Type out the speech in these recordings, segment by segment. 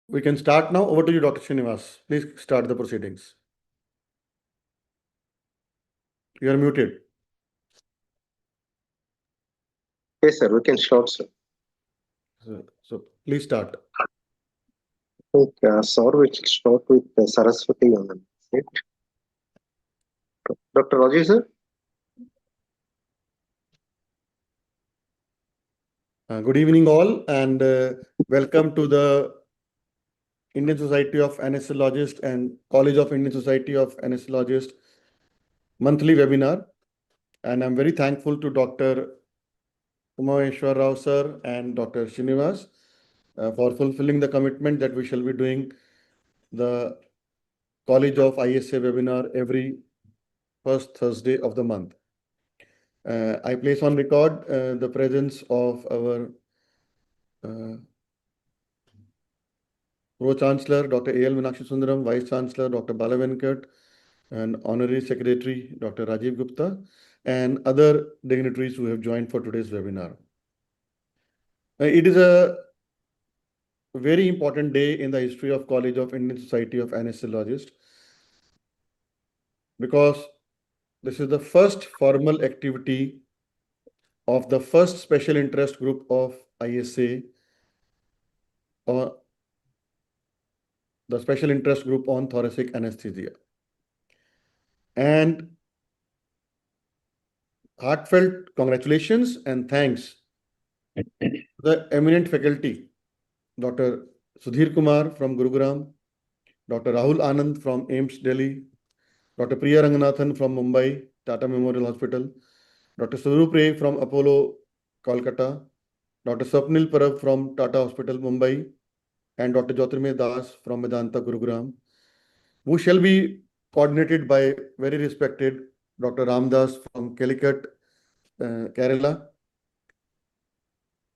We can start now. Over to you, Dr. Srinivas. Please start the proceedings. You are muted. Yes, sir. We can start, sir. So please start. I think, sir, we should start with Saraswati on the right? Dr. Rajesh, sir. Good evening, all, and welcome to the Indian Society of Anesthesiologists and College of Indian Society of Anesthesiologists monthly webinar. And I'm very thankful to Dr. Umameshwar Rao sir and Dr. Srinivas for fulfilling the commitment that we shall be doing the College of ISA webinar every first Thursday of the month. I place on record the presence of our Pro-Chancellor Dr. A.L. Meenakshi Sundaram, Vice Chancellor Dr. Bala Venkat, and Honorary Secretary Dr. Rajiv Gupta, and other dignitaries who have joined for today's webinar. It is a very important day in the history of College of Indian Society of Anesthesiologists because this is the first formal activity of the first special interest group of ISA, or the special interest group on thoracic anesthesia. And heartfelt congratulations and thanks to the eminent faculty, Dr. Sudhir Kumar from Gurugram, Dr. Rahul Anand from AIMS Delhi, Dr. Priya Ranganathan from Mumbai, Tata Memorial Hospital, Dr. Swaroop Ray from Apollo, Kolkata, Dr. Swapnil Parab from Tata Hospital, Mumbai, and Dr. Jyotirmay Das from Medanta, Gurugram, who shall be coordinated by very respected Dr. Ramdas from Calicut, Kerala.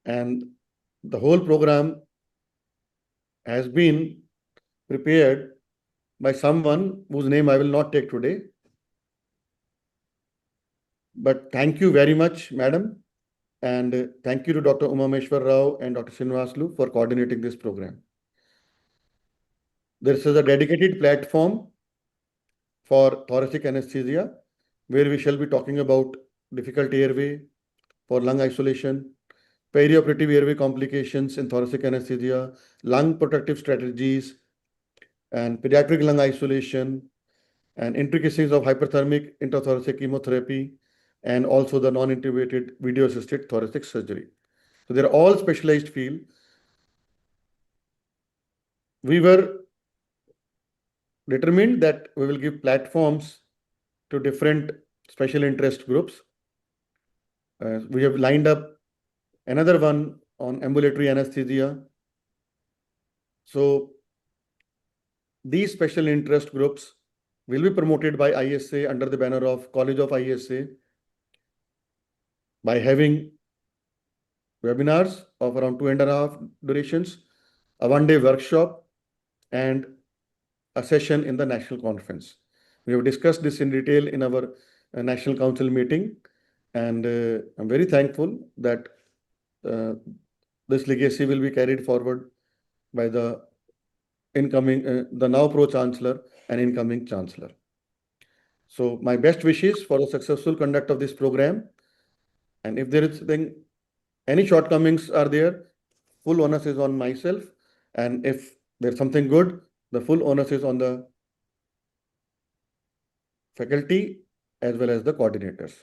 And the whole program has been prepared by someone whose name I will not take today. But thank you very much, madam. And thank you to Dr. Umameshwar Rao and Dr. Srinivaslu for coordinating this program. This is a dedicated platform for thoracic anesthesia, where we shall be talking about difficult airway for lung isolation, perioperative airway complications in thoracic anesthesia, lung protective strategies, and pediatric lung isolation, and intricacies of hyperthermic intrathoracic chemotherapy, and also the non-intubated video-assisted thoracic surgery. So they're all specialized fields. We were determined that we will give platforms to different special interest groups. We have lined up another one on ambulatory anesthesia. So these special interest groups will be promoted by ISA under the banner of College of ISA by having webinars of around 2.5 durations, a one-day workshop, and a session in the national conference. We have discussed this in detail in our National Council meeting, and I'm very thankful that this legacy will be carried forward by the incoming, the now Pro-Chancellor and incoming Chancellor. So my best wishes for the successful conduct of this program. And if there is any shortcomings are there, full onus is on myself. And if there's something good, the full onus is on the faculty as well as the coordinators.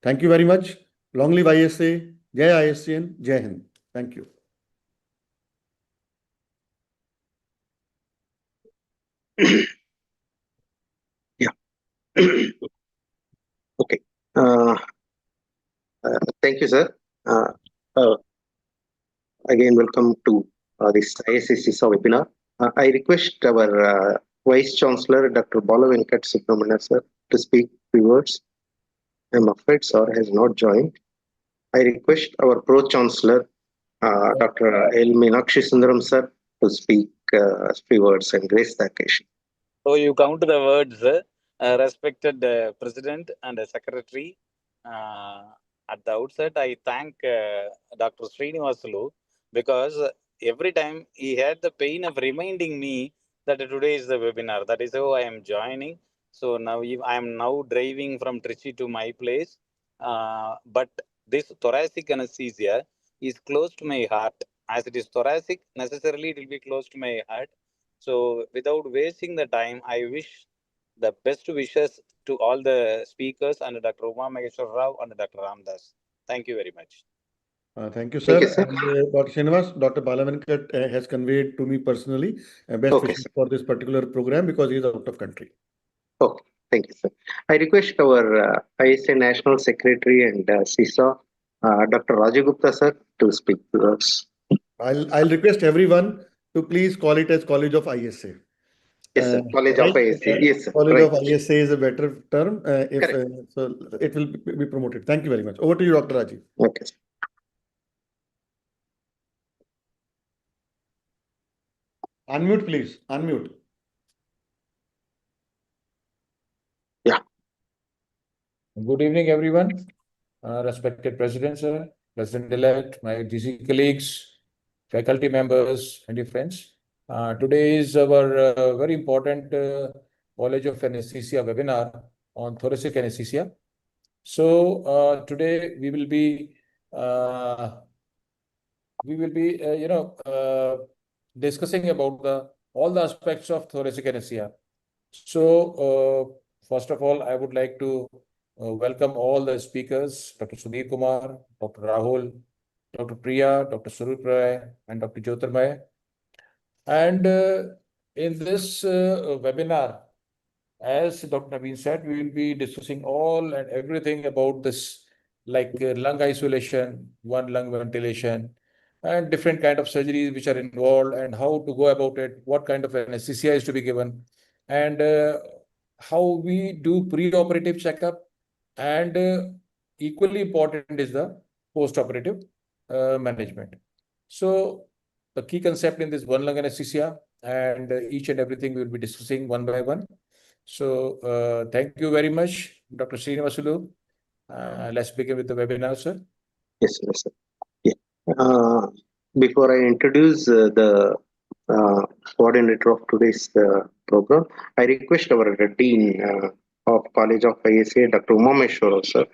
Thank you very much. Long live ISA. Jai ISCN. Jai Hind. Thank you. Yeah. Okay. Thank you, sir. Again, welcome to this ISA Cisa webinar. I request our Vice Chancellor, Dr. Bala Venkat Subramanian, sir, to speak few words. I'm afraid sir has not joined. I request our Pro-Chancellor, Dr. L. Meenakshi Sundaram, sir, to speak few words and grace the occasion. So you count the words, respected President and Secretary. At the outset, I thank Dr. Srinivasulu because every time he had the pain of reminding me that today is the webinar. That is how I am joining. So now I am now driving from Trichy to my place. But this thoracic anesthesia is close to my heart. As it is thoracic, necessarily it will be close to my heart. So without wasting the time, I wish the best wishes to all the speakers and Dr. Uma Maheshwar Rao and Dr. Ramdas. Thank you very much. Thank you, Thank sir. you, sir. And Dr. Srinivas, Dr. Balavenkat has conveyed to me personally best Okay, wishes sir. for this particular program because he is out of country. Okay, thank you, sir. I request our ISA National Secretary and Cisa, Dr. Raju Gupta, sir, to speak to us. I'll request everyone to please call it as College of ISA. Yes, sir. College Right? of ISA. Yes, sir. College Right. of ISA is a better term. If Correct. so, it will be promoted. Thank you very much. Over to you, Dr. Rajiv. Okay, sir. Unmute, please. Unmute. Yeah. Good evening, everyone. Respected President, sir, President-elect, my GC colleagues, faculty members, and dear friends. Today is our very important College of Anesthesia webinar on thoracic anesthesia. So today we will be discussing about all the aspects of thoracic anesthesia. So first of all, I would like to welcome all the speakers, Dr. Sudhir Kumar, Dr. Rahul, Dr. Priya, Dr. Surup Rai, and Dr. Jyotirmay. And in this webinar, as Dr. Naveen said, we will be discussing all and everything about this, like lung isolation, one lung ventilation, and different kind of surgeries which are involved, and how to go about it, what kind of anesthesia is to be given, and how we do pre-operative checkup, and equally important is the post-operative management. So the key concept in this one lung anesthesia, and each and everything we will be discussing one by one. So thank you very much, Dr. Srinivasulu. Let's begin with the webinar, sir. Yes, yes, sir. Yeah. Before I introduce the coordinator of today's program, I request our Dean of College of ISA, Dr. Uma Maheshwar, sir,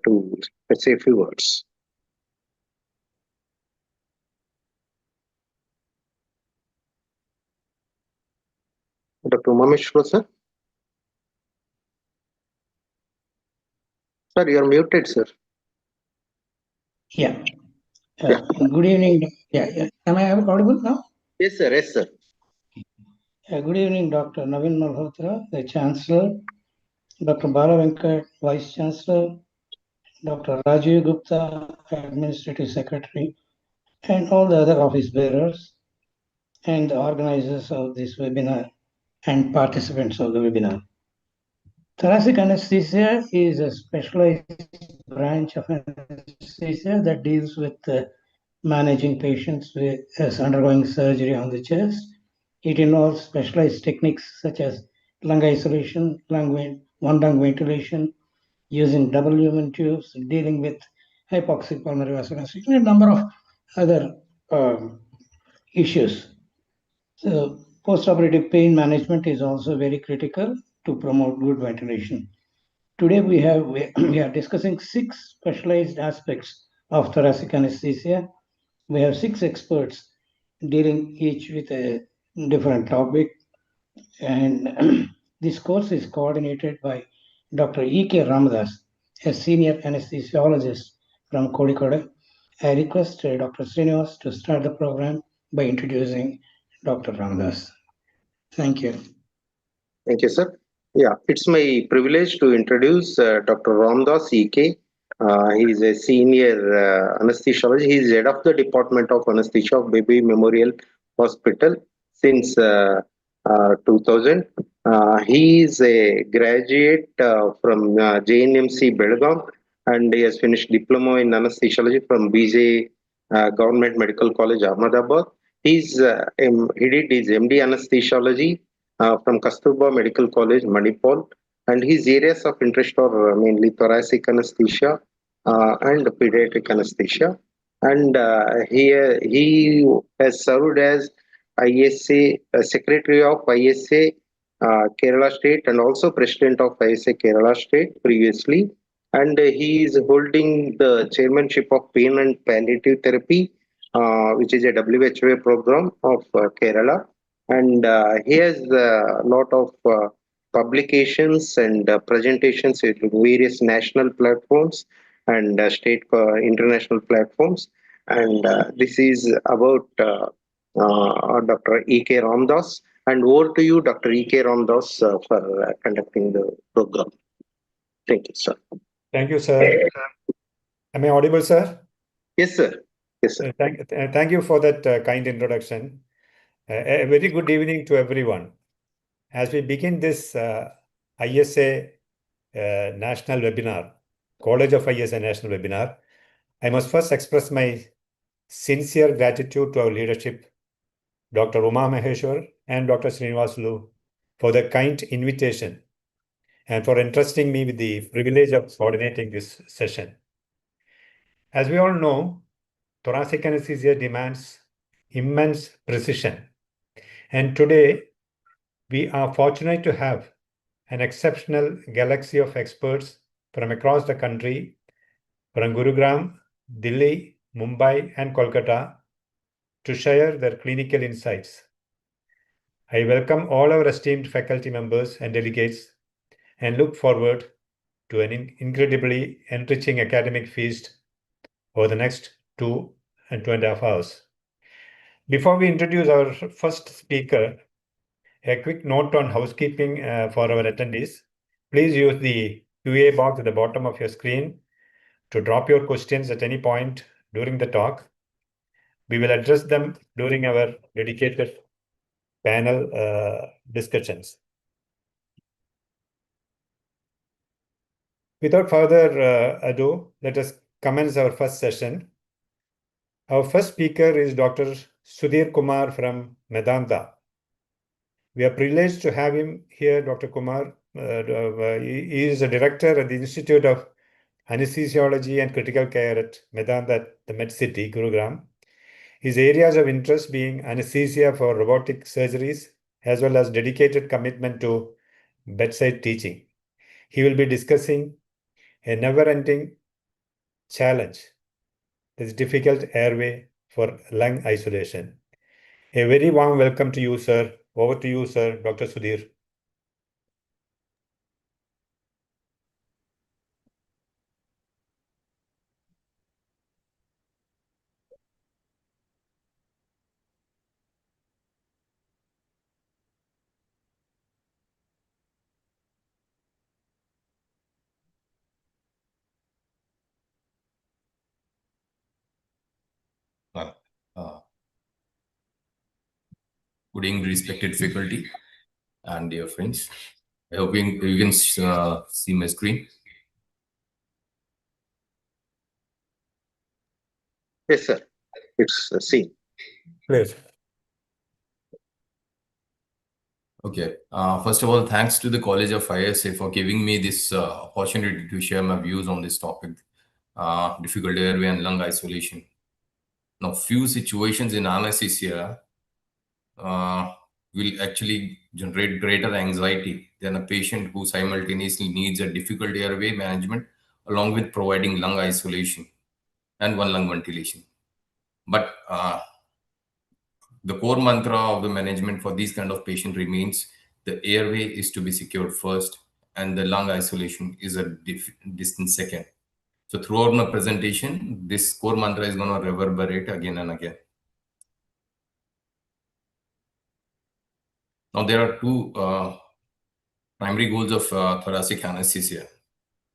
to say a few words. Dr. Uma Maheshwar, sir. Sir, you are muted, sir. Yeah. Good evening. Yeah. Am I audible now? Yes, sir. Yes, sir. Good evening, Dr. Naveen Malhotra, the Chancellor, Dr. Balavenkat, Vice Chancellor, Dr. Rajiv Gupta, Administrative Secretary, and all the other office bearers, and the organizers of this webinar and participants of the webinar. Thoracic anesthesia is a specialized branch of anesthesia that deals with managing patients with undergoing surgery on the chest. It involves specialized techniques such as lung isolation, one lung ventilation, using double lumen tubes, dealing with hypoxic pulmonary vascular and a number of other issues. So post-operative pain management is also very critical to promote good ventilation. Today we are discussing 6 specialized aspects of thoracic anesthesia. We have 6 experts dealing each with a different topic, and this course is coordinated by Dr. E.K. Ramadas, a senior anesthesiologist from Kozhikode. I request Dr. Srinivas to start the program by introducing Dr. Ramadas. Thank you. Thank you, sir. Yeah, it's my privilege to introduce Dr. Ramdas E.K. He is a senior anesthesiologist. He is head of the Department of Anesthesia of Baby Memorial Hospital since 2000. He is a graduate from JNMC Belgaum, and he has finished diploma in anesthesiology from BJ Government Medical College, Ahmedabad. He did his MD anesthesiology from Kasturba Medical College, Manipal, and his areas of interest are mainly thoracic anesthesia and pediatric anesthesia. and he has served as ISA Secretary of ISA Kerala State and also President of ISA Kerala State previously. And he is holding the chairmanship of Pain and Palliative Therapy, which is a WHO program of Kerala. And he has a lot of publications and presentations at various national platforms and state international platforms. And this is about Dr. E.K. Ramdas. And over to you, Dr. E.K. Ramdas, for conducting the program. Thank you, sir. Thank you, sir. Am I audible, sir? Yes, sir. Yes, sir. Thank you for that kind introduction. A very good evening to everyone. As we begin this ISA national webinar, College of ISA national webinar, I must first express my sincere gratitude to our leadership, Dr. Uma Maheshwar and Dr. Srinivasulu, for the kind invitation and for entrusting me with the privilege of coordinating this session. As we all know, thoracic anesthesia demands immense precision. And today, we are fortunate to have an exceptional galaxy of experts from across the country, from Gurugram, Delhi, Mumbai, and Kolkata, to share their clinical insights. I welcome all our esteemed faculty members and delegates and look forward to an incredibly enriching academic feast over the next 2.5 hours. Before we introduce our first speaker, a quick note on housekeeping for our attendees. Please use the QA box at the bottom of your screen to drop your questions at any point during the talk. We will address them during our dedicated panel discussions. Without further ado, let us commence our first session. Our first speaker is Dr. Sudhir Kumar from Medanta. We are privileged to have him here, Dr. Kumar. He is a director at the Institute of Anesthesiology and Critical Care at Medanta, the Med City, Gurugram. His areas of interest being anesthesia for robotic surgeries, as well as dedicated commitment to bedside teaching. He will be discussing a never-ending challenge, this difficult airway for lung isolation. A very warm welcome to you, sir. Over to you, sir, Dr. Sudhir. Good evening, respected faculty and dear friends. I hope you can see my screen. Yes, sir. It's seen. Please. Okay. First of all, thanks to the College of ISA for giving me this opportunity to share my views on this topic, difficult airway and lung isolation. Now, few situations in anesthesia will actually generate greater anxiety than a patient who simultaneously needs a difficult airway management along with providing lung isolation and one lung ventilation. But the core mantra of the management for these kind of patient remains the airway is to be secured first and the lung isolation is a distant second. So throughout my presentation, this core mantra is going to reverberate again and again. Now, there are two primary goals of thoracic anesthesia.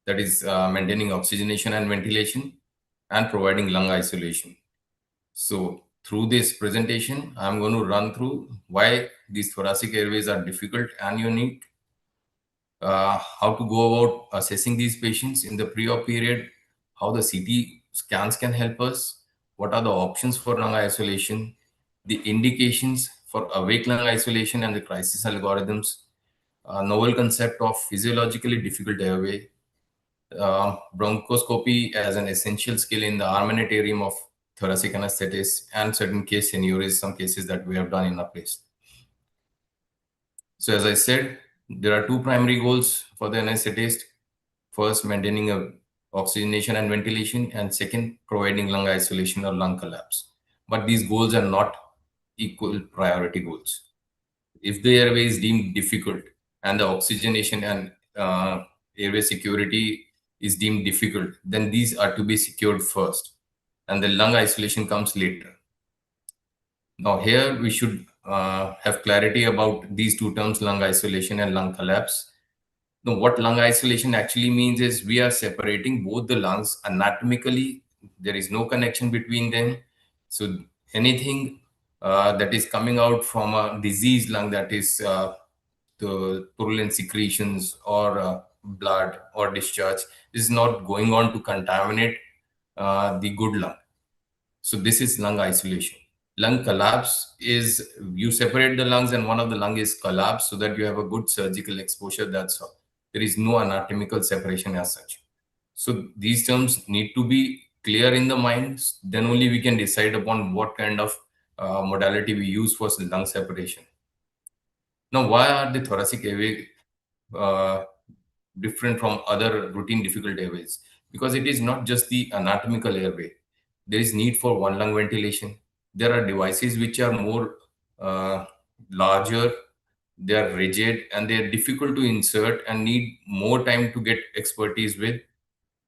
That is maintaining oxygenation and ventilation and providing lung isolation. So through this presentation, I'm going to run through why these thoracic airways are difficult and unique, how to go about assessing these patients in the pre-op period, how the CT scans can help us, what are the options for lung isolation, the indications for awake lung isolation and the crisis algorithms, novel concept of physiologically difficult airway, bronchoscopy as an essential skill in the armamentarium of thoracic anesthetist, and certain case scenarios, some cases that we have done in our place. So as I said, there are two primary goals for the anesthetist. First, maintaining a oxygenation and ventilation, and second, providing lung isolation or lung collapse. But these goals are not equal priority goals. If the airway is deemed difficult and the oxygenation and airway security is deemed difficult, then these are to be secured first, and the lung isolation comes later. Now here we should have clarity about these two terms, lung isolation and lung collapse. Now, what lung isolation actually means is we are separating both the lungs anatomically. There is no connection between them. So anything that is coming out from a diseased lung, that is the purulent secretions or blood or discharge, is not going on to contaminate the good lung. So this is lung isolation. Lung collapse is you separate the lungs and one of the lung is collapsed so that you have a good surgical exposure. That's all. There is no anatomical separation as such. So these terms need to be clear in the mind. Then only we can decide upon what kind of modality we use for lung separation. Now, why are the thoracic airway different from other routine difficult airways? Because it is not just the anatomical airway. There is need for one lung ventilation. There are devices which are more larger, they are rigid, and they are difficult to insert and need more time to get expertise with.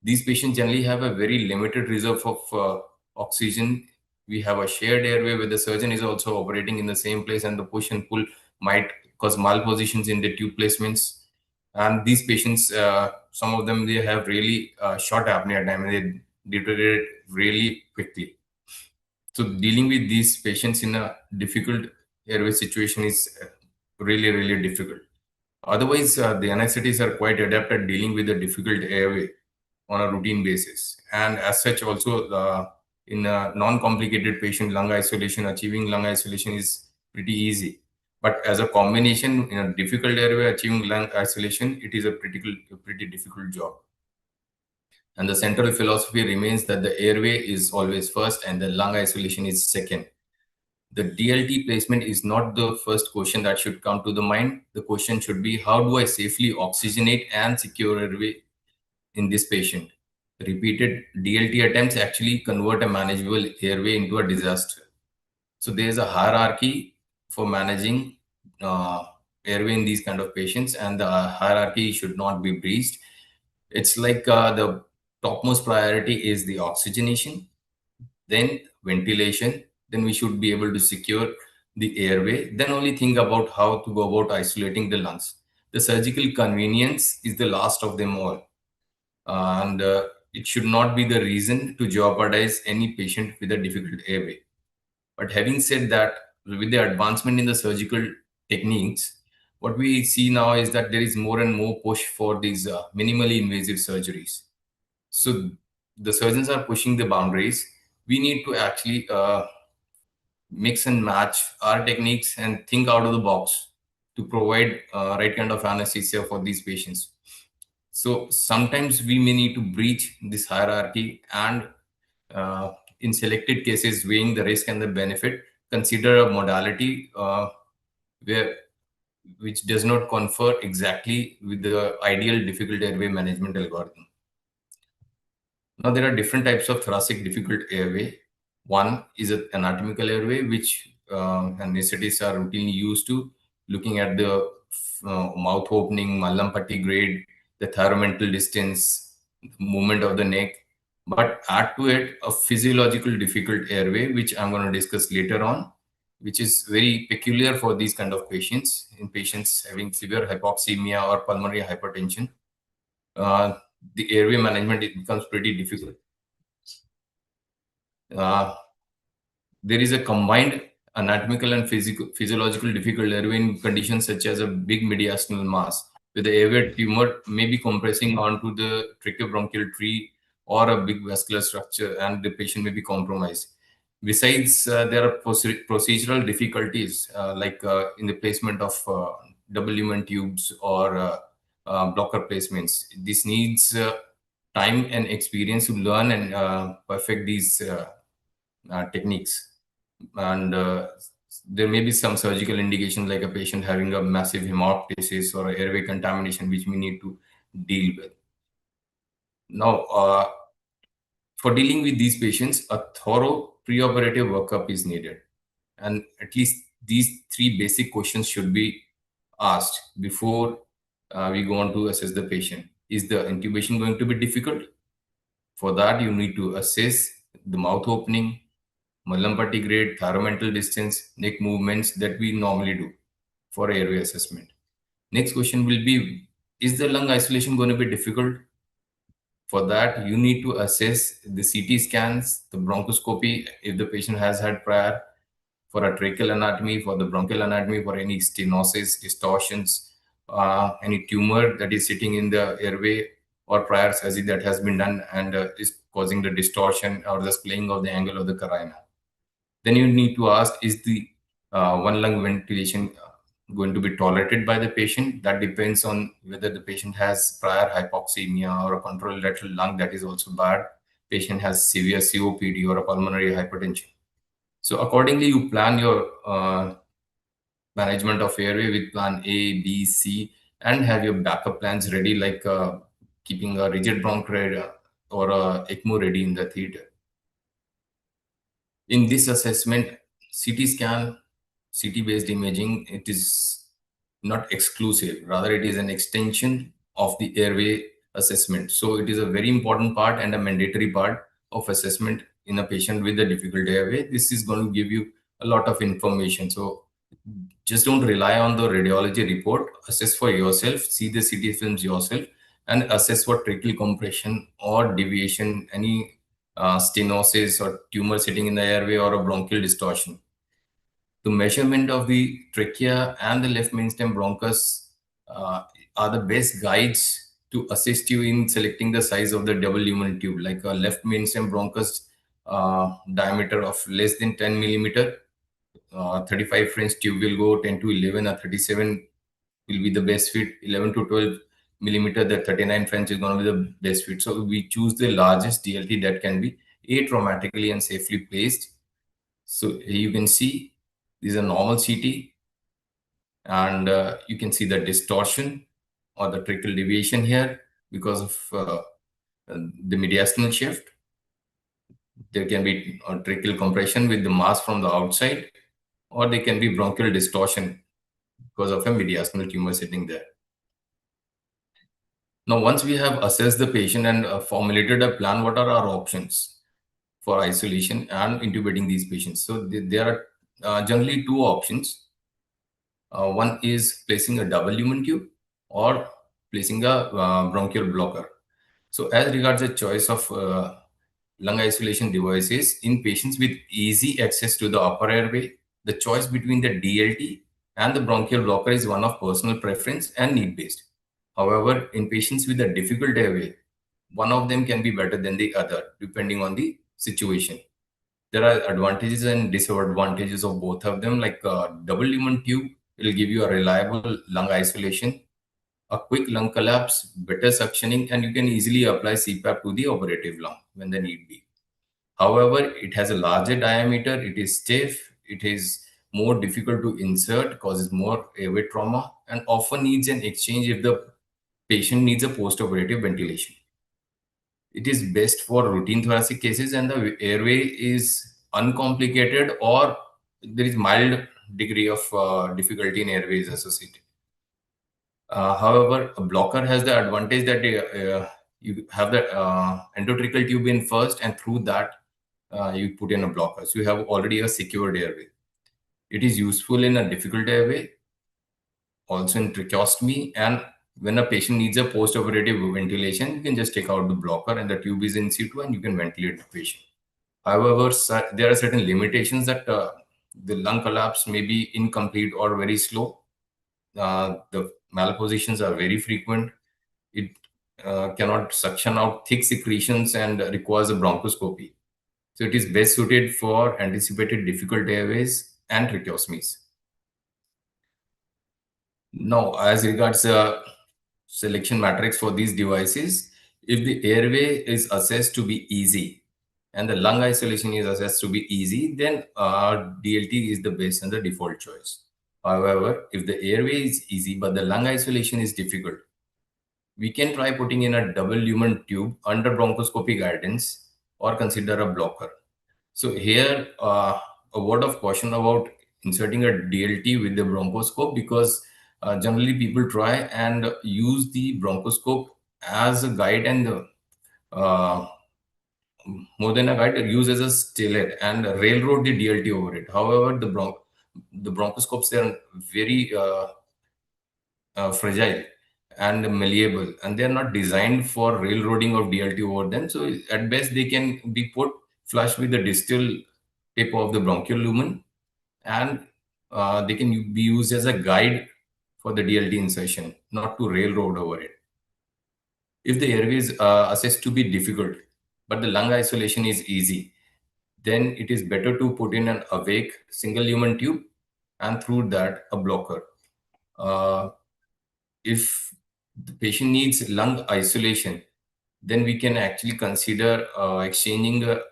These patients generally have a very limited reserve of oxygen. We have a shared airway where the surgeon is also operating in the same place, and the push and pull might cause malpositions in the tube placements. And these patients, some of them, they have really short apnea time and they deteriorate really quickly. So dealing with these patients in a difficult airway situation is really, really difficult. Otherwise, the anesthetists are quite adept at dealing with the difficult airway on a routine basis. And as such, also in a non-complicated patient, lung isolation, achieving lung isolation is pretty easy. But as a combination in a difficult airway, achieving lung isolation, it is a pretty difficult job. And the central philosophy remains that the airway is always first and the lung isolation is second. The DLT placement is not the first question that should come to the mind. The question should be, how do I safely oxygenate and secure airway in this patient? Repeated DLT attempts actually convert a manageable airway into a disaster. So there is a hierarchy for managing airway in these kind of patients, and the hierarchy should not be breached. It's like the topmost priority is the oxygenation, then ventilation, then we should be able to secure the airway, then only think about how to go about isolating the lungs. The surgical convenience is the last of them all. And it should not be the reason to jeopardize any patient with a difficult airway. But having said that, with the advancement in the surgical techniques, what we see now is that there is more and more push for these minimally invasive surgeries. So the surgeons are pushing the boundaries. We need to actually mix and match our techniques and think out of the box to provide right kind of anesthesia for these patients. So sometimes we may need to breach this hierarchy and in selected cases, weighing the risk and the benefit, consider a modality which does not confer exactly with the ideal difficult airway management algorithm. Now, there are different types of thoracic difficult airway. One is an anatomical airway, which anesthetists are routinely used to, looking at the mouth opening, Mallampati grade, the thyromental distance, movement of the neck. But add to it a physiological difficult airway, which I'm going to discuss later on, which is very peculiar for these kind of patients, in patients having severe hypoxemia or pulmonary hypertension. The airway management, it becomes pretty difficult. There is a combined anatomical and physiological difficult airway in conditions such as a big mediastinal mass, where the airway tumor may be compressing onto the tracheobronchial tree or a big vascular structure, and the patient may be compromised. Besides, there are procedural difficulties like in the placement of double lumen tubes or blocker placements. This needs time and experience to learn and perfect these techniques, and there may be some surgical indications like a patient having a massive hemoptysis or airway contamination, which we need to deal with. Now, for dealing with these patients, a thorough preoperative workup is needed. And at least these three basic questions should be asked before we go on to assess the patient. Is the intubation going to be difficult? For that, you need to assess the mouth opening, Mallampati grade, thyromental distance, neck movements that we normally do for airway assessment. Next question will be, is the lung isolation going to be difficult? For that, you need to assess the CT scans, the bronchoscopy, if the patient has had prior, for a tracheal anatomy, for the bronchial anatomy, for any stenosis, distortions, any tumor that is sitting in the airway or prior surgery that has been done and is causing the distortion or the splaying of the angle of the carina. Then you need to ask, is the one lung ventilation going to be tolerated by the patient? That depends on whether the patient has prior hypoxemia or a controlled lateral lung that is also bad. Patient has severe COPD or a pulmonary hypertension. So accordingly, you plan your management of airway with plan A, B, C, and have your backup plans ready, like keeping a rigid bronch or a ECMO ready in the theater. In this assessment, CT scan, CT-based imaging, it is not exclusive. Rather, it is an extension of the airway assessment. So it is a very important part and a mandatory part of assessment in a patient with a difficult airway. This is going to give you a lot of information. So just don't rely on the radiology report. Assess for yourself, see the CT films yourself, and assess for tracheal compression or deviation, any stenosis or tumor sitting in the airway or a bronchial distortion. The measurement of the trachea and the left mainstem bronchus are the best guides to assist you in selecting the size of the double lumen tube. Like a left mainstem bronchus diameter of less than 10 millimeter, 35 French tube will go 10 to 11, or 37 will be the best fit. 11 to 12 millimeter, the 39 French is going to be the best fit. So we choose the largest DLT that can be atraumatically and safely placed. So you can see this is a normal CT, and you can see the distortion or the tracheal deviation here because of the mediastinal shift. There can be tracheal compression with the mass from the outside, or there can be bronchial distortion because of a mediastinal tumor sitting there. Now, once we have assessed the patient and formulated a plan, what are our options for isolation and intubating these patients? So there are generally two options. One is placing a double lumen tube or placing a bronchial blocker. So as regards the choice of lung isolation devices in patients with easy access to the upper airway, the choice between the DLT and the bronchial blocker is one of personal preference and need-based. However, in patients with a difficult airway, one of them can be better than the other, depending on the situation. There are advantages and disadvantages of both of them. Like double lumen tube will give you a reliable lung isolation, a quick lung collapse, better suctioning, and you can easily apply CPAP to the operative lung when the need be. However, it has a larger diameter, it is stiff, it is more difficult to insert, causes more airway trauma, and often needs an exchange if the patient needs a post-operative ventilation. It is best for routine thoracic cases and the airway is uncomplicated or there is mild degree of difficulty in airways associated. However, a blocker has the advantage that you have the endotracheal tube in first, and through that you put in a blocker. So you have already a secured airway. It is useful in a difficult airway, also in tracheostomy, and when a patient needs a post-operative ventilation, you can just take out the blocker and the tube is in situ and you can ventilate the patient. However, there are certain limitations that the lung collapse may be incomplete or very slow. The malpositions are very frequent. It cannot suction out thick secretions and requires a bronchoscopy. So it is best suited for anticipated difficult airways and tracheostomies. Now, as regards selection matrix for these devices, if the airway is assessed to be easy, and the lung isolation is assessed to be easy, then DLT is the best and the default choice. However, if the airway is easy but the lung isolation is difficult, we can try putting in a double lumen tube under bronchoscopy guidance or consider a blocker. So here, a word of caution about inserting a DLT with the bronchoscope, because generally people try and use the bronchoscope as a guide, and more than a guide, use as a stellate and railroad the DLT over it. However, the bronchoscopes, they are very fragile and malleable, and they are not designed for railroading of DLT over them. So at best, they can be put flush with the distal tip of the bronchial lumen, and they can be used as a guide for the DLT insertion, not to railroad over it. If the airway is assessed to be difficult, but the lung isolation is easy, then it is better to put in an awake single lumen tube and through that a blocker. If the patient needs lung isolation, then we can actually consider exchanging the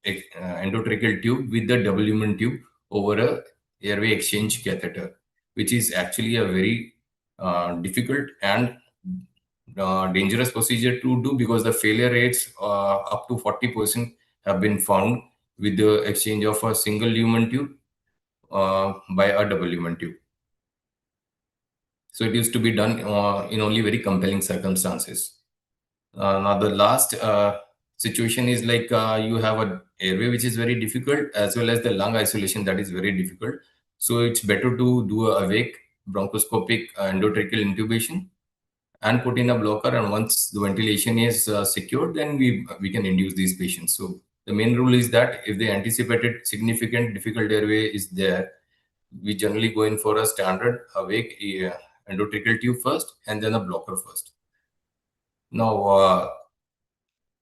endotracheal tube with the double lumen tube over a airway exchange catheter, which is actually a very difficult and dangerous procedure to do, because the failure rates up to 40% have been found with the exchange of a single lumen tube by a double lumen tube. So it used to be done in only very compelling circumstances. Now the last situation is like you have an airway which is very difficult, as well as the lung isolation that is very difficult. So it's better to do a awake bronchoscopic endotracheal intubation and put in a blocker. And once the ventilation is secured, then we can induce these patients. So the main rule is that if the anticipated significant difficult airway is there, we generally go in for a standard awake endotracheal tube first, and then a blocker first. Now,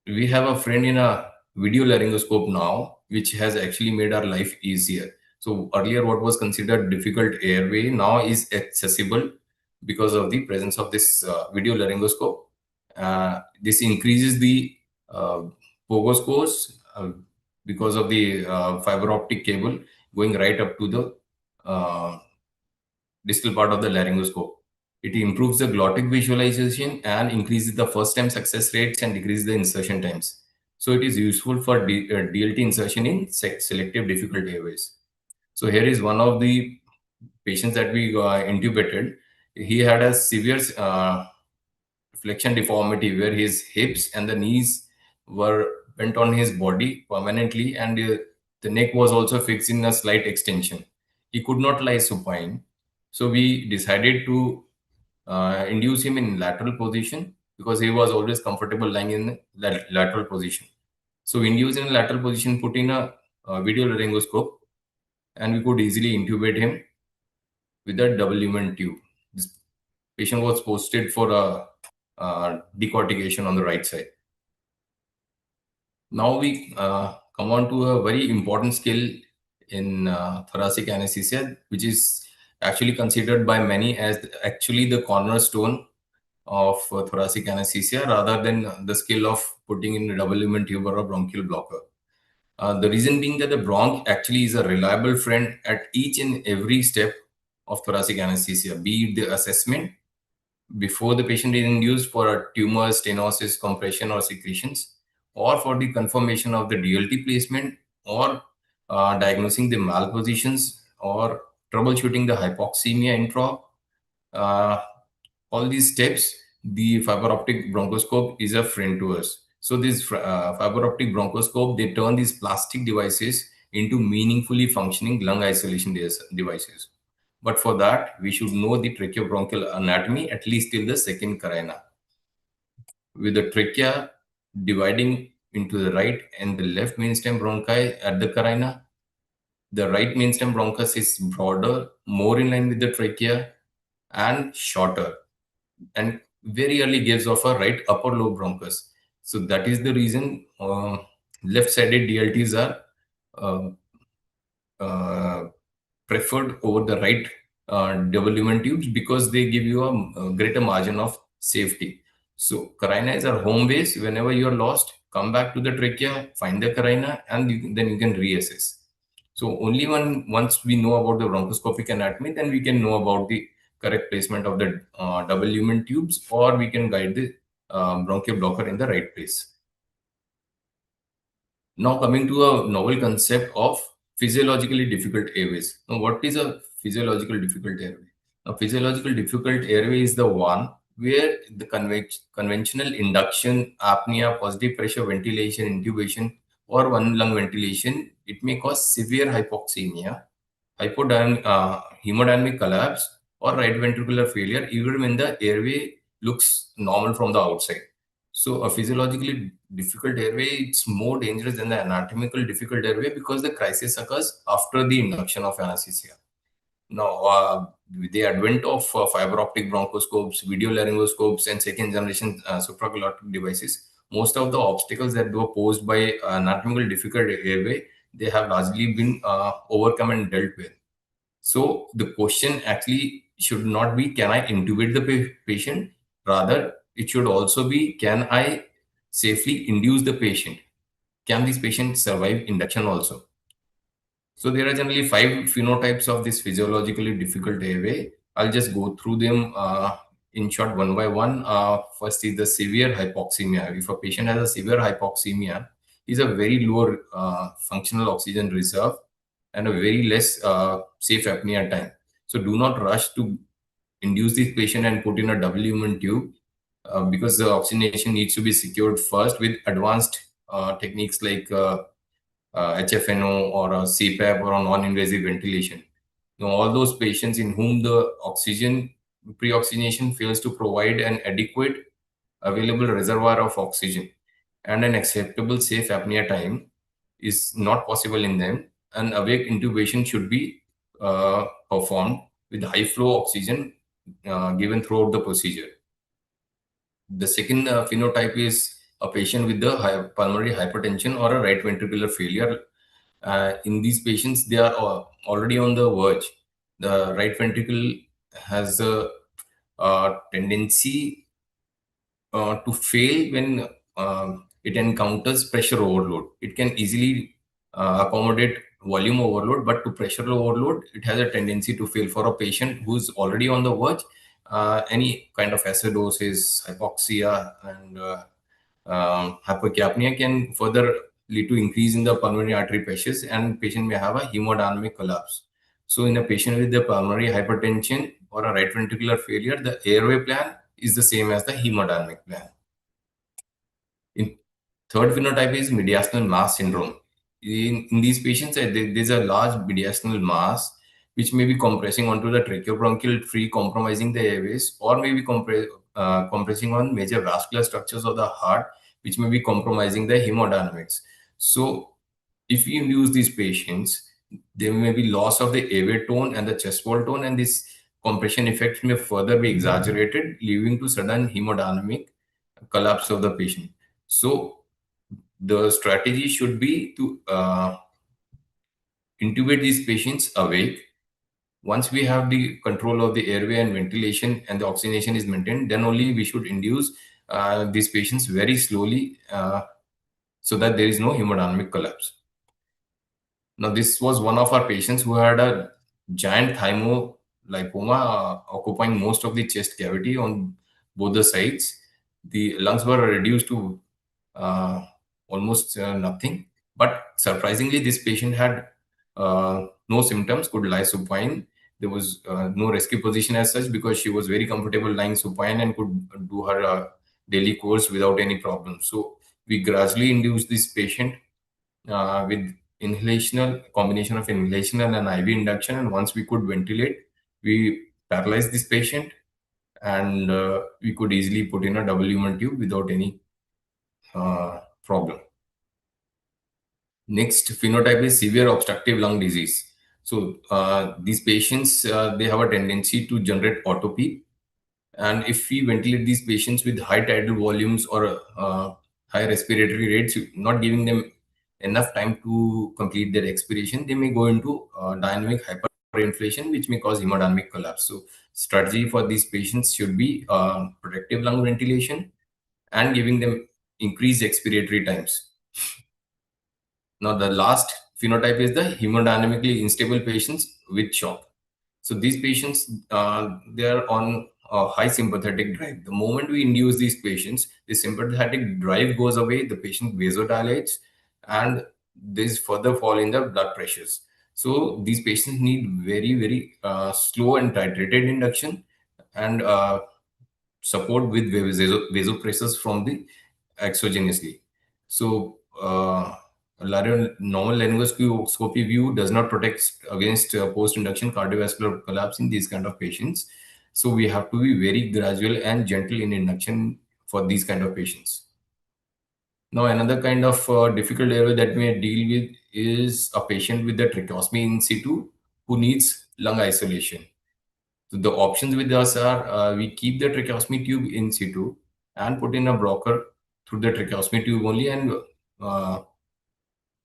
we have a friend in a video laryngoscope now, which has actually made our life easier. So earlier, what was considered difficult airway now is accessible because of the presence of this video laryngoscope. This increases the POGO scores because of the fiber optic cable going right up to the distal part of the laryngoscope. It improves the glottic visualization and increases the first time success rates and decreases the insertion times. So it is useful for DLT insertion in selective difficult airways. So here is one of the patients that we intubated. He had a severe flexion deformity where his hips and the knees were bent on his body permanently, and the neck was also fixed in a slight extension. He could not lie supine. So we decided to induce him in lateral position, because he was always comfortable lying in lateral position. So induce in lateral position, put in a video laryngoscope, and we could easily intubate him with a double lumen tube. This patient was posted for a decortication on the right side. Now we come on to a very important skill in thoracic anesthesia, which is actually considered by many as actually the cornerstone of thoracic anesthesia, rather than the skill of putting in a double lumen tube or a bronchial blocker. The reason being that the bronch actually is a reliable friend at each and every step of thoracic anesthesia, be it the assessment before the patient is induced for a tumor, stenosis, compression, or secretions, or for the confirmation of the DLT placement, or diagnosing the malpositions, or troubleshooting the hypoxemia intra. All these steps, the fiber optic bronchoscope is a friend to us. So this fiber optic bronchoscope, they turn these plastic devices into meaningfully functioning lung isolation devices. But for that, we should know the tracheobronchial anatomy at least till the second carina, with the trachea dividing into the right and the left mainstem bronchi at the carina. The right mainstem bronchus is broader, more in line with the trachea, and shorter, and very early gives off a right upper lobe bronchus. So that is the reason left-sided DLTs are preferred over the right double lumen tubes, because they give you a greater margin of safety. So carina is our home base. Whenever you are lost, come back to the trachea, find the carina, and then you can reassess. So only once we know about the bronchoscopic anatomy, then we can know about the correct placement of the double lumen tubes, or we can guide the bronchial blocker in the right place. Now coming to a novel concept of physiologically difficult airways. Now, what is a physiological difficult airway? A physiological difficult airway is the one where the conventional induction, apnea, positive pressure ventilation, intubation, or one lung ventilation, it may cause severe hypoxemia, hemodynamic collapse, or right ventricular failure, even when the airway looks normal from the outside. So a physiologically difficult airway, it's more dangerous than the anatomical difficult airway because the crisis occurs after the induction of anesthesia. Now, with the advent of fiber optic bronchoscopes, video laryngoscopes, and second generation supraglottic devices, most of the obstacles that were posed by anatomical difficult airway, they have largely been overcome and dealt with. So the question actually should not be, can I intubate the patient? Rather, it should also be, can I safely induce the patient? Can this patient survive induction also? So there are generally 5 phenotypes of this physiologically difficult airway. I'll just go through them in short one by one. First is the severe hypoxemia. If a patient has a severe hypoxemia, is a very low functional oxygen reserve and a very less safe apnea time. So do not rush to induce this patient and put in a double lumen tube because the oxygenation needs to be secured first with advanced techniques like HFNO or a CPAP or a non-invasive ventilation. Now, all those patients in whom the oxygen pre-oxygenation fails to provide an adequate available reservoir of oxygen and an acceptable safe apnea time is not possible in them, and awake intubation should be performed with high flow oxygen given throughout the procedure. The second phenotype is a patient with the pulmonary hypertension or a right ventricular failure. In these patients, they are already on the verge. The right ventricle has a tendency to fail when it encounters pressure overload. It can easily accommodate volume overload, but to pressure overload, it has a tendency to fail. For a patient who's already on the verge, any kind of acidosis, hypoxia, and hypocapnia can further lead to increase in the pulmonary artery pressures, and patient may have a hemodynamic collapse. So in a patient with the pulmonary hypertension or a right ventricular failure, the airway plan is the same as the hemodynamic plan. In third phenotype is mediastinal mass syndrome. In these patients, there's a large mediastinal mass which may be compressing onto the tracheobronchial tree, compromising the airways, or may be compressing on major vascular structures of the heart, which may be compromising the hemodynamics. So if we induce these patients, there may be loss of the airway tone and the chest wall tone, and this compression effect may further be exaggerated, leading to sudden hemodynamic collapse of the patient. So the strategy should be to intubate these patients awake. Once we have the control of the airway and ventilation and the oxygenation is maintained, then only we should induce these patients very slowly so that there is no hemodynamic collapse. Now, this was one of our patients who had a giant thymolipoma occupying most of the chest cavity on both the sides. The lungs were reduced to almost nothing. But surprisingly, this patient had no symptoms, could lie supine. There was no rescue position as such because she was very comfortable lying supine and could do her daily course without any problem. So we gradually induced this patient with combination of inhalational and IV induction. And once we could ventilate, we paralyzed this patient and we could easily put in a double lumen tube without any problem. Next phenotype is severe obstructive lung disease. So these patients, they have a tendency to generate autopy. And if we ventilate these patients with high tidal volumes or high respiratory rates, not giving them enough time to complete their expiration, they may go into dynamic hyperinflation, which may cause hemodynamic collapse. So strategy for these patients should be protective lung ventilation and giving them increased expiratory times. Now, the last phenotype is the hemodynamically unstable patients with shock. So these patients, they are on a high sympathetic drive. The moment we induce these patients, the sympathetic drive goes away, the patient vasodilates, and there's further fall in the blood pressures. So these patients need very, very slow and titrated induction and support with vasopressors from the exogenously. So normal laryngoscopy view does not protect against post-induction cardiovascular collapse in these kind of patients. So we have to be very gradual and gentle in induction for these kind of patients. Now, another kind of difficult area that we deal with is a patient with the tracheostomy in situ who needs lung isolation. So the options with us are we keep the tracheostomy tube in situ and put in a blocker through the tracheostomy tube only and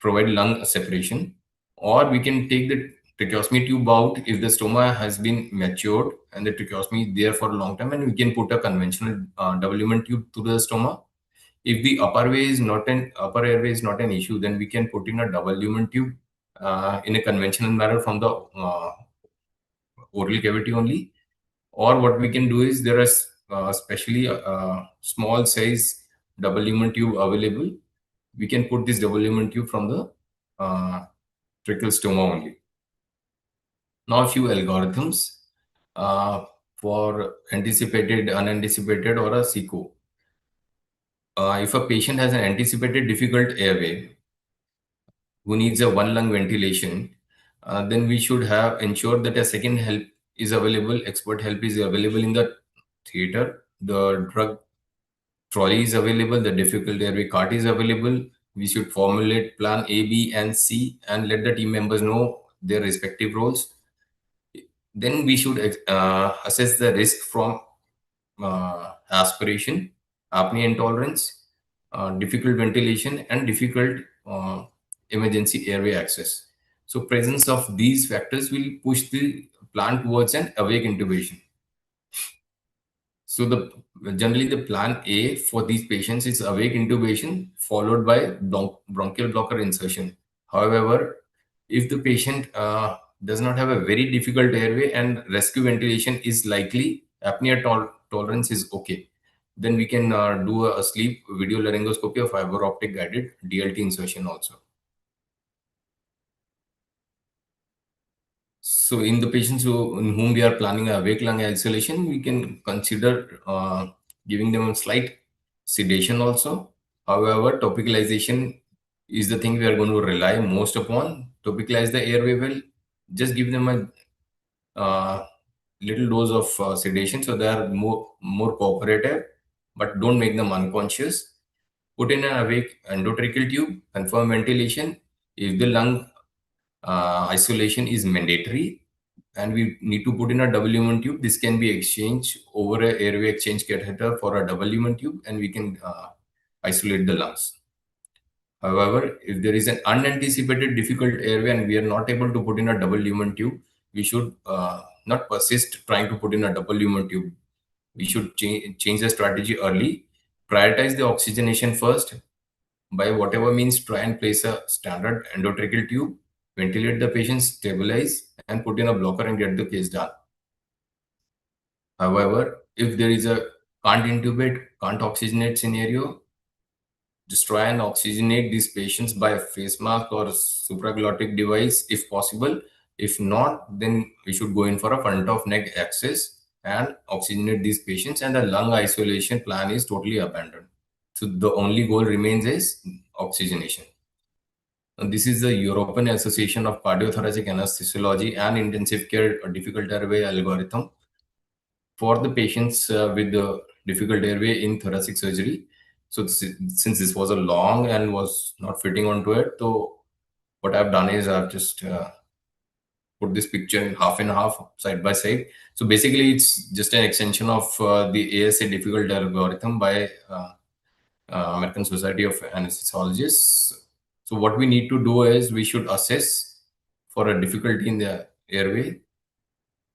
provide lung separation, or we can take the tracheostomy tube out if the stoma has been matured and the tracheostomy is there for a long time, and we can put a conventional double lumen tube through the stoma. If the upper airway is not an issue, then we can put in a double lumen tube in a conventional manner from the oral cavity only. Or what we can do is there is especially a small size double lumen tube available. We can put this double lumen tube from the tracheal stoma only. Now, a few algorithms for anticipated, unanticipated, or a SICO. If a patient has an anticipated difficult airway who needs a one lung ventilation, then we should have ensured that a second help is available, expert help is available in the theater, the drug trolley is available, the difficult airway cart is available. We should formulate plan A, B, and C and let the team members know their respective roles. Then we should assess the risk from aspiration, apnea intolerance, difficult ventilation, and difficult emergency airway access. So presence of these factors will push the plan towards an awake intubation. So generally the plan A for these patients is awake intubation followed by bronchial blocker insertion. However, if the patient does not have a very difficult airway and rescue ventilation is likely, apnea tolerance is okay, then we can do a sleep video laryngoscopy or fiber optic guided DLT insertion also. So in the patients in whom we are planning a awake lung isolation, we can consider giving them a slight sedation also. However, topicalization is the thing we are going to rely most upon. Topicalize the airway well. Just give them a little dose of sedation so they are more cooperative, but don't make them unconscious. Put in an awake endotracheal tube, confirm ventilation. If the lung isolation is mandatory and we need to put in a double lumen tube, this can be exchanged over a airway exchange catheter for a double lumen tube and we can isolate the lungs. However, if there is an unanticipated difficult airway and we are not able to put in a double lumen tube, we should not persist trying to put in a double lumen tube. We should change the strategy early, prioritize the oxygenation first, by whatever means try and place a standard endotracheal tube, ventilate the patient, stabilize, and put in a blocker and get the case done. However, if there is a can't intubate, can't oxygenate scenario, just try and oxygenate these patients by a face mask or a supraglottic device if possible. If not, then we should go in for a front of neck access and oxygenate these patients, and the lung isolation plan is totally abandoned. So the only goal remains is oxygenation. And this is the European Association of Cardiothoracic Anesthesiology and Intensive Care difficult airway algorithm for the patients with the difficult airway in thoracic surgery. So since this was a long and was not fitting onto it, so what I've done is I've just put this picture in half and half, side by side. So basically, it's just an extension of the ASA difficult algorithm by American Society of Anesthesiologists. So what we need to do is we should assess for a difficulty in the airway.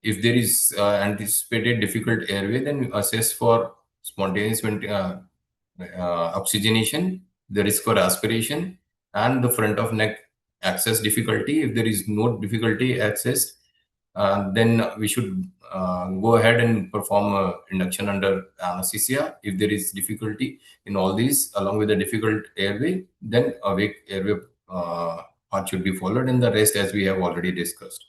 If there is anticipated difficult airway, then we assess for spontaneous oxygenation, the risk for aspiration, and the front of neck access difficulty. If there is no difficulty access, then we should go ahead and perform induction under anesthesia. If there is difficulty in all these, along with the difficult airway, then awake airway part should be followed, and the rest, as we have already discussed.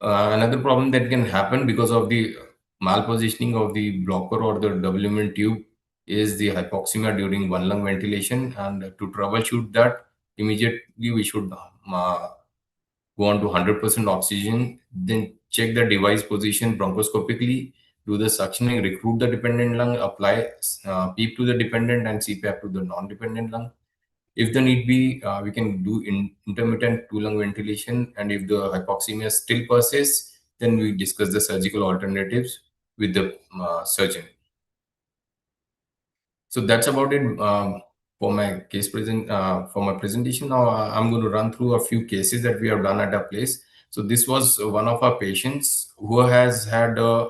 Another problem that can happen because of the malpositioning of the blocker or the W tube is the hypoxemia during one lung ventilation. And to troubleshoot that, immediately we should go on to 100% oxygen, then check the device position bronchoscopically, do the suctioning, recruit the dependent lung, apply PEEP to the dependent and CPAP to the non-dependent lung. If the need be, we can do intermittent two-lung ventilation, and if the hypoxemia still persists, then we discuss the surgical alternatives with the surgeon. So that's about it for my presentation. Now I'm going to run through a few cases that we have done at our place. So this was one of our patients who has had a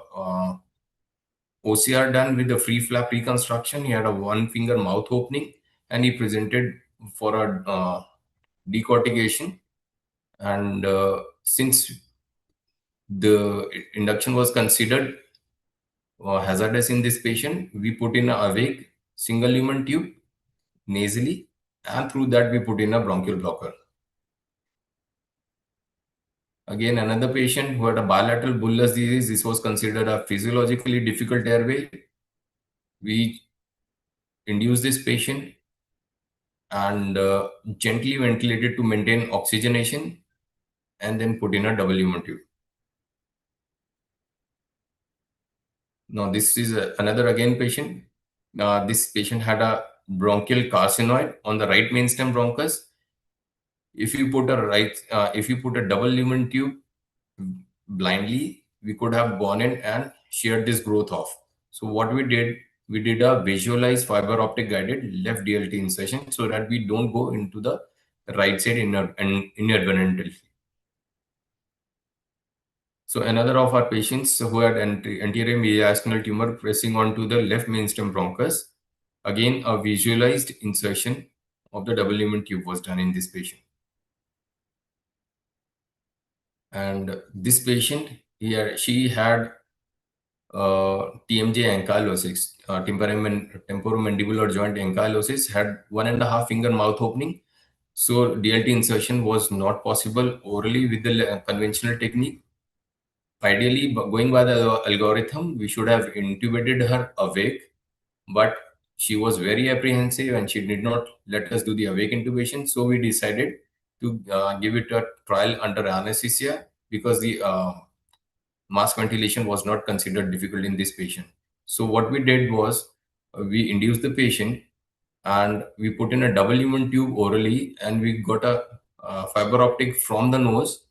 OCR done with a free flap reconstruction. He had a one finger mouth opening, and he presented for a decortication. And since the induction was considered hazardous in this patient, we put in a awake single lumen tube nasally, and through that we put in a bronchial blocker. Again, another patient who had a bilateral bullous disease. This was considered a physiologically difficult airway. We induced this patient and gently ventilated to maintain oxygenation, and then put in a double lumen tube. Now this is another again patient. This patient had a bronchial carcinoid on the right mainstem bronchus. If you put a double lumen tube blindly, we could have gone in and sheared this growth off. So what we did a visualized fiber optic guided left DLT insertion so that we don't go into the right side inadvertently. So another of our patients who had anterior mediastinal tumor pressing onto the left mainstem bronchus, again a visualized insertion of the double lumen tube was done in this patient. And this patient here, she had TMJ ankylosis, temporomandibular joint ankylosis, had 1.5 finger mouth opening. So DLT insertion was not possible orally with the conventional technique. Ideally, going by the algorithm, we should have intubated her awake, but she was very apprehensive and she did not let us do the awake intubation. So we decided to give it a trial under anesthesia because the mask ventilation was not considered difficult in this patient. So what we did was we induced the patient and we put in a double lumen tube orally, and we got a fiber optic from the nose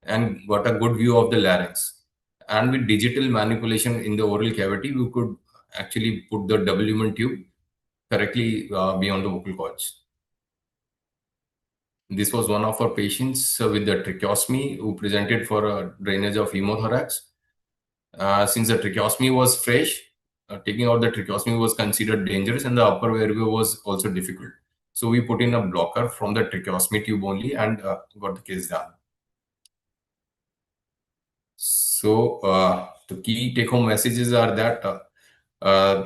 and got a good view of the larynx. And with digital manipulation in the oral cavity, we could actually put the double lumen tube correctly beyond the vocal cords. This was one of our patients with the tracheostomy who presented for a drainage of hemothorax. Since the tracheostomy was fresh, taking out the tracheostomy was considered dangerous, and the upper airway was also difficult. So we put in a blocker from the tracheostomy tube only and got the case done. So the key take-home messages are that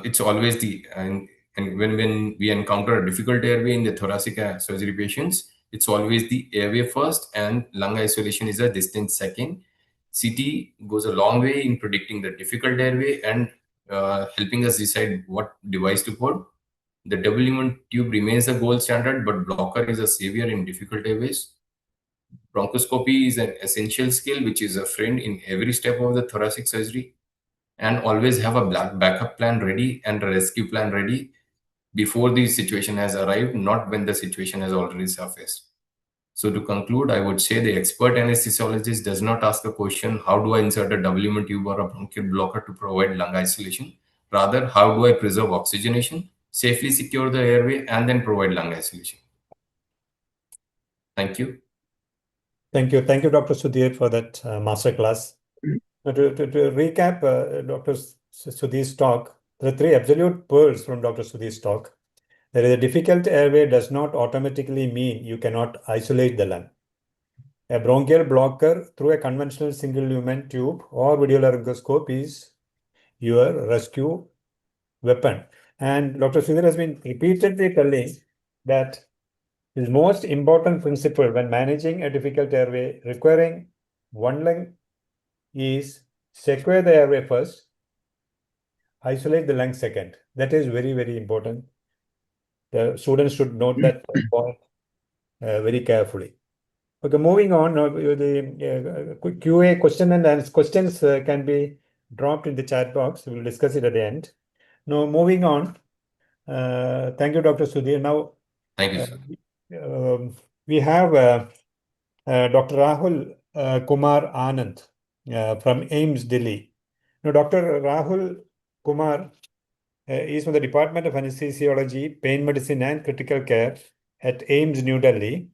it's always and when we encounter a difficult airway in the thoracic surgery patients, it's always the airway first and lung isolation is a distant second. CT goes a long way in predicting the difficult airway and helping us decide what device to put. The double lumen tube remains the gold standard, but blocker is a savior in difficult airways. Bronchoscopy is an essential skill which is a friend in every step of the thoracic surgery, and always have a backup plan ready and a rescue plan ready before the situation has arrived, not when the situation has already surfaced. So to conclude, I would say the expert anesthesiologist does not ask a question, how do I insert a double lumen tube or a bronchial blocker to provide lung isolation? Rather, how do I preserve oxygenation, safely secure the airway, and then provide lung isolation? Thank you. Thank you, Dr. Sudhir, for that masterclass. To recap Dr. Sudhir's talk, There are three absolute pearls from Dr. Sudhir's talk. There is a difficult airway does not automatically mean you cannot isolate the lung. A bronchial blocker through a conventional single lumen tube or videolaryngoscope is your rescue weapon. And Dr. Sudhir has been repeatedly telling that his most important principle when managing a difficult airway requiring one lung is secure the airway first, isolate the lung second. That is very, very important. The students should note that point very carefully. Okay, moving on. The QA question and answer questions can be dropped in the chat box. We'll discuss it at the end. Now, moving on. Thank you, Dr. Sudhir. Now, Thank you, sir. we have Dr. Rahul Kumar Anand from AIIMS, Delhi. Now, Dr. Rahul Kumar is from the Department of Anesthesiology, Pain Medicine and Critical Care at AIIMS, New Delhi.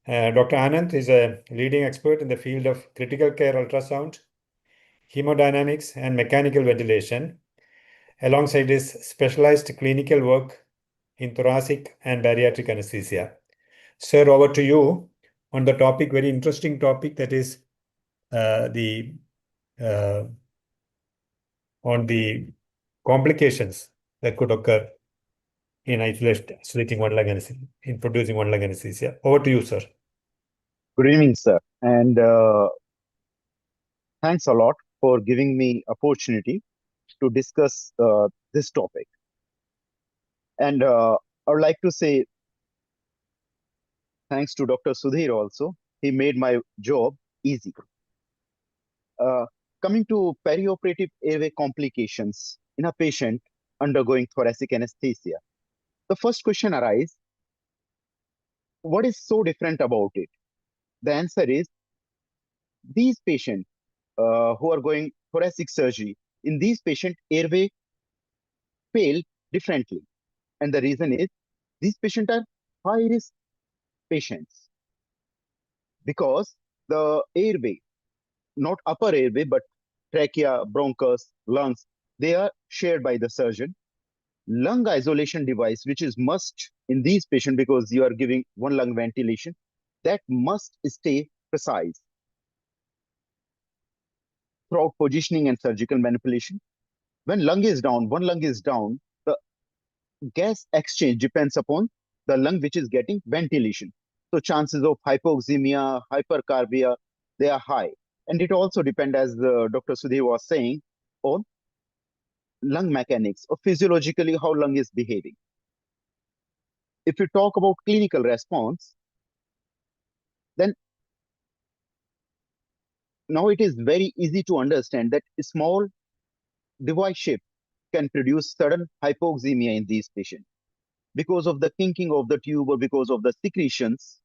Dr. Anand is a leading expert in the field of critical care ultrasound, hemodynamics, and mechanical ventilation, alongside his specialized clinical work in thoracic and bariatric anesthesia. Sir, over to you on the topic, very interesting topic, that is on the complications that could occur in isolating one lung anesthesia, in producing one lung anesthesia. Over to you, sir. Good evening, sir, and thanks a lot for giving me opportunity to discuss this topic. And I would like to say thanks to Dr. Sudhir also. He made my job easy. Coming to perioperative airway complications in a patient undergoing thoracic anesthesia, the first question arises, what is so different about it? The answer is, these patients who are going thoracic surgery, in these patients, airway fail differently. And the reason is, these patients are high-risk patients because the airway, not upper airway, but trachea, bronchus, lungs, they are shared by the surgeon. Lung isolation device, which is must in these patients because you are giving one lung ventilation, that must stay precise throughout positioning and surgical manipulation. When lung is down, one lung is down, the gas exchange depends upon the lung which is getting ventilation. So chances of hypoxemia, hypercarbia, they are high. And it also depends, as Dr. Sudhir was saying, on lung mechanics or physiologically how lung is behaving. If you talk about clinical response, then now it is very easy to understand that a small device shape can produce sudden hypoxemia in these patients because of the kinking of the tube or because of the secretions.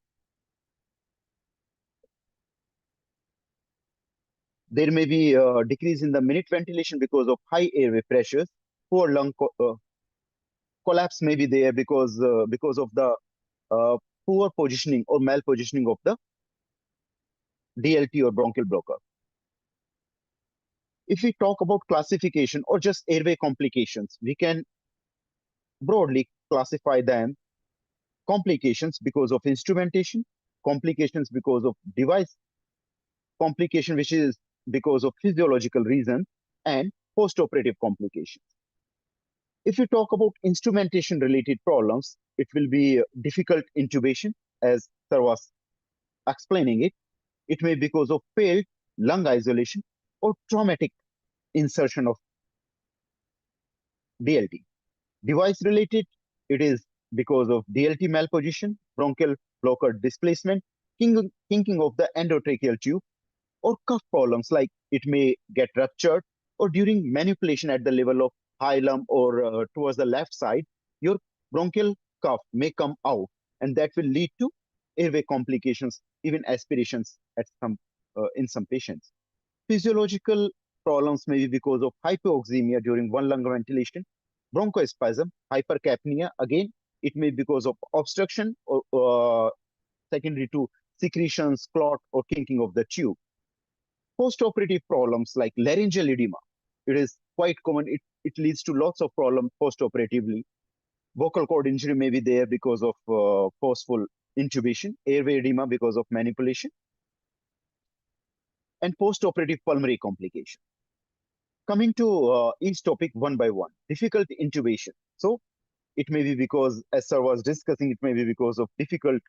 There may be a decrease in the minute ventilation because of high airway pressures. Poor lung collapse may be there because of the poor positioning or malpositioning of the DLT or bronchial blocker. If we talk about classification or just airway complications, we can broadly classify them: complications because of instrumentation, complications because of device, complication which is because of physiological reasons, and post-operative complications. If you talk about instrumentation related problems, it will be difficult intubation, as Sir was explaining it. It may be because of failed lung isolation or traumatic insertion of DLT. Device related, it is because of DLT malposition, bronchial blocker displacement, kinking of the endotracheal tube, or cuff problems like it may get ruptured, or during manipulation at the level of hilum or towards the left side, your bronchial cuff may come out, and that will lead to airway complications, even aspirations in some patients. Physiological problems may be because of hypoxemia during one lung ventilation, bronchospasm, hypercapnia. Again, it may be because of obstruction or secondary to secretions, clot, or kinking of the tube. Post-operative problems like laryngeal edema, it is quite common. it leads to lots of problem post-operatively. Vocal cord injury may be there because of forceful intubation, airway edema because of manipulation, and post-operative pulmonary complication. Coming to each topic one by one. Difficult intubation. So it may be because, as sir was discussing, it may be because of difficult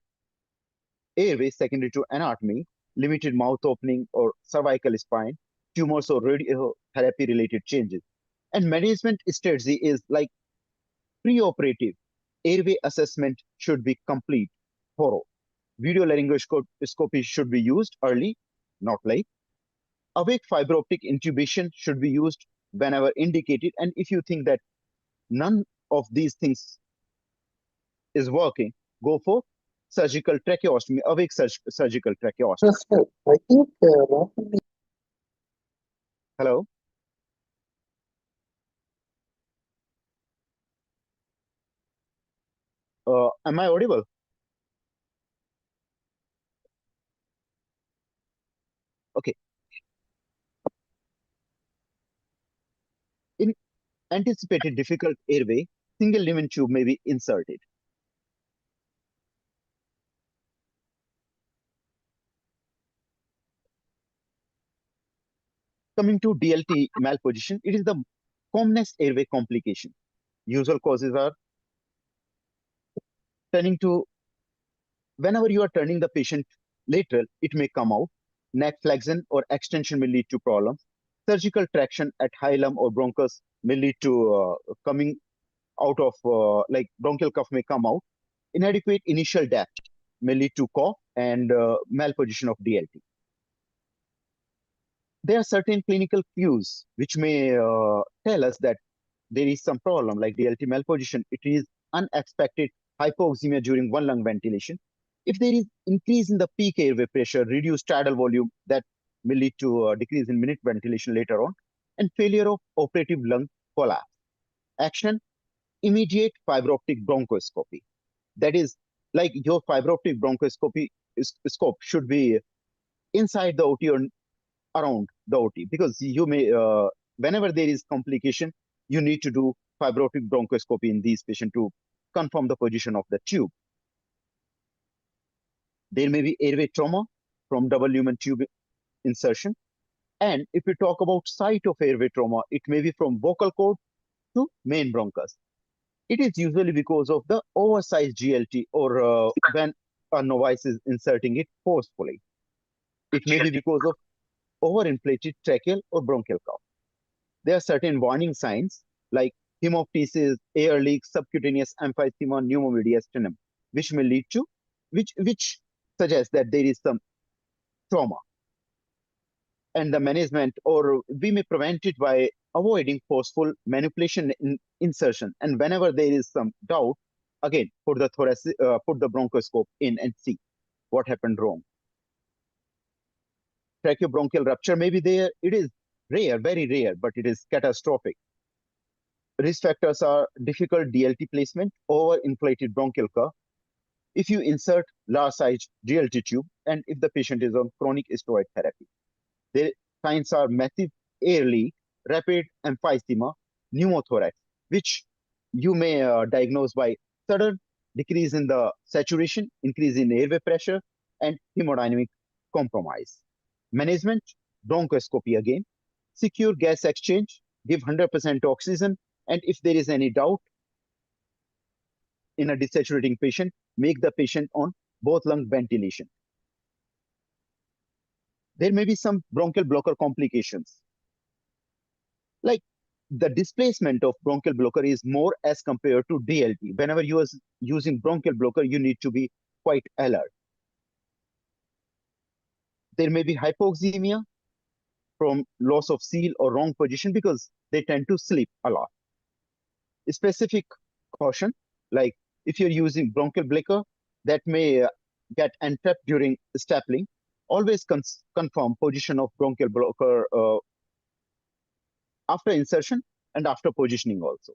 airway secondary to anatomy, limited mouth opening or cervical spine, tumors or radiotherapy related changes. And management strategy is like preoperative airway assessment should be complete, thorough. Video laryngoscopy should be used early, not late. Awake fiber optic intubation should be used whenever indicated. And if you think that none of these things is working, go for surgical tracheostomy, awake surgical tracheostomy. Sir, I think Hello? Am I audible? Okay. In anticipated difficult airway, single lumen tube may be inserted. Coming to DLT malposition, it is the commonest airway complication. Usual causes are whenever you are turning the patient lateral, it may come out. Neck flexion or extension may lead to problems. Surgical traction at hilum or bronchus may lead to coming out of like bronchial cuff may come out. Inadequate initial depth may lead to cough and malposition of DLT. There are certain clinical cues which may tell us that there is some problem like DLT malposition. It is unexpected hypoxemia during one lung ventilation. If there is increase in the peak airway pressure, reduced tidal volume, that may lead to a decrease in minute ventilation later on, and failure of operative lung collapse. Action, immediate fiber optic bronchoscopy. That is like your fiber optic bronchoscopy scope should be inside the OT or around the OT, because you may, whenever there is complication, you need to do fiber optic bronchoscopy in these patients to confirm the position of the tube. There may be airway trauma from double lumen tube insertion. And if we talk about site of airway trauma, it may be from vocal cord to main bronchus. It is usually because of the oversized GLT or when a novice is inserting it forcefully. It may be because of overinflated tracheal or bronchial cuff. There are certain warning signs like hemoptysis, air leak, subcutaneous emphysema, pneumomediastinum, which may lead to, which suggests that there is some trauma. And the management, or we may prevent it by avoiding forceful manipulation in insertion. And whenever there is some doubt, again, put the bronchoscope in and see what happened wrong. Tracheobronchial rupture may be there. It is rare, very rare, but it is catastrophic. Risk factors are difficult DLT placement, overinflated bronchial curve, if you insert large size DLT tube, and if the patient is on chronic steroid therapy. The signs are massive air leak, rapid emphysema, pneumothorax, which you may diagnose by sudden decrease in the saturation, increase in airway pressure, and hemodynamic compromise. Management, bronchoscopy again, secure gas exchange, give 100% oxygen, and if there is any doubt in a desaturating patient, make the patient on both lung ventilation. There may be some bronchial blocker complications. Like the displacement of bronchial blocker is more as compared to DLT. Whenever you are using bronchial blocker, you need to be quite alert. There may be hypoxemia from loss of seal or wrong position because they tend to sleep a lot. Specific caution, like if you're using bronchial blocker, that may get entrapped during stapling. Always confirm position of bronchial blocker after insertion and after positioning also.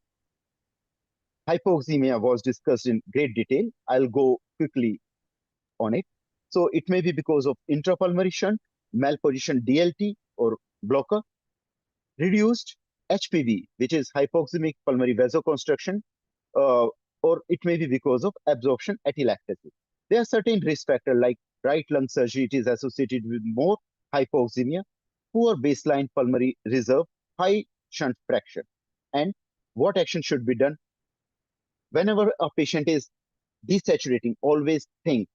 Hypoxemia was discussed in great detail. I'll go quickly on it. So it may be because of intrapulmonary shunt, malposition DLT or blocker, reduced HPV, which is hypoxemic pulmonary vasoconstriction, or it may be because of absorption atelectasis. There are certain risk factors like right lung surgery. It is associated with more hypoxemia, poor baseline pulmonary reserve, high shunt fraction. And what action should be done? Whenever a patient is desaturating, always think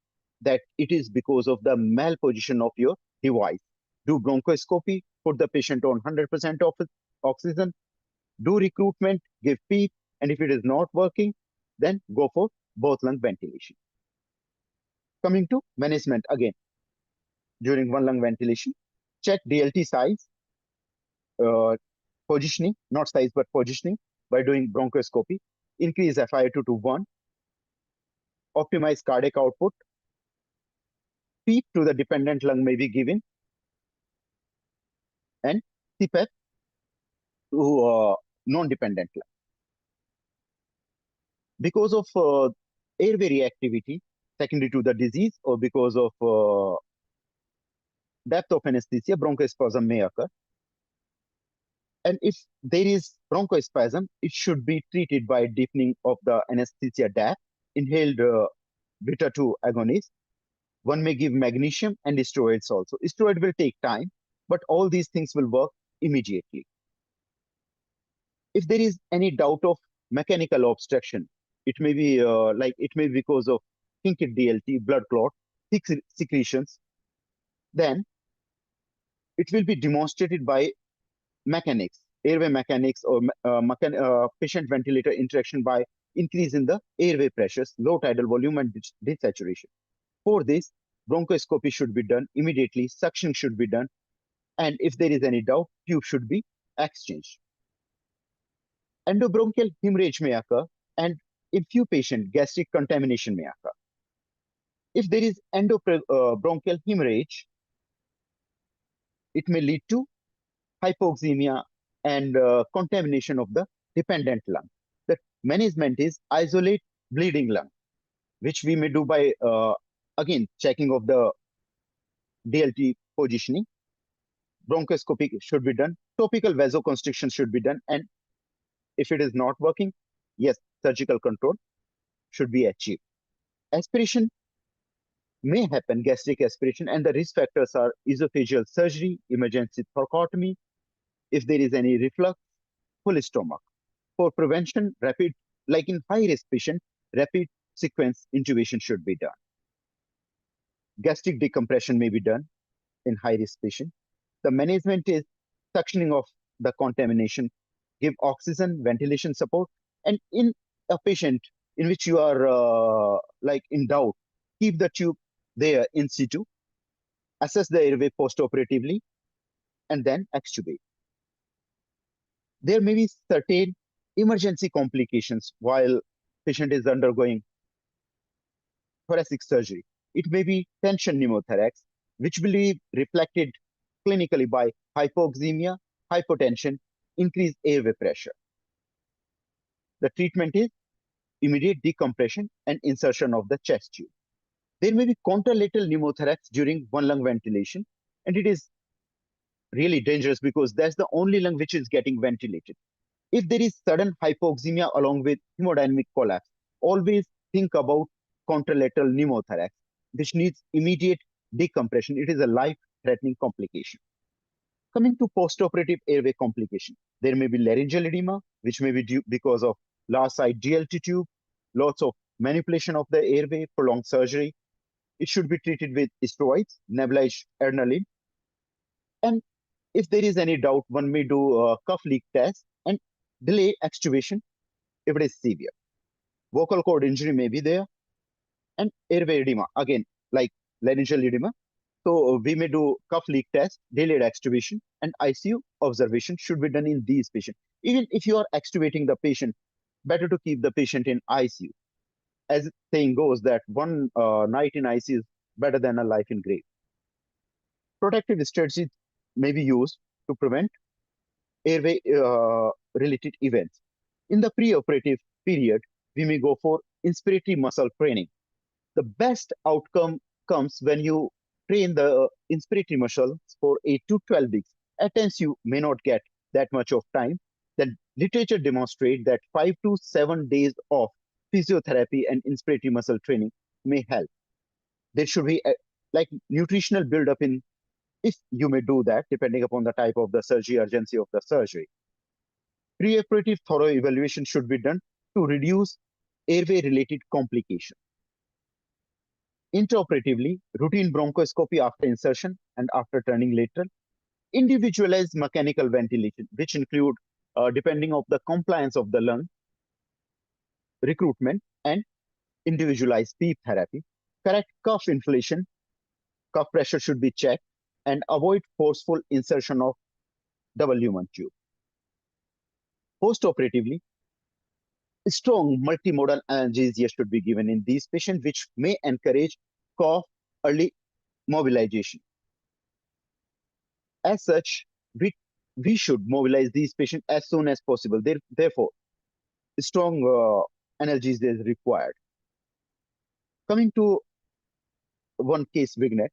that it is because of the malposition of your device. Do bronchoscopy, put the patient on 100% of oxygen, do recruitment, give PEEP, and if it is not working, then go for both lung ventilation. Coming to management again, during one lung ventilation, check DLT size, positioning, not size, but positioning by doing bronchoscopy, increase FiO2 to 1, optimize cardiac output, PEEP to the dependent lung may be given, and CPAP to non-dependent lung. Because of airway reactivity secondary to the disease or because of depth of anesthesia, bronchospasm may occur. And if there is bronchospasm, it should be treated by deepening of the anesthesia depth, inhaled beta-2 agonist. One may give magnesium and steroids also. Steroid will take time, but all these things will work immediately. If there is any doubt of mechanical obstruction, it may be because of kinked DLT, blood clot, thick secretions, then it will be demonstrated by mechanics, airway mechanics, or patient ventilator interaction by increase in the airway pressures, low tidal volume, and desaturation. For this, bronchoscopy should be done immediately, suction should be done, and if there is any doubt, tube should be exchanged. Endobronchial hemorrhage may occur, and in few patients, gastric contamination may occur. If there is endobronchial hemorrhage, it may lead to hypoxemia and contamination of the dependent lung. The management is isolate bleeding lung, which we may do by, again, checking of the DLT positioning. Bronchoscopy should be done. Topical vasoconstriction should be done. And if it is not working, yes, surgical control should be achieved. Aspiration may happen, gastric aspiration, and the risk factors are esophageal surgery, emergency thoracotomy, if there is any reflux, full stomach. For prevention, rapid, like in high-risk patient, rapid sequence intubation should be done. Gastric decompression may be done in high-risk patient. The management is suctioning of the contamination, give oxygen, ventilation support, and in a patient in which you are in doubt, keep the tube there in situ, assess the airway postoperatively, and then extubate. There may be certain emergency complications while patient is undergoing thoracic surgery. It may be tension pneumothorax, which will be reflected clinically by hypoxemia, hypotension, increased airway pressure. The treatment is immediate decompression and insertion of the chest tube. There may be contralateral pneumothorax during one lung ventilation, and it is really dangerous because that's the only lung which is getting ventilated. If there is sudden hypoxemia along with hemodynamic collapse, always think about contralateral pneumothorax, which needs immediate decompression. It is a life-threatening complication. Coming to postoperative airway complication, there may be laryngeal edema, which may be due because of large side DLT tube, lots of manipulation of the airway, prolonged surgery. It should be treated with steroids, nebulized adrenaline. And if there is any doubt, one may do a cuff leak test and delay extubation if it is severe. Vocal cord injury may be there, and airway edema, again, like laryngeal edema. So we may do cuff leak test, delayed extubation, and ICU observation should be done in these patients. Even if you are extubating the patient, better to keep the patient in ICU. As saying goes that one night in ICU is better than a life in grave. Protective strategies may be used to prevent airway related events. In the preoperative period, we may go for inspiratory muscle training. The best outcome comes when you train the inspiratory muscles for 8 to 12 weeks. At times, you may not get that much of time, The literature demonstrates that 5 to 7 days of physiotherapy and inspiratory muscle training may help. There should be like nutritional build-up in, if you may do that, depending upon the type of the surgery, urgency of the surgery. Preoperative thorough evaluation should be done to reduce airway-related complications. Intraoperatively, routine bronchoscopy after insertion and after turning lateral. Individualized mechanical ventilation, which include, depending on the compliance of the lung, recruitment and individualized PEEP therapy. Correct cuff inflation, cuff pressure should be checked, and avoid forceful insertion of double lumen tube. Postoperatively, strong multimodal analgesia should be given in these patients, which may encourage cough early mobilization. As such, we should mobilize these patients as soon as possible. Therefore, strong analgesia is required. Coming to one case vignette,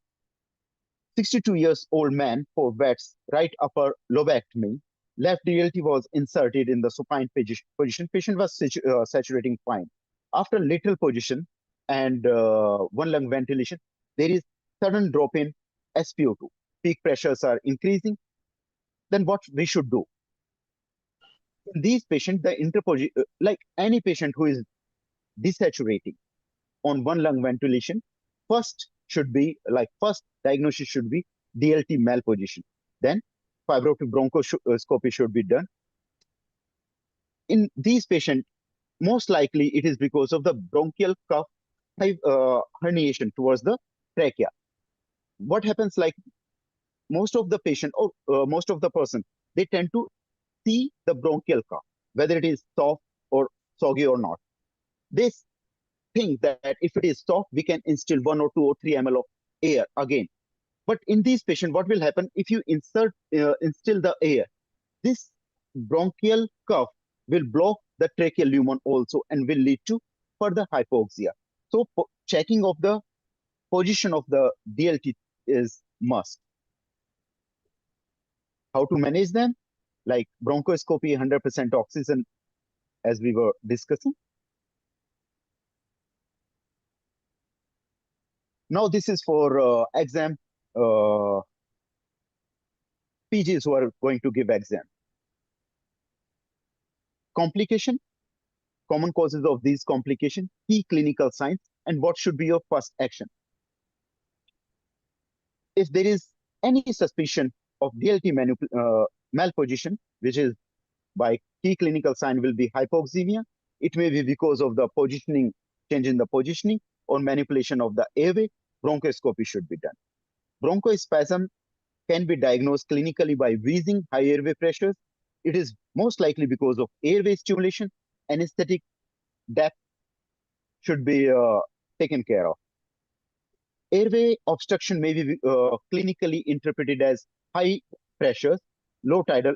62 years old man for VETS, right upper lobectomy, left DLT was inserted in the supine position. Patient was saturating fine. After lateral position and one lung ventilation, there is sudden drop in SpO2. Peak pressures are increasing. Then what we should do? In these patients, the interposition, like any patient who is desaturating on one lung ventilation, first diagnosis should be DLT malposition. Then fibrotic bronchoscopy should be done. In these patients, most likely it is because of the bronchial cuff herniation towards the trachea. What happens, like most of the patient or most of the person, they tend to see the bronchial cuff, whether it is soft or soggy or not. They think that if it is soft, we can instill 1 or 2 or 3 ml of air again. But in these patients, what will happen if you instill the air? This bronchial cuff will block the tracheal lumen also and will lead to further hypoxia. So checking of the position of the DLT is must. How to manage them? Like bronchoscopy, 100% oxygen, as we were discussing. Now this is for exam PGs who are going to give exam. Complication, common causes of these complications, key clinical signs, and what should be your first action. If there is any suspicion of DLT malposition, which is by key clinical sign will be hypoxemia, it may be because of the positioning, change in the positioning or manipulation of the airway, bronchoscopy should be done. Bronchospasm can be diagnosed clinically by wheezing, high airway pressures. It is most likely because of airway stimulation. Anesthetic depth should be taken care of. Airway obstruction may be clinically interpreted as high pressures, low tidal.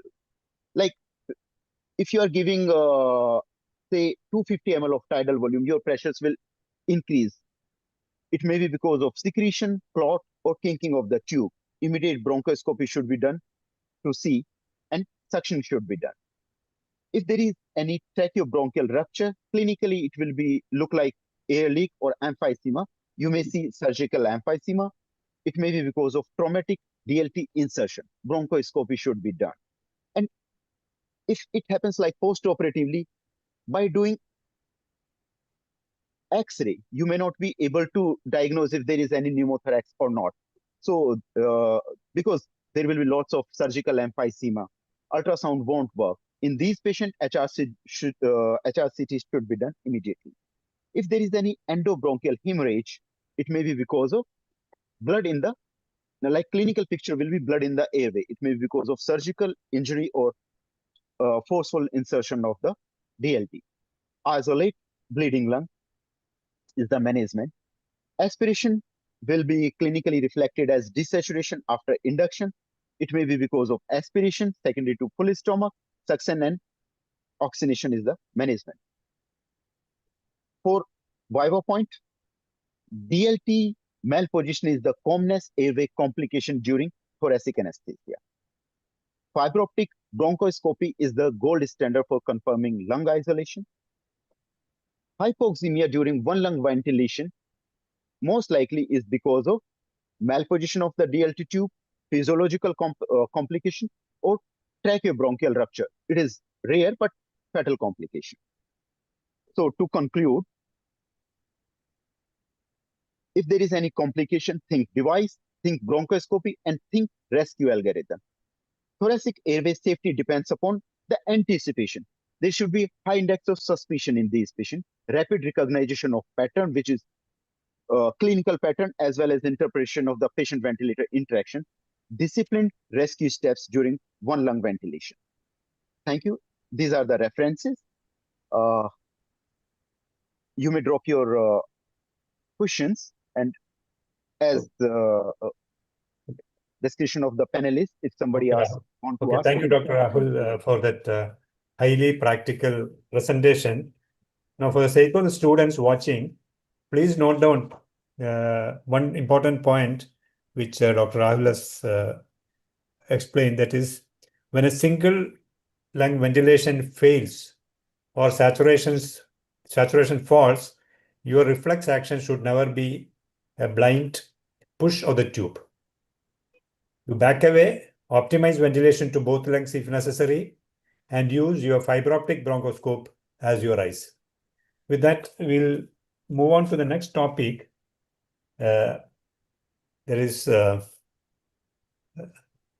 Like if you are giving, say, 250 ml of tidal volume, your pressures will increase. It may be because of secretion, clot, or kinking of the tube. Immediate bronchoscopy should be done to see, and suction should be done. If there is any tracheobronchial rupture, clinically it will look like air leak or emphysema. You may see surgical emphysema. It may be because of traumatic DLT insertion. Bronchoscopy should be done. And if it happens like post-operatively, by doing X-ray, you may not be able to diagnose if there is any pneumothorax or not. So, because there will be lots of surgical emphysema, ultrasound won't work. In these patients, HRCT should be done immediately. If there is any endobronchial hemorrhage, it may be because of blood in the, like clinical picture will be blood in the airway. It may be because of surgical injury or forceful insertion of the DLT. Isolate bleeding lung is the management. Aspiration will be clinically reflected as desaturation after induction. It may be because of aspiration, secondary to full stomach, suction and oxygenation is the management. For Viva point, DLT malposition is the commonest airway complication during thoracic anesthesia. fiber optic bronchoscopy is the gold standard for confirming lung isolation. Hypoxemia during one lung ventilation most likely is because of malposition of the DLT tube, physiological complication, or tracheobronchial rupture. It is rare but fatal complication. So to conclude, if there is any complication, think device, think bronchoscopy, and think rescue algorithm. Thoracic airway safety depends upon the anticipation. There should be high index of suspicion in these patients, rapid recognition of pattern, which is clinical pattern, as well as interpretation of the patient-ventilator interaction, disciplined rescue steps during one lung ventilation. Thank you. These are the references. You may drop your questions, and as the discussion of the panelists, if somebody asks, want to ask. Thank you, Dr. Rahul, for that highly practical presentation. Now, for the sake of the students watching, please note down one important point which Dr. Rahul has explained, that is, when a single lung ventilation fails or saturation falls, your reflex action should never be a blind push of the tube. You back away, optimize ventilation to both lungs if necessary, and use your fiber optic bronchoscope as your eyes. With that, we'll move on to the next topic. There is now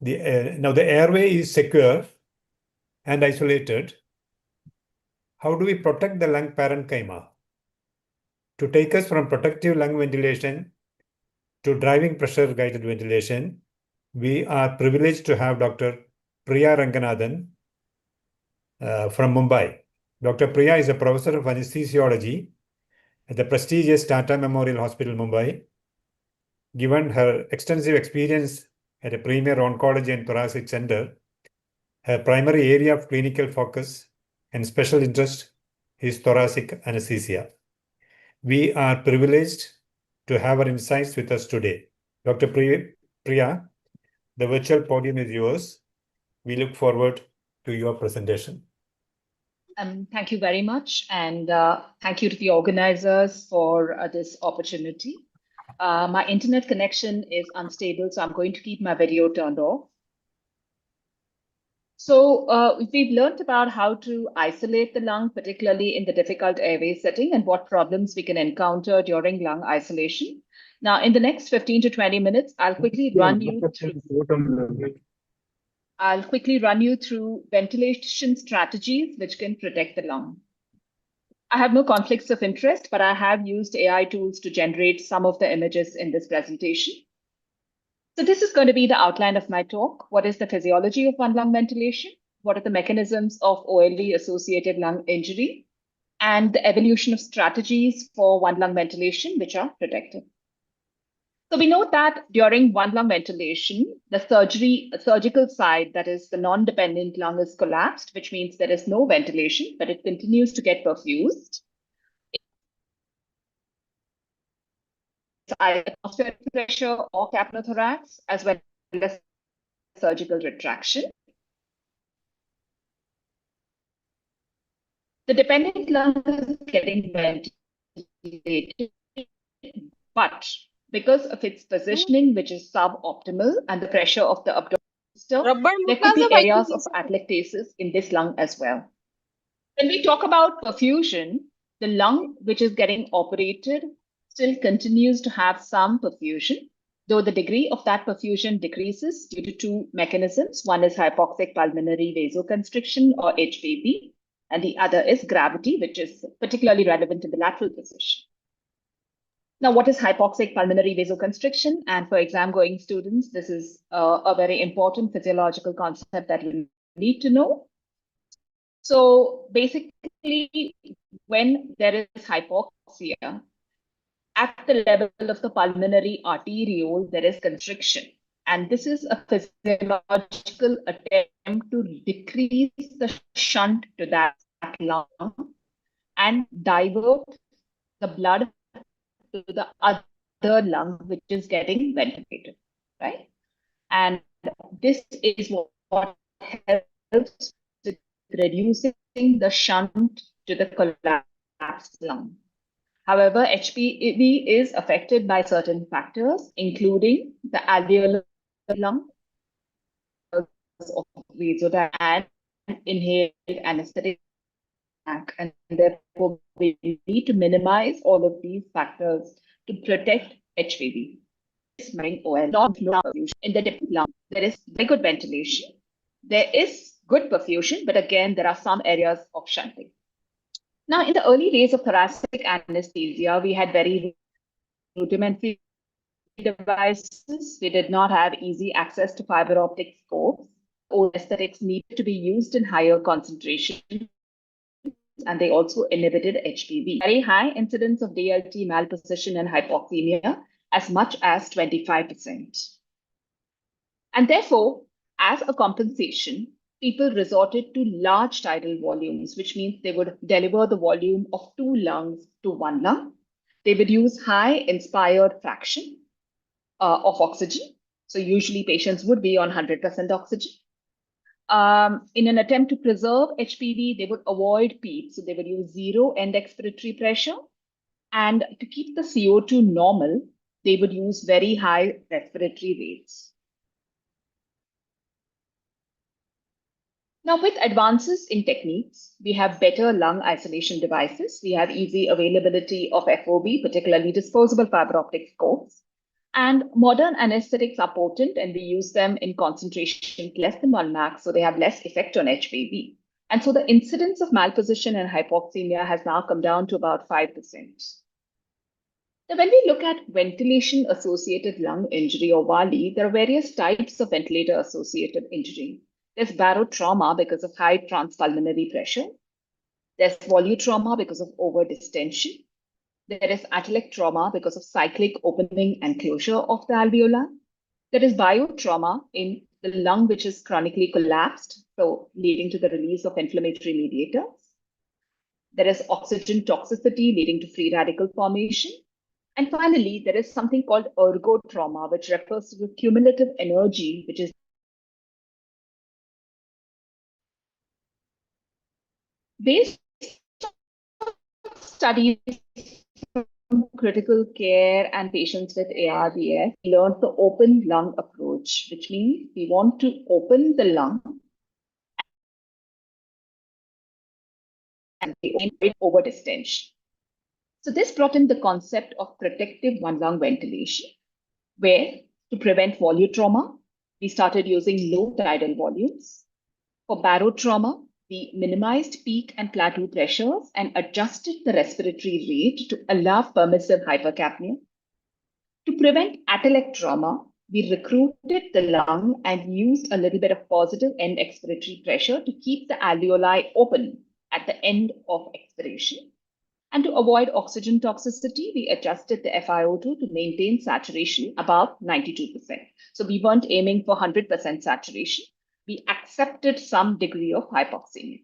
the airway is secure and isolated. How do we protect the lung parenchyma? To take us from protective lung ventilation to driving pressure guided ventilation, we are privileged to have Dr. Priya Ranganathan from Mumbai. Dr. Priya is a professor of anesthesiology at the prestigious Tata Memorial Hospital, Mumbai. Given her extensive experience at a premier oncology and thoracic center, her primary area of clinical focus and special interest is thoracic anesthesia. We are privileged to have her insights with us today. Dr. Priya, the virtual podium is yours. We look forward to your presentation. Thank you very much, and thank you to the organizers for this opportunity. My internet connection is unstable, so I'm going to keep my video turned off. So we've learned about how to isolate the lung, particularly in the difficult airway setting, and what problems we can encounter during lung isolation. Now, in the next 15 to 20 minutes, I'll quickly run you through ventilation strategies which can protect the lung. I have no conflicts of interest, but I have used AI tools to generate some of the images in this presentation. So this is going to be the outline of my talk. What is the physiology of one lung ventilation? What are the mechanisms of OLV-associated lung injury? And the evolution of strategies for one lung ventilation, which are protective. So we know that during one lung ventilation, the surgical side, that is the non-dependent lung, is collapsed, which means there is no ventilation, but it continues to get perfused. It's either atmospheric pressure or capnothorax, as well as surgical retraction. The dependent lung is getting ventilated, but because of its positioning, which is suboptimal, and the pressure of the abdominal system, there could be areas of atelectasis in this lung as well. When we talk about perfusion, the lung which is getting operated still continues to have some perfusion, though the degree of that perfusion decreases due to two mechanisms. One is hypoxic pulmonary vasoconstriction, or HPV, and the other is gravity, which is particularly relevant in the lateral position. Now, what is hypoxic pulmonary vasoconstriction? And for exam-going students, this is a very important physiological concept that you need to know. So basically, when there is hypoxia, at the level of the pulmonary arteriole, there is constriction. And this is a physiological attempt to decrease the shunt to that lung and divert the blood to the other lung, which is getting ventilated, right? And this is what helps with reducing the shunt to the collapsed lung. However, HPV is affected by certain factors, including the alveolar lung, of vasodilatation, and inhaled anesthetic, and therefore we need to minimize all of these factors to protect HPV. In the different lung, there is very good ventilation. There is good perfusion, but again, there are some areas of shunting. Now, in the early days of thoracic anesthesia, we had very rudimentary devices. We did not have easy access to fiber optic scopes. Anesthetics needed to be used in higher concentrations, and they also inhibited HPV. Very high incidence of DLT, malposition, and hypoxemia, as much as 25%. And therefore, as a compensation, people resorted to large tidal volumes, which means they would deliver the volume of 2 lungs to 1 lung. They would use high inspired fraction of oxygen. So usually patients would be on 100% oxygen. In an attempt to preserve HPV, they would avoid PEEP. So they would use 0 end expiratory pressure. And to keep the CO2 normal, they would use very high respiratory rates. Now, with advances in techniques, we have better lung isolation devices. We have easy availability of FOB, particularly disposable fiber optic scopes. And modern anesthetics are potent, and we use them in concentration less than 1 max, so they have less effect on HPV. And so the incidence of malposition and hypoxemia has now come down to about 5%. Now, when we look at ventilation-associated lung injury, or VALI, there are various types of ventilator-associated injury. There's barotrauma because of high transpulmonary pressure. There's volutrauma because of overdistension. There is atelic trauma because of cyclic opening and closure of the alveoli. There is biotrauma in the lung, which is chronically collapsed, so leading to the release of inflammatory mediators. There is oxygen toxicity leading to free radical formation. And finally, there is something called ergotrauma, which refers to the cumulative energy, which is based on studies from critical care and patients with ARDS. We learned the open lung approach, which means we want to open the lung and over distension. So this brought in the concept of protective one lung ventilation, where to prevent volutrauma, we started using low tidal volumes. For barotrauma, we minimized peak and plateau pressures and adjusted the respiratory rate to allow permissive hypercapnia. To prevent atelic trauma, we recruited the lung and used a little bit of positive end expiratory pressure to keep the alveoli open at the end of expiration. And to avoid oxygen toxicity, we adjusted the FiO2 to maintain saturation above 92%. So we weren't aiming for 100% saturation. We accepted some degree of hypoxemia.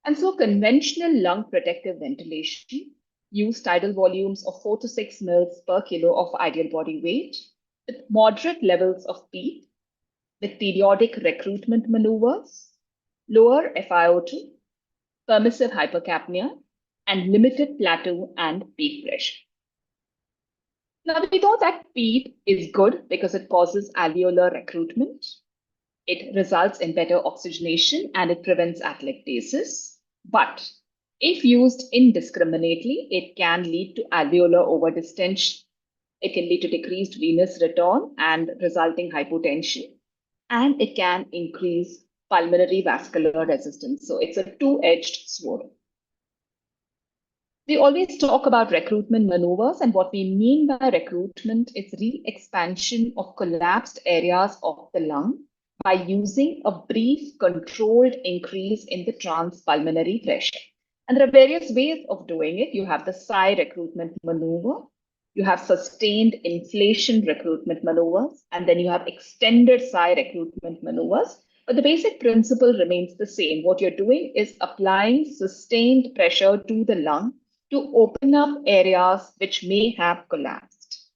And so conventional lung protective ventilation used tidal volumes of 4 to 6 mils per kilo of ideal body weight with moderate levels of PEEP, with periodic recruitment maneuvers, lower FiO2, permissive hypercapnia, and limited plateau and peak pressure. Now, we know that PEEP is good because it causes alveolar recruitment. It results in better oxygenation and it prevents atelectasis. But if used indiscriminately, it can lead to alveolar overdistension. It can lead to decreased venous return and resulting hypotension. And it can increase pulmonary vascular resistance. So it's a two-edged sword. We always talk about recruitment maneuvers, and what we mean by recruitment is re-expansion of collapsed areas of the lung by using a brief controlled increase in the transpulmonary pressure. And there are various ways of doing it. You have the psi recruitment maneuver, you have sustained inflation recruitment maneuvers, and then you have extended psi recruitment maneuvers. But the basic principle remains the same. What you're doing is applying sustained pressure to the lung to open up areas which may have collapsed.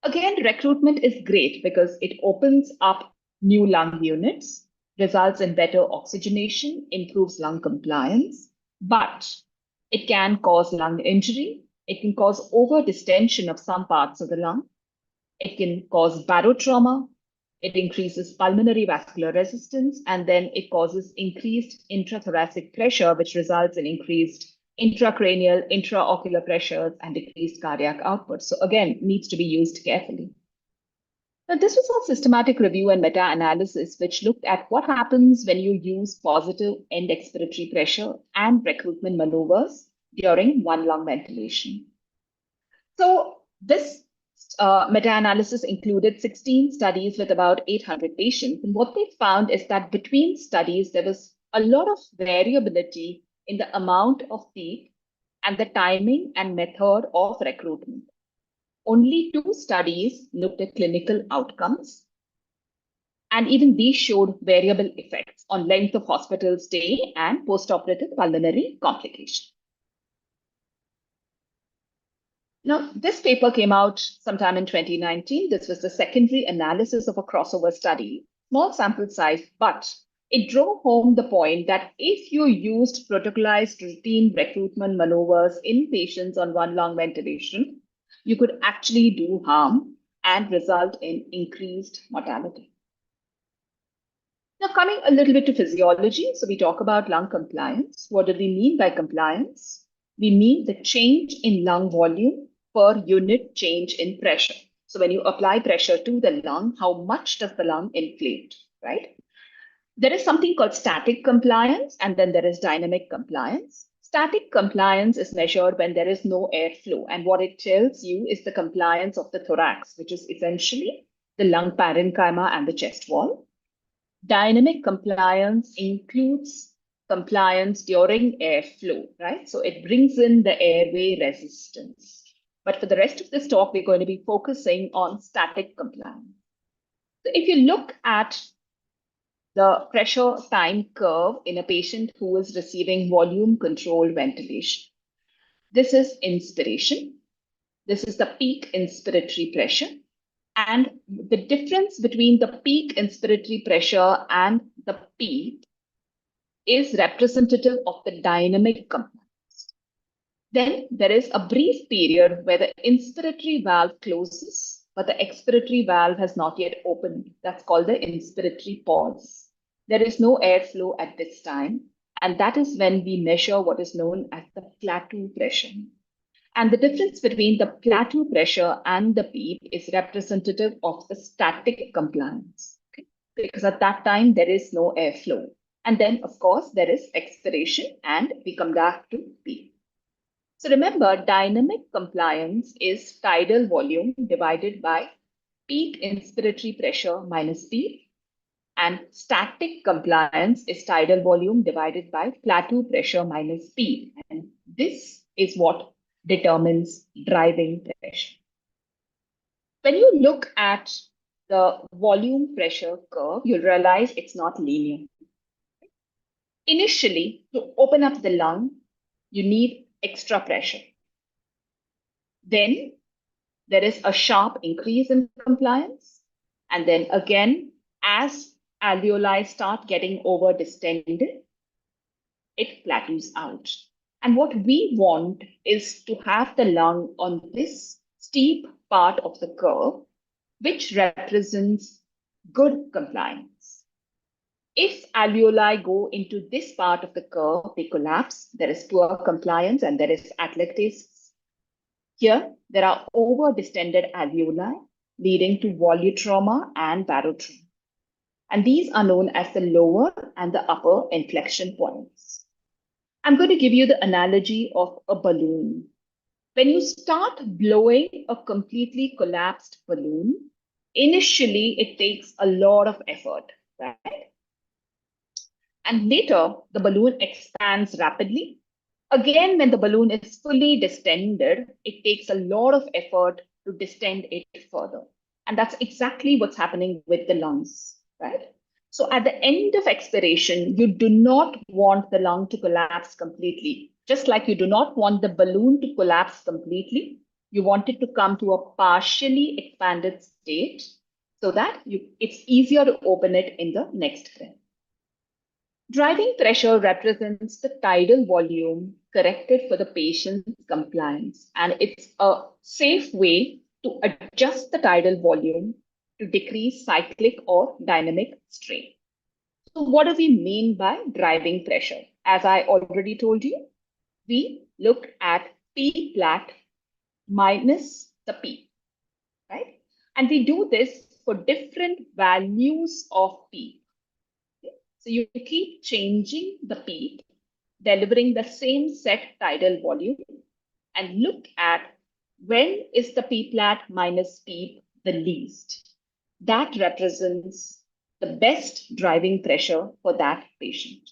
Again, recruitment is great because it opens up new lung units, results in better oxygenation, improves lung compliance, but it can cause lung injury. It can cause over-distension of some parts of the lung. It can cause barotrauma. It increases pulmonary vascular resistance, and then it causes increased intrathoracic pressure, which results in increased intracranial, intraocular pressures and decreased cardiac output. So again, needs to be used carefully. Now, this was a systematic review and meta-analysis which looked at what happens when you use positive end expiratory pressure and recruitment maneuvers during one lung ventilation. So this meta-analysis included 16 studies with about 800 patients. And what they found is that between studies, there was a lot of variability in the amount of peak and the timing and method of recruitment. Only 2 studies looked at clinical outcomes, and even these showed variable effects on length of hospital stay and postoperative pulmonary complications. Now, this paper came out sometime in 2019. This was the secondary analysis of a crossover study, small sample size, but it drove home the point that if you used protocolized routine recruitment maneuvers in patients on one lung ventilation, you could actually do harm and result in increased mortality. Now, coming a little bit to physiology. So we talk about lung compliance. What do we mean by compliance? We mean the change in lung volume per unit change in pressure. So when you apply pressure to the lung, how much does the lung inflate, right? There is something called static compliance, and then there is dynamic compliance. Static compliance is measured when there is no airflow, and what it tells you is the compliance of the thorax, which is essentially the lung parenchyma and the chest wall. Dynamic compliance includes compliance during airflow, right? So it brings in the airway resistance. But for the rest of this talk, we're going to be focusing on static compliance. So if you look at the pressure time curve in a patient who is receiving volume controlled ventilation, this is inspiration. This is the peak inspiratory pressure. And the difference between the peak inspiratory pressure and the peak is representative of the dynamic compliance. Then there is a brief period where the inspiratory valve closes, but the expiratory valve has not yet opened. That's called the inspiratory pause. There is no airflow at this time, and that is when we measure what is known as the plateau pressure. And the difference between the plateau pressure and the peak is representative of the static compliance, okay? Because at that time, there is no airflow. And then, of course, there is expiration, and we come back to peak. So remember, dynamic compliance is tidal volume divided by peak inspiratory pressure minus peak. And static compliance is tidal volume divided by plateau pressure minus peak. And this is what determines driving pressure. When you look at the volume pressure curve, you'll realize it's not linear. Initially, to open up the lung, you need extra pressure. Then there is a sharp increase in compliance. And then again, as alveoli start getting over distended, it plateaus out. And what we want is to have the lung on this steep part of the curve, which represents good compliance. If alveoli go into this part of the curve, they collapse, there is poor compliance, and there is atelectasis. Here, there are over-distended alveoli, leading to volutrauma and barotrauma. And these are known as the lower and the upper inflection points. I'm going to give you the analogy of a balloon. When you start blowing a completely collapsed balloon, initially it takes a lot of effort, right? And later the balloon expands rapidly. Again, when the balloon is fully distended, it takes a lot of effort to distend it further. And that's exactly what's happening with the lungs, right? So at the end of expiration, you do not want the lung to collapse completely. Just like you do not want the balloon to collapse completely, you want it to come to a partially expanded state. so that it's easier to open it in the next breath. Driving pressure represents the tidal volume corrected for the patient's compliance, and it's a safe way to adjust the tidal volume to decrease cyclic or dynamic strain. So what do we mean by driving pressure? As I already told you, we look at P flat minus the P, right? And we do this for different values of P. Okay? So you keep changing the P, delivering the same set tidal volume, and look at when is the P flat minus P the least. That represents the best driving pressure for that patient.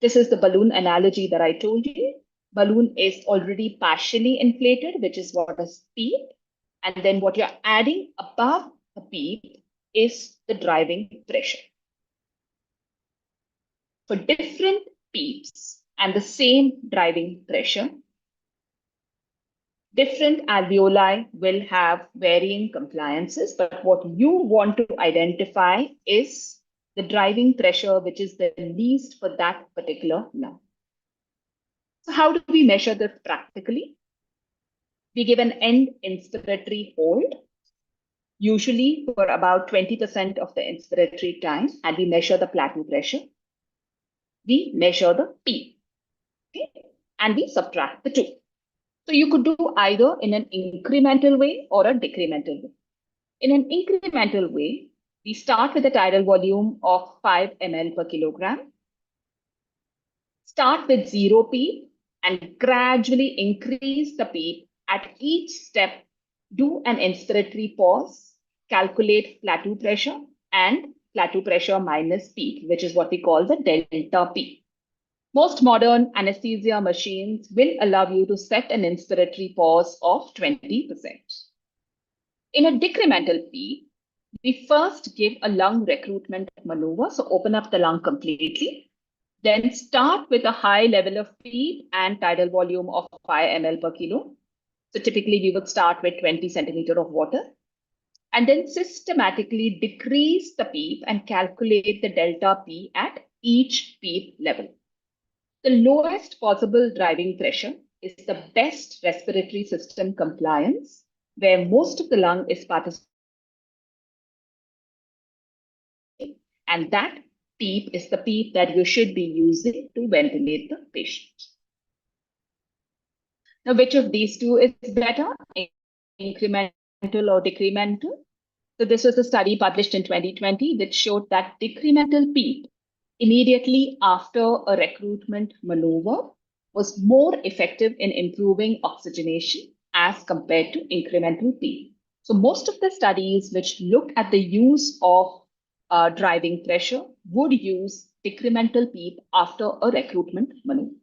This is the balloon analogy that I told you. Balloon is already partially inflated, which is what is P. And then what you're adding above the P is the driving pressure. For different peeps and the same driving pressure, different alveoli will have varying compliances, but what you want to identify is the driving pressure, which is the least for that particular lung. So how do we measure this practically? We give an end inspiratory hold, usually for about 20% of the inspiratory time, and we measure the plateau pressure. We measure the P, okay? And we subtract the two. So you could do either in an incremental way or a decremental way. In an incremental way, we start with a tidal volume of 5 ml per kilogram. Start with 0 P and gradually increase the P at each step. Do an inspiratory pause, calculate plateau pressure and plateau pressure minus P, which is what we call the delta P. Most modern anesthesia machines will allow you to set an inspiratory pause of 20%. In a decremental P, we first give a lung recruitment maneuver, so open up the lung completely. Then start with a high level of P and tidal volume of 5 ml per kilo. So typically we would start with 20 centimeter of water and then systematically decrease the PEEP and calculate the delta P at each PEEP level. The lowest possible driving pressure is the best respiratory system compliance, where most of the lung is participating, and that PEEP is the PEEP that you should be using to ventilate the patient. Now, which of these two is better, incremental or decremental? So this was a study published in 2020 which showed that decremental PEEP immediately after a recruitment maneuver was more effective in improving oxygenation as compared to incremental PEEP. So most of the studies which look at the use of driving pressure would use decremental PEEP after a recruitment maneuver.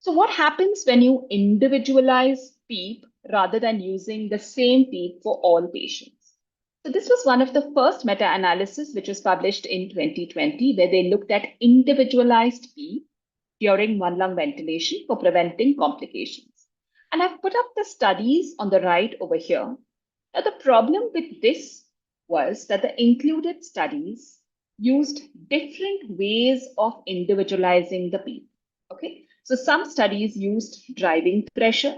So what happens when you individualize PEEP rather than using the same PEEP for all patients? So this was one of the first meta-analysis which was published in 2020, where they looked at individualized PEEP during one lung ventilation for preventing complications. And I've put up the studies on the right over here. Now, the problem with this was that the included studies used different ways of individualizing the PEEP. Okay, so some studies used driving pressure,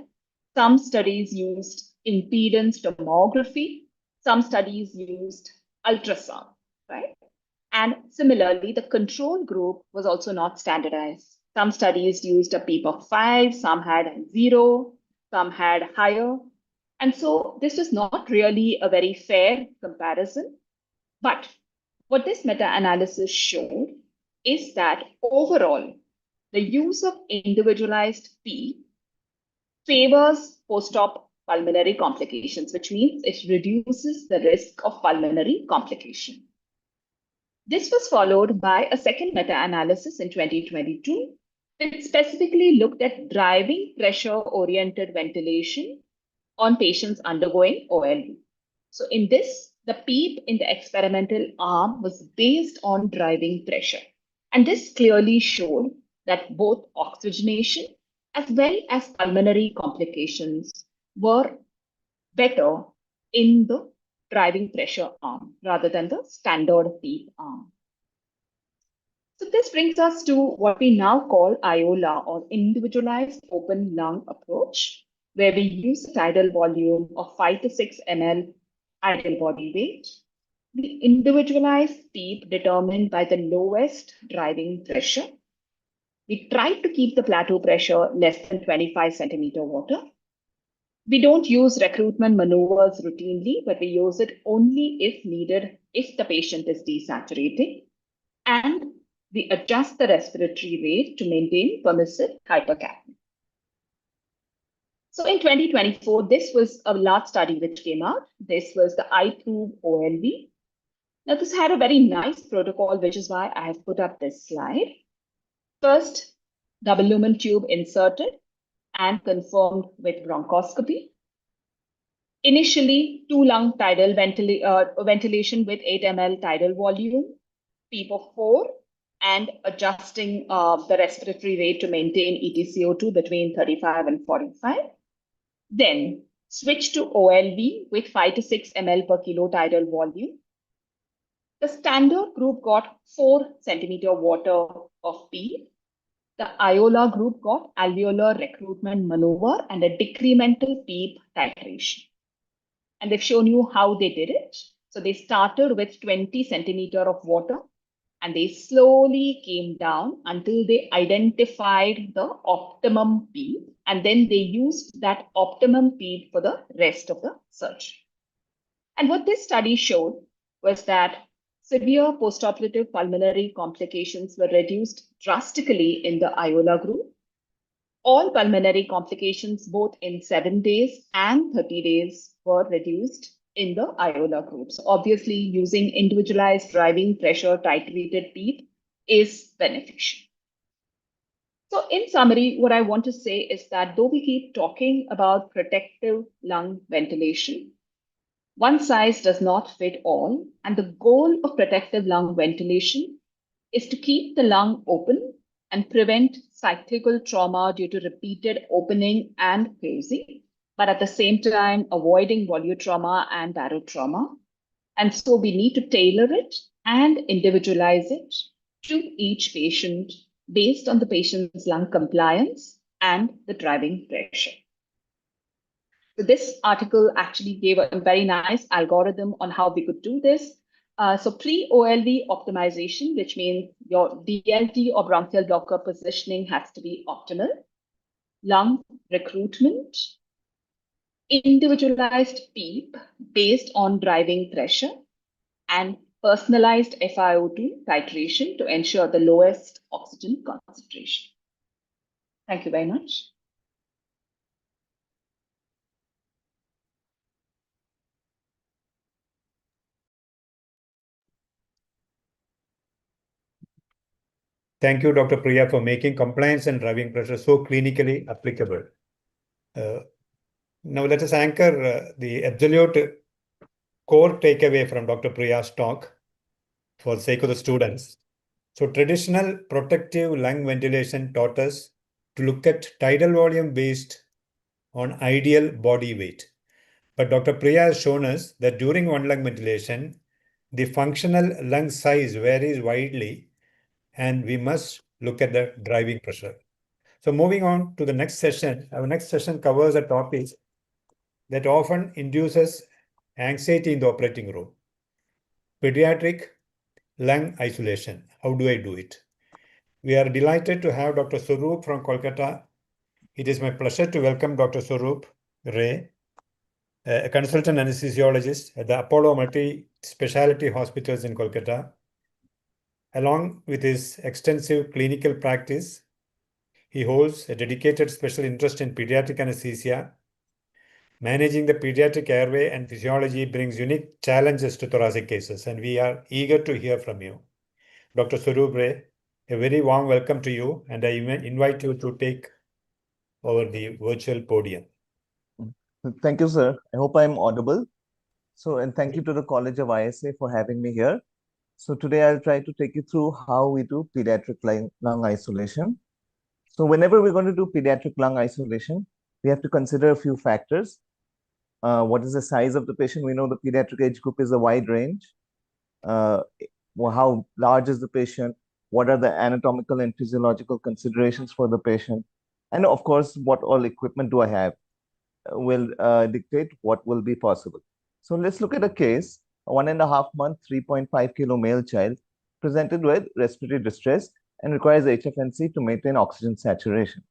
some studies used impedance tomography, some studies used ultrasound, right? And similarly, the control group was also not standardized. Some studies used a PEEP of 5, some had 0, some had higher. And so this was not really a very fair comparison. But what this meta-analysis showed is that overall, the use of individualized PEEP favors post-op pulmonary complications, which means it reduces the risk of pulmonary complication. This was followed by a second meta-analysis in 2022, which specifically looked at driving pressure-oriented ventilation on patients undergoing OLV. So in this, the PEEP in the experimental arm was based on driving pressure. And this clearly showed that both oxygenation as well as pulmonary complications were better in the driving pressure arm rather than the standard PEEP arm. So this brings us to what we now call IOLA, or individualized open lung approach, where we use a tidal volume of 5 to 6 ml ideal body weight, the individualized PEEP determined by the lowest driving pressure. We try to keep the plateau pressure less than 25 centimeter water. We don't use recruitment maneuvers routinely, but we use it only if needed, if the patient is desaturating. And we adjust the respiratory rate to maintain permissive hypercapnia. So in 2024, this was a large study which came out. This was the iProve OLV. Now, this had a very nice protocol, which is why I have put up this slide. First, double lumen tube inserted and confirmed with bronchoscopy. Initially, 2 lung tidal ventilation with 8 ml tidal volume, PEEP of 4, and adjusting the respiratory rate to maintain EtCO2 between 35 and 45. Then switch to OLV with 5 to 6 ml per kilo tidal volume. The standard group got 4 centimeter water of PEEP. The IOLA group got alveolar recruitment maneuver and a decremental PEEP titration. And they've shown you how they did it. So they started with 20 centimeter of water, and they slowly came down until they identified the optimum PEEP, and then they used that optimum PEEP for the rest of the surgery. And what this study showed was that severe postoperative pulmonary complications were reduced drastically in the IOLA group. All pulmonary complications, both in 7 days and 30 days, were reduced in the IOLA group. So obviously, using individualized driving pressure titrated PEEP is beneficial. So in summary, what I want to say is that though we keep talking about protective lung ventilation, one size does not fit all, and the goal of protective lung ventilation is to keep the lung open and prevent cyclical trauma due to repeated opening and closing, but at the same time avoiding volutrauma and barotrauma. And so we need to tailor it and individualize it to each patient based on the patient's lung compliance and the driving pressure. So this article actually gave a very nice algorithm on how we could do this. So pre-OLV optimization, which means your DLT or bronchial blocker positioning has to be optimal. Lung recruitment, individualized PEEP based on driving pressure, and personalized FiO2 titration to ensure the lowest oxygen concentration. Thank you very much. Thank you, Dr. Priya, for making compliance and driving pressure so clinically applicable. Now let us anchor the absolute core takeaway from Dr. Priya's talk for the sake of the students. So traditional protective lung ventilation taught us to look at tidal volume based on ideal body weight. But Dr. Priya has shown us that during one lung ventilation, the functional lung size varies widely, and we must look at the driving pressure. So moving on to the next session, our next session covers a topic that often induces anxiety in the operating room: pediatric lung isolation. How do I do it? We are delighted to have Dr. Swaroop from Kolkata. It is my pleasure to welcome Dr. Swaroop Ray, a consultant anesthesiologist at the Apollo Multi-Speciality Hospitals in Kolkata. Along with his extensive clinical practice, he holds a dedicated special interest in pediatric anesthesia. Managing the pediatric airway and physiology brings unique challenges to thoracic cases, and we are eager to hear from you. Dr. Swaroop Ray, a very warm welcome to you, and I invite you to take over the virtual podium. Thank you, sir. I hope I'm audible. So, and thank you to the College of ISA for having me here. So today I'll try to take you through how we do pediatric lung isolation. So whenever we're going to do pediatric lung isolation, we have to consider a few factors. What is the size of the patient? We know the pediatric age group is a wide range. How large is the patient? What are the anatomical and physiological considerations for the patient? And of course, what all equipment do I have will dictate what will be possible. So let's look at a case, a 1.5-month, 3.5 kilo male child presented with respiratory distress and requires HFNC to maintain oxygen saturation.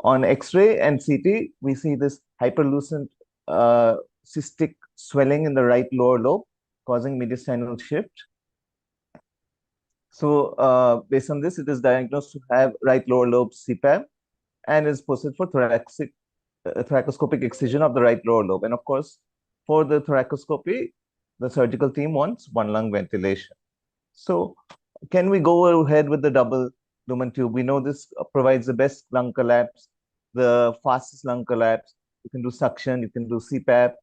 On X-ray and CT, we see this hyperlucent cystic swelling in the right lower lobe causing mediastinal shift. So based on this, it is diagnosed to have right lower lobe CPAP and is posted for thoracoscopic excision of the right lower lobe. And of course, for the thoracoscopy, the surgical team wants one lung ventilation. So can we go ahead with the double lumen tube? We know this provides the best lung collapse, the fastest lung collapse. You can do suction, you can do CPAP.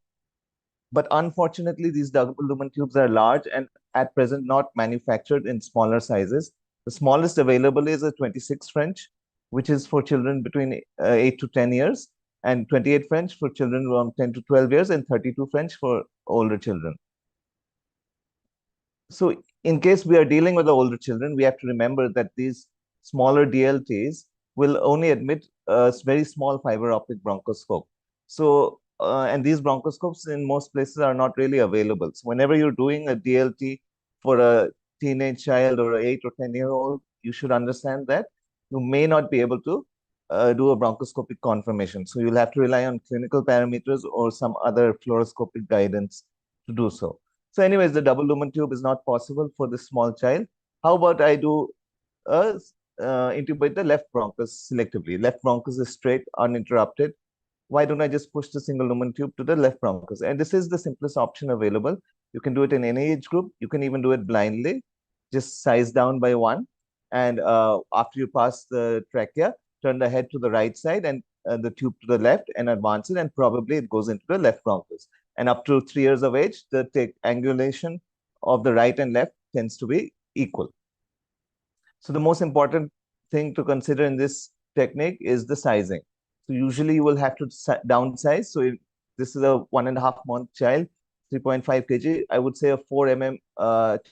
But unfortunately, these double lumen tubes are large and at present not manufactured in smaller sizes. The smallest available is a 26 French, which is for children between 8 to 10 years, and 28 French for children around 10 to 12 years, and 32 French for older children. So in case we are dealing with the older children, we have to remember that these smaller DLTs will only admit a very small fiber optic bronchoscope. So, and these bronchoscopes in most places are not really available. So whenever you're doing a DLT for a teenage child or an 8 or 10-year-old, you should understand that you may not be able to do a bronchoscopic confirmation. So you'll have to rely on clinical parameters or some other fluoroscopic guidance to do so. So anyways, the double lumen tube is not possible for this small child. How about I do intubate the left bronchus selectively? Left bronchus is straight, uninterrupted. Why don't I just push the single lumen tube to the left bronchus? And this is the simplest option available. You can do it in any age group. You can even do it blindly, just size down by 1. And after you pass the trachea, turn the head to the right side and the tube to the left and advance it, and probably it goes into the left bronchus. And up to 3 years of age, the angulation of the right and left tends to be equal. So the most important thing to consider in this technique is the sizing. So usually you will have to downsize. So if this is a 1.5-month child, 3.5 kg, I would say a 4 mm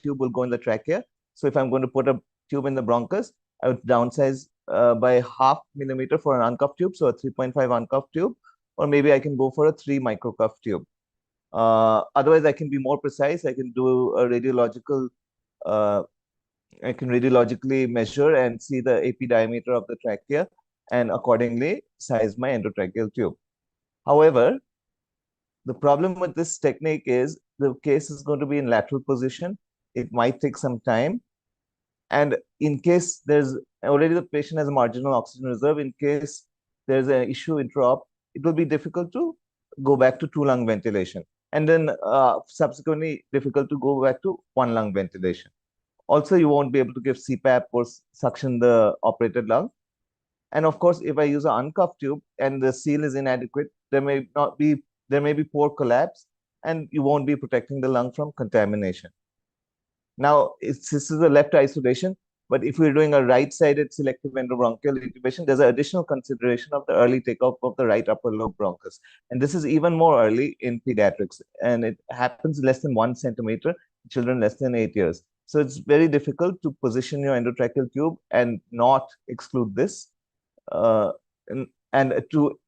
tube will go in the trachea. So if I'm going to put a tube in the bronchus, I would downsize by 0.5 millimeter for an uncuffed tube, so a 3.5 uncuffed tube, or maybe I can go for a 3 microcuff tube. Otherwise, I can be more precise. I can do a radiological, I can radiologically measure and see the AP diameter of the trachea and accordingly size my endotracheal tube. However, the problem with this technique is the case is going to be in lateral position. It might take some time. And in case there's already the patient has a marginal oxygen reserve, in case there's an issue intraop, it will be difficult to go back to 2 lung ventilation. And then subsequently difficult to go back to 1 lung ventilation. Also, you won't be able to give CPAP or suction the operated lung. And of course, if I use an uncuffed tube and the seal is inadequate, there may be poor collapse and you won't be protecting the lung from contamination. Now, this is a left isolation, but if we're doing a right-sided selective endobronchial intubation, there's an additional consideration of the early takeoff of the right upper lobe bronchus. And this is even more early in pediatrics, and it happens less than 1 centimeter, children less than 8 years. So it's very difficult to position your endotracheal tube and not exclude this, and to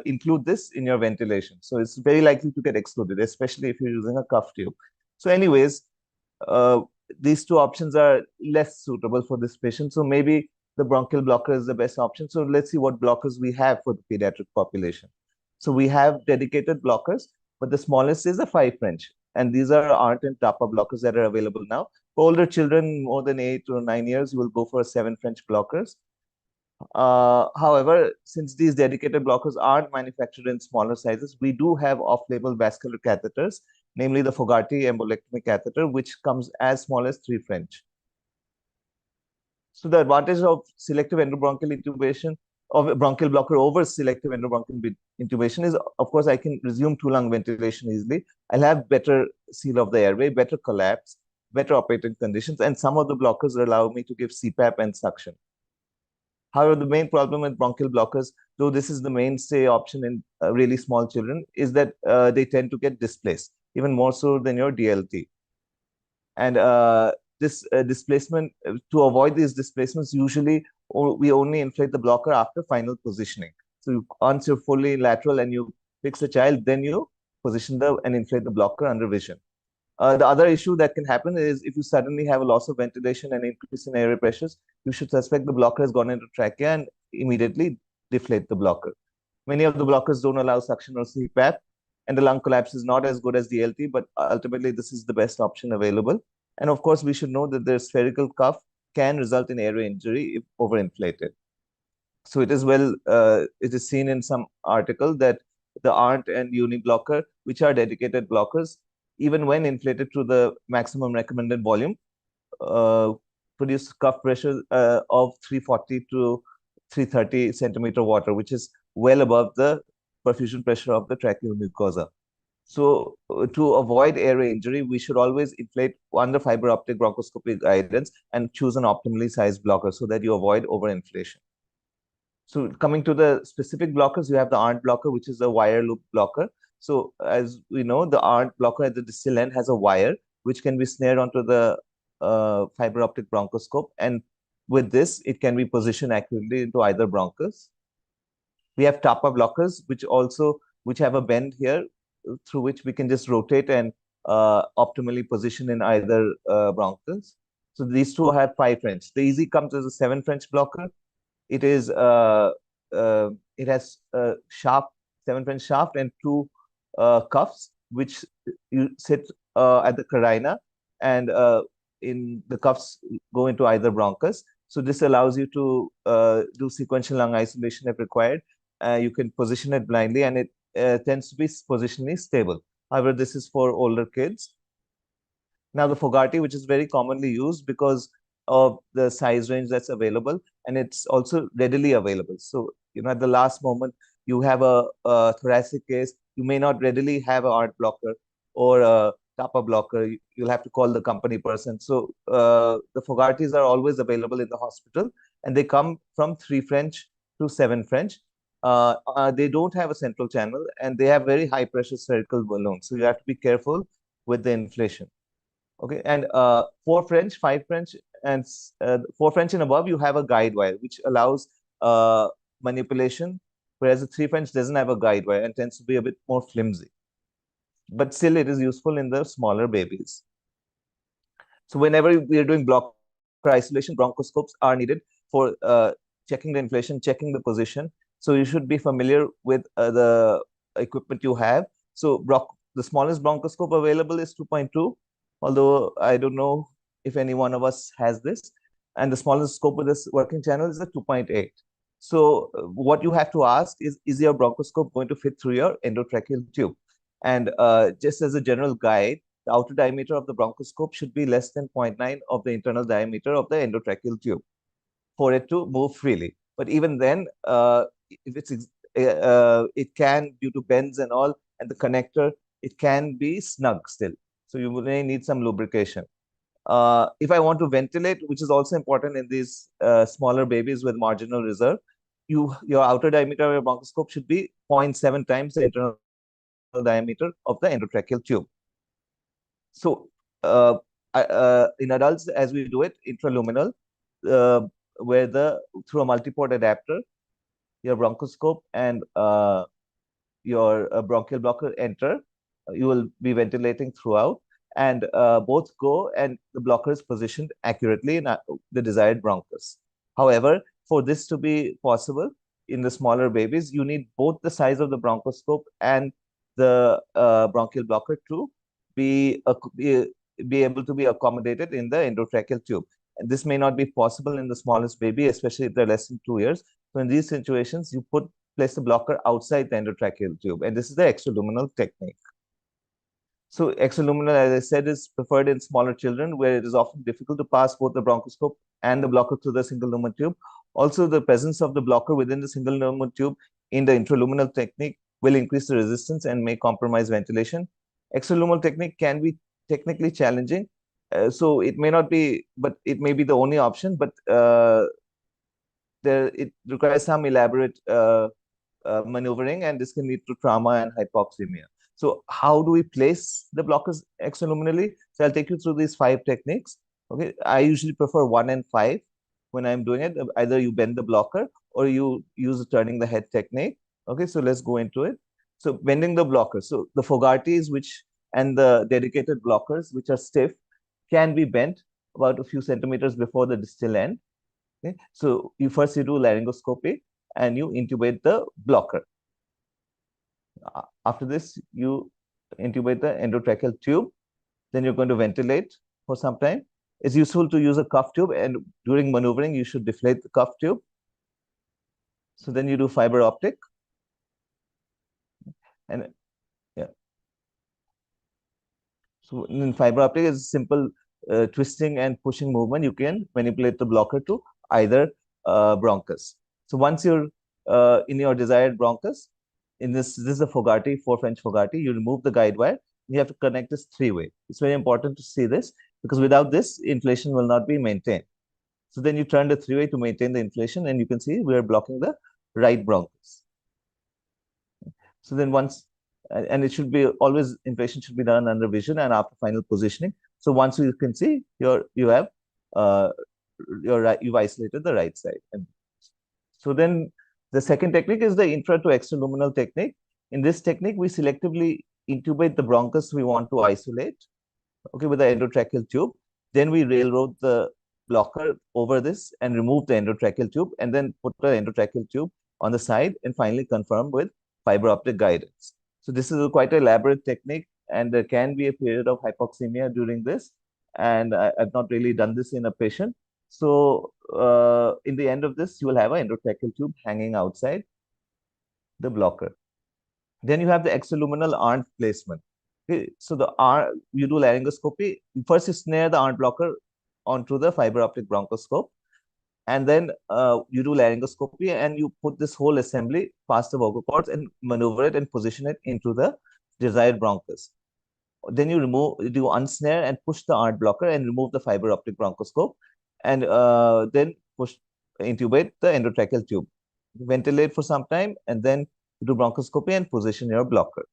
include this in your ventilation. So it's very likely to get excluded, especially if you're using a cuff tube. So anyways, these 2 options are less suitable for this patient. So maybe the bronchial blocker is the best option. So let's see what blockers we have for the pediatric population. So we have dedicated blockers, but the smallest is a 5 French. And these are ART and TAPA blockers that are available now. For older children, more than 8 or 9 years, you will go for 7 French blockers. However, since these dedicated blockers aren't manufactured in smaller sizes, we do have off-label vascular catheters, namely the Fogarty embolectomy catheter, which comes as small as 3 French. So the advantage of selective endobronchial intubation, of a bronchial blocker over selective endobronchial intubation is, of course, I can resume 2 lung ventilation easily. I'll have better seal of the airway, better collapse, better operating conditions, and some of the blockers allow me to give CPAP and suction. However, the main problem with bronchial blockers, though this is the mainstay option in really small children, is that they tend to get displaced, even more so than your DLT. And this displacement, to avoid these displacements, usually we only inflate the blocker after final positioning. So once you're fully lateral and you fix the child, then you position and inflate the blocker under vision. The other issue that can happen is if you suddenly have a loss of ventilation and increase in airway pressures, you should suspect the blocker has gone into trachea and immediately deflate the blocker. Many of the blockers don't allow suction or CPAP, and the lung collapse is not as good as DLT, but ultimately this is the best option available. And of course, we should know that the spherical cuff can result in airway injury if overinflated. So it is seen in some article that the ARNT and uni blocker, which are dedicated blockers, even when inflated to the maximum recommended volume, produce cuff pressure of 340 to 330 centimeter water, which is well above the perfusion pressure of the tracheal mucosa. So to avoid airway injury, we should always inflate under fiber optic bronchoscopy guidance and choose an optimally sized blocker so that you avoid overinflation. So coming to the specific blockers, you have the ARNT blocker, which is a wire loop blocker. So as we know, the ARNT blocker at the distal end has a wire, which can be snared onto the fiber optic bronchoscope. And with this, it can be positioned accurately into either bronchus. We have TAPA blockers, which have a bend here through which we can just rotate and optimally position in either bronchus. So these two have 5 French. The EASY comes as a 7 French blocker. It has a shaft, 7 French shaft and 2 cuffs, which you sit at the carina, and in the cuffs go into either bronchus. So this allows you to do sequential lung isolation if required. You can position it blindly, and it tends to be positionally stable. However, this is for older kids. Now the Fogarty, which is very commonly used because of the size range that's available, and it's also readily available. So, at the last moment, you have a thoracic case, you may not readily have an ARNT blocker or a TAPA blocker. You'll have to call the company person. So the Fogartys are always available in the hospital, and they come from 3 French to 7 French. They don't have a central channel, and they have very high pressure spherical balloons. So you have to be careful with the inflation. Okay, and 4 French, 5 French, and 4 French and above, you have a guide wire, which allows manipulation, whereas the 3 French doesn't have a guide wire and tends to be a bit more flimsy. But still, it is useful in the smaller babies. So whenever we are doing blocker isolation, bronchoscopes are needed for checking the inflation, checking the position. So you should be familiar with the equipment you have. So the smallest bronchoscope available is 2.2, although I don't know if any one of us has this. And the smallest scope with this working channel is a 2.8. So what you have to ask is your bronchoscope going to fit through your endotracheal tube? And just as a general guide, the outer diameter of the bronchoscope should be less than 0.9 of the internal diameter of the endotracheal tube for it to move freely. But even then, if it can, due to bends and all, and the connector, it can be snug still. So you may need some lubrication. If I want to ventilate, which is also important in these smaller babies with marginal reserve, your outer diameter of your bronchoscope should be 0.7 times the internal diameter of the endotracheal tube. So in adults, as we do it, intraluminal, where through a multi-port adapter, your bronchoscope and your bronchial blocker enter, you will be ventilating throughout, and both go, and the blocker is positioned accurately in the desired bronchus. However, for this to be possible in the smaller babies, you need both the size of the bronchoscope and the bronchial blocker to be able to be accommodated in the endotracheal tube. And this may not be possible in the smallest baby, especially if they're less than 2 years. So in these situations, you place the blocker outside the endotracheal tube, and this is the extraluminal technique. So extraluminal, as I said, is preferred in smaller children, where it is often difficult to pass both the bronchoscope and the blocker through the single lumen tube. Also, the presence of the blocker within the single lumen tube in the intraluminal technique will increase the resistance and may compromise ventilation. Extraluminal technique can be technically challenging, so it may not be, but it may be the only option. But it requires some elaborate maneuvering, and this can lead to trauma and hypoxemia. So how do we place the blockers extraluminally? So I'll take you through these 5 techniques. Okay, I usually prefer 1 and 5 when I'm doing it. Either you bend the blocker or you use turning the head technique. Okay, so let's go into it. So bending the blocker. So the Fogarty's and the dedicated blockers, which are stiff, can be bent about a few centimeters before the distal end. Okay, so you do laryngoscopy and you intubate the blocker. After this, you intubate the endotracheal tube. Then you're going to ventilate for some time. It's useful to use a cuff tube, and during maneuvering, you should deflate the cuff tube. So then you do fiber optic. And yeah. So in fiber optic is simple twisting and pushing movement. You can manipulate the blocker to either bronchus. So once you're in your desired bronchus, this is a Fogarty, 4 French Fogarty, you remove the guide wire. You have to connect this 3-way. It's very important to see this, because without this, inflation will not be maintained. So then you turn the 3-way to maintain the inflation, and you can see we are blocking the right bronchus. So then once, and it should be always, inflation should be done under vision and after final positioning. So once you can see, you've isolated the right side. And so then the second technique is the intra to extraluminal technique. In this technique, we selectively intubate the bronchus we want to isolate, okay, with the endotracheal tube. Then we railroad the blocker over this and remove the endotracheal tube, and then put the endotracheal tube on the side, and finally confirm with fiber optic guidance. So this is a quite elaborate technique, and there can be a period of hypoxemia during this. And I've not really done this in a patient. So in the end of this, you will have an endotracheal tube hanging outside the blocker. Then you have the extraluminal ARNT placement. Okay, so you do laryngoscopy. First, you snare the ARNT blocker onto the fiber optic bronchoscope, and then you do laryngoscopy, and you put this whole assembly past the vocal cords and maneuver it and position it into the desired bronchus. Then you unsnare and push the ARNT blocker and remove the fiber optic bronchoscope, and then intubate the endotracheal tube. Ventilate for some time, and then do bronchoscopy and position your blocker.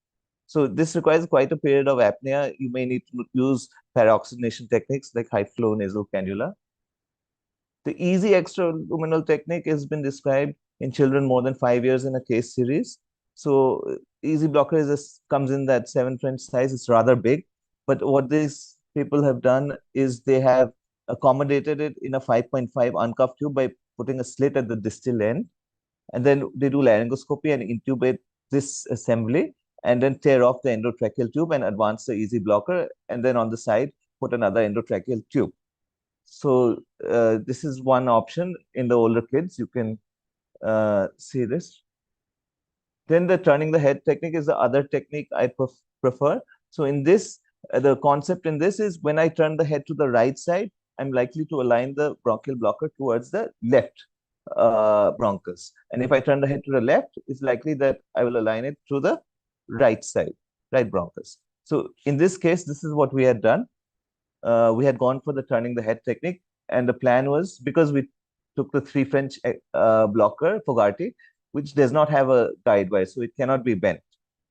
So this requires quite a period of apnea. You may need to use paraoxygenation techniques like high flow nasal cannula. The easy extraluminal technique has been described in children more than 5 years in a case series. So easy blocker comes in that 7 French size. It's rather big, but what these people have done is they have accommodated it in a 5.5 uncuffed tube by putting a slit at the distal end, and then they do laryngoscopy and intubate this assembly, and then tear off the endotracheal tube and advance the easy blocker, and then on the side put another endotracheal tube. So this is one option in the older kids. You can see this. Then the turning the head technique is the other technique I prefer. So in this, the concept in this is when I turn the head to the right side, I'm likely to align the bronchial blocker towards the left bronchus. And if I turn the head to the left, it's likely that I will align it to the right side, right bronchus. So in this case, this is what we had done. We had gone for the turning the head technique, and the plan was, because we took the 3 French blocker, Fogarty, which does not have a guide wire, so it cannot be bent.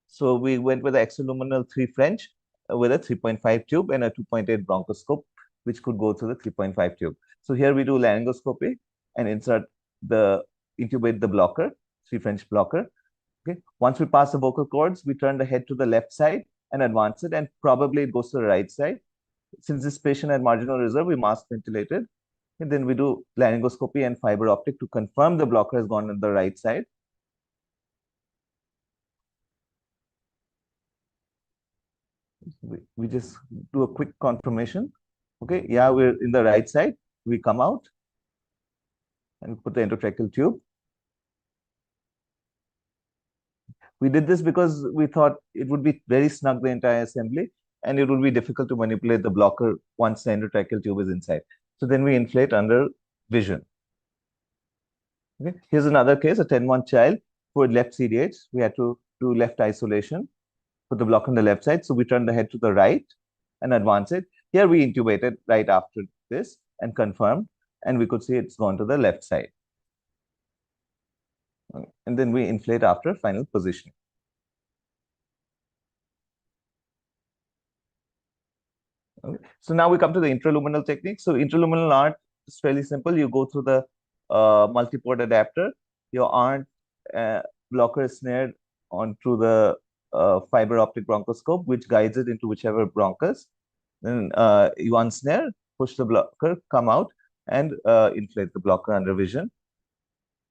So we went with the extraluminal 3 French with a 3.5 tube and a 2.8 bronchoscope, which could go through the 3.5 tube. So here we do laryngoscopy and intubate the blocker, 3 French blocker. Okay. Once we pass the vocal cords, we turn the head to the left side and advance it, and probably it goes to the right side. Since this patient had marginal reserve, we mask ventilated. And then we do laryngoscopy and fiber optic to confirm the blocker has gone on the right side. We just do a quick confirmation. Okay, yeah, we're in the right side. We come out and put the endotracheal tube. We did this because we thought it would be very snug, the entire assembly, and it would be difficult to manipulate the blocker once the endotracheal tube is inside. So then we inflate under vision. Okay. Here's another case, a 10-month child who had left CDH. We had to do left isolation, put the block on the left side. So we turn the head to the right and advance it. Here we intubated right after this and confirmed, and we could see it's gone to the left side. and then we inflate after final positioning. Okay. So now we come to the intraluminal technique. So intraluminal ART is fairly simple. You go through the multi-port adapter. Your ART blocker is snared onto the fiber optic bronchoscope, which guides it into whichever bronchus. Then you unsnare, push the blocker, come out, and inflate the blocker under vision.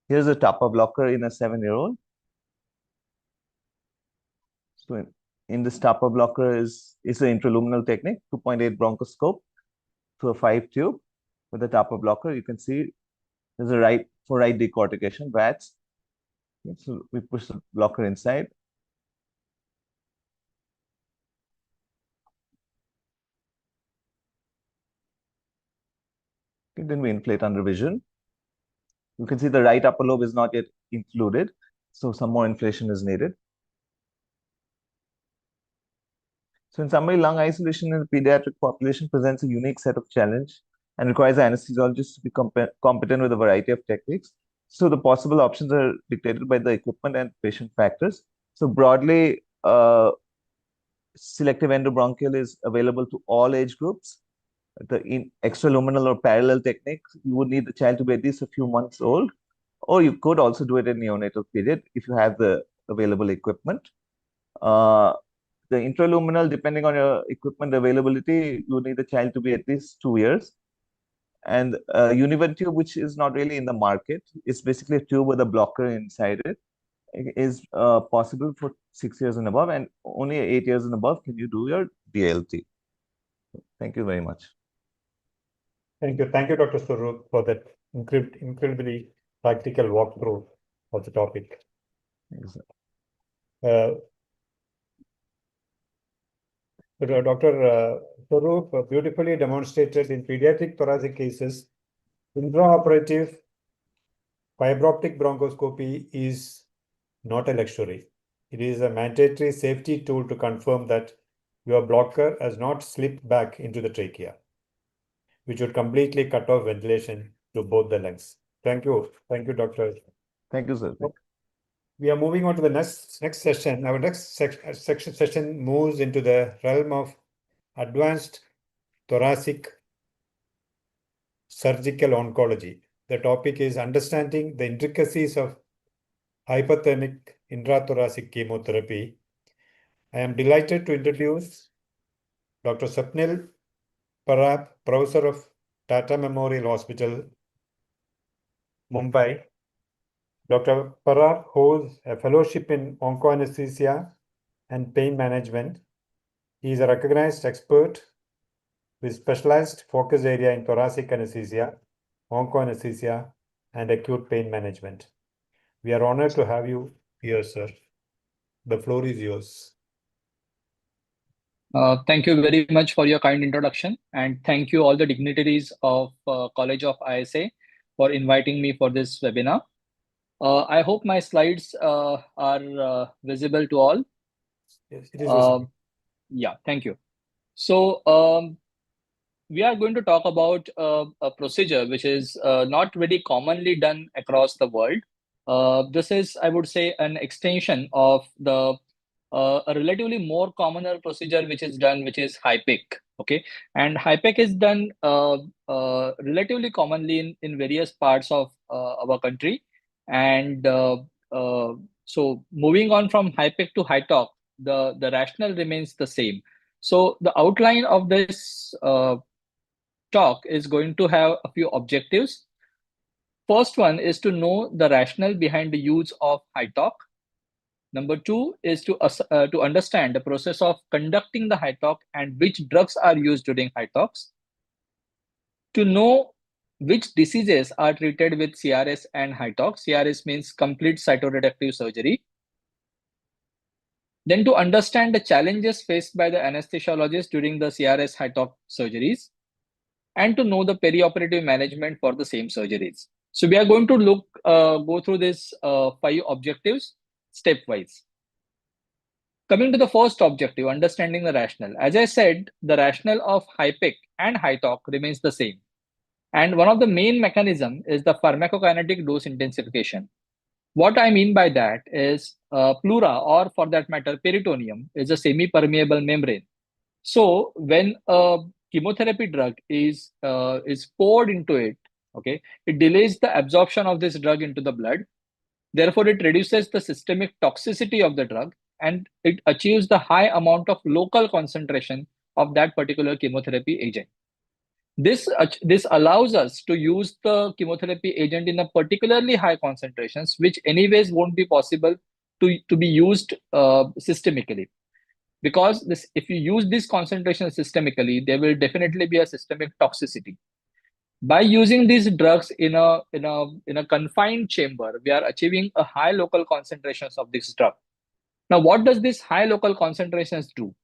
Here's a TAPA blocker in a 7-year-old. So in this TAPA blocker is an intraluminal technique, 2.8 bronchoscope to a 5 tube with a TAPA blocker. You can see there's a right decortication, VATS. So we push the blocker inside. Okay, then we inflate under vision. You can see the right upper lobe is not yet included, so some more inflation is needed. So in summary, lung isolation in the pediatric population presents a unique set of challenge and requires anesthesiologists to be competent with a variety of techniques. So the possible options are dictated by the equipment and patient factors. So broadly, selective endobronchial is available to all age groups. The extraluminal or parallel technique, you would need the child to be at least a few months old, or you could also do it in neonatal period if you have the available equipment. The intraluminal, depending on your equipment availability, you need the child to be at least 2 years. And Univent tube, which is not really in the market, it's basically a tube with a blocker inside it, is possible for 6 years and above, and only 8 years and above can you do your DLT. Thank you very much. Thank you, Dr. Swaroop, for that incredibly practical walkthrough of the topic. Dr. Swaroop beautifully demonstrated in pediatric thoracic cases, intraoperative fiber optic bronchoscopy is not a luxury. It is a mandatory safety tool to confirm that your blocker has not slipped back into the trachea, which would completely cut off ventilation to both the lungs. Thank you, Doctor. Thank you, sir. We are moving on to the next session. Our next session moves into the realm of advanced thoracic surgical oncology. The topic is understanding the intricacies of hyperthermic intrathoracic chemotherapy. I am delighted to introduce Dr. Swapnil Parab, Professor of Tata Memorial Hospital, Mumbai. Dr. Parab holds a fellowship in oncoanesthesia and pain management. He is a recognized expert with specialized focus area in thoracic anesthesia, oncoanesthesia, and acute pain management. We are honored to have you here, sir. The floor is yours. Thank you very much for your kind introduction, and thank you all the dignitaries of College of ISA for inviting me for this webinar. I hope my slides are visible to all. Yes, it is visible. Yeah, thank you. So we are going to talk about a procedure which is not very commonly done across the world. This is, I would say, an extension of the a relatively more commoner procedure which is done, which is HIPEC. Okay, and HIPEC is done relatively commonly in various parts of our country. And so moving on from HIPEC to HITOC, the rationale remains the same. So the outline of this talk is going to have a few objectives. First one is to know the rationale behind the use of HITOC. Number two is to understand the process of conducting the HITOC and which drugs are used during HITOCs. To know which diseases are treated with CRS and HITOC. CRS means complete cytoreductive surgery. Then to understand the challenges faced by the anesthesiologist during the CRS HITOC surgeries, and to know the perioperative management for the same surgeries. So we are going to go through these 5 objectives stepwise. Coming to the first objective, understanding the rationale. As I said, the rationale of HIPEC and HITOC remains the same. And one of the main mechanisms is the pharmacokinetic dose intensification. What I mean by that is pleura, or for that matter, peritoneum, is a semi-permeable membrane. So when a chemotherapy drug is poured into it, okay, it delays the absorption of this drug into the blood. Therefore, it reduces the systemic toxicity of the drug, and it achieves the high amount of local concentration of that particular chemotherapy agent. This allows us to use the chemotherapy agent in a particularly high concentrations, which anyways won't be possible to be used systemically. Because if you use this concentration systemically, there will definitely be a systemic toxicity. By using these drugs in a confined chamber, we are achieving a high local concentrations of this drug. Now, what does this high local concentrations do?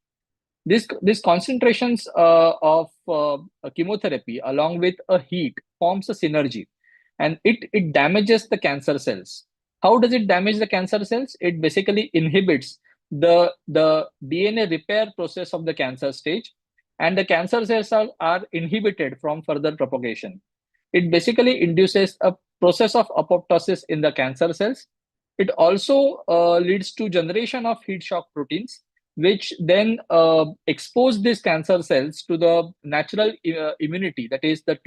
This concentrations of chemotherapy along with a heat forms a synergy, and it damages the cancer cells. How does it damage the cancer cells? It basically inhibits the DNA repair process of the cancer stage, and the cancer cells are inhibited from further propagation. It basically induces a process of apoptosis in the cancer cells. It also leads to generation of heat shock proteins, which then expose these cancer cells to the natural immunity, that is the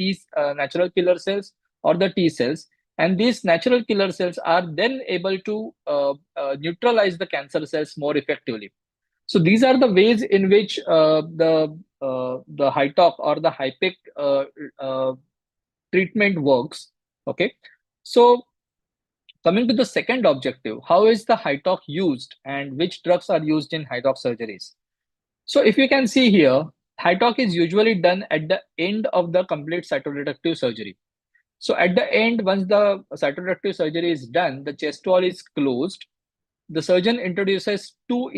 natural killer cells or the T cells. And these natural killer cells are then able to neutralize the cancer cells more effectively. So these are the ways in which the HITOC or the HIPEC treatment works. Okay, so coming to the second objective, how is the HITOC used and which drugs are used in HITOC surgeries? So if you can see here, HITOC is usually done at the end of the complete cytoreductive surgery. So at the end, once the cytoreductive surgery is done, the chest wall is closed. The surgeon introduces two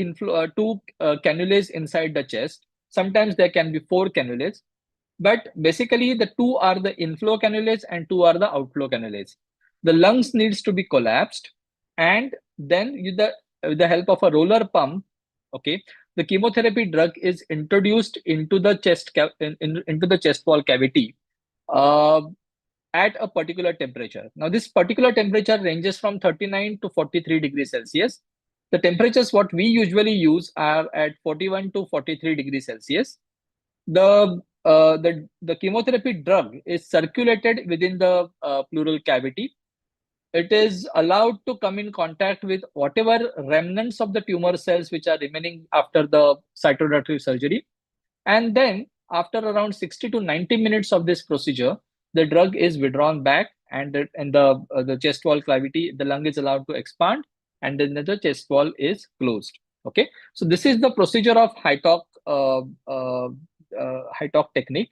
cannulas inside the chest. Sometimes there can be 4 cannulas, but basically the 2 are the inflow cannulas and 2 are the outflow cannulas. The lungs needs to be collapsed, and then with the help of a roller pump, okay, the chemotherapy drug is introduced into the chest into the chest wall cavity at a particular temperature. Now, this particular temperature ranges from 39 to 43 degrees Celsius. The temperatures what we usually use are at 41 to 43 degrees Celsius. The chemotherapy drug is circulated within the pleural cavity. It is allowed to come in contact with whatever remnants of the tumor cells which are remaining after the cytoreductive surgery. And then after around 60 to 90 minutes of this procedure, the drug is withdrawn back, and the chest wall cavity, the lung is allowed to expand, and then the chest wall is closed. Okay, so this is the procedure of HITOC technique.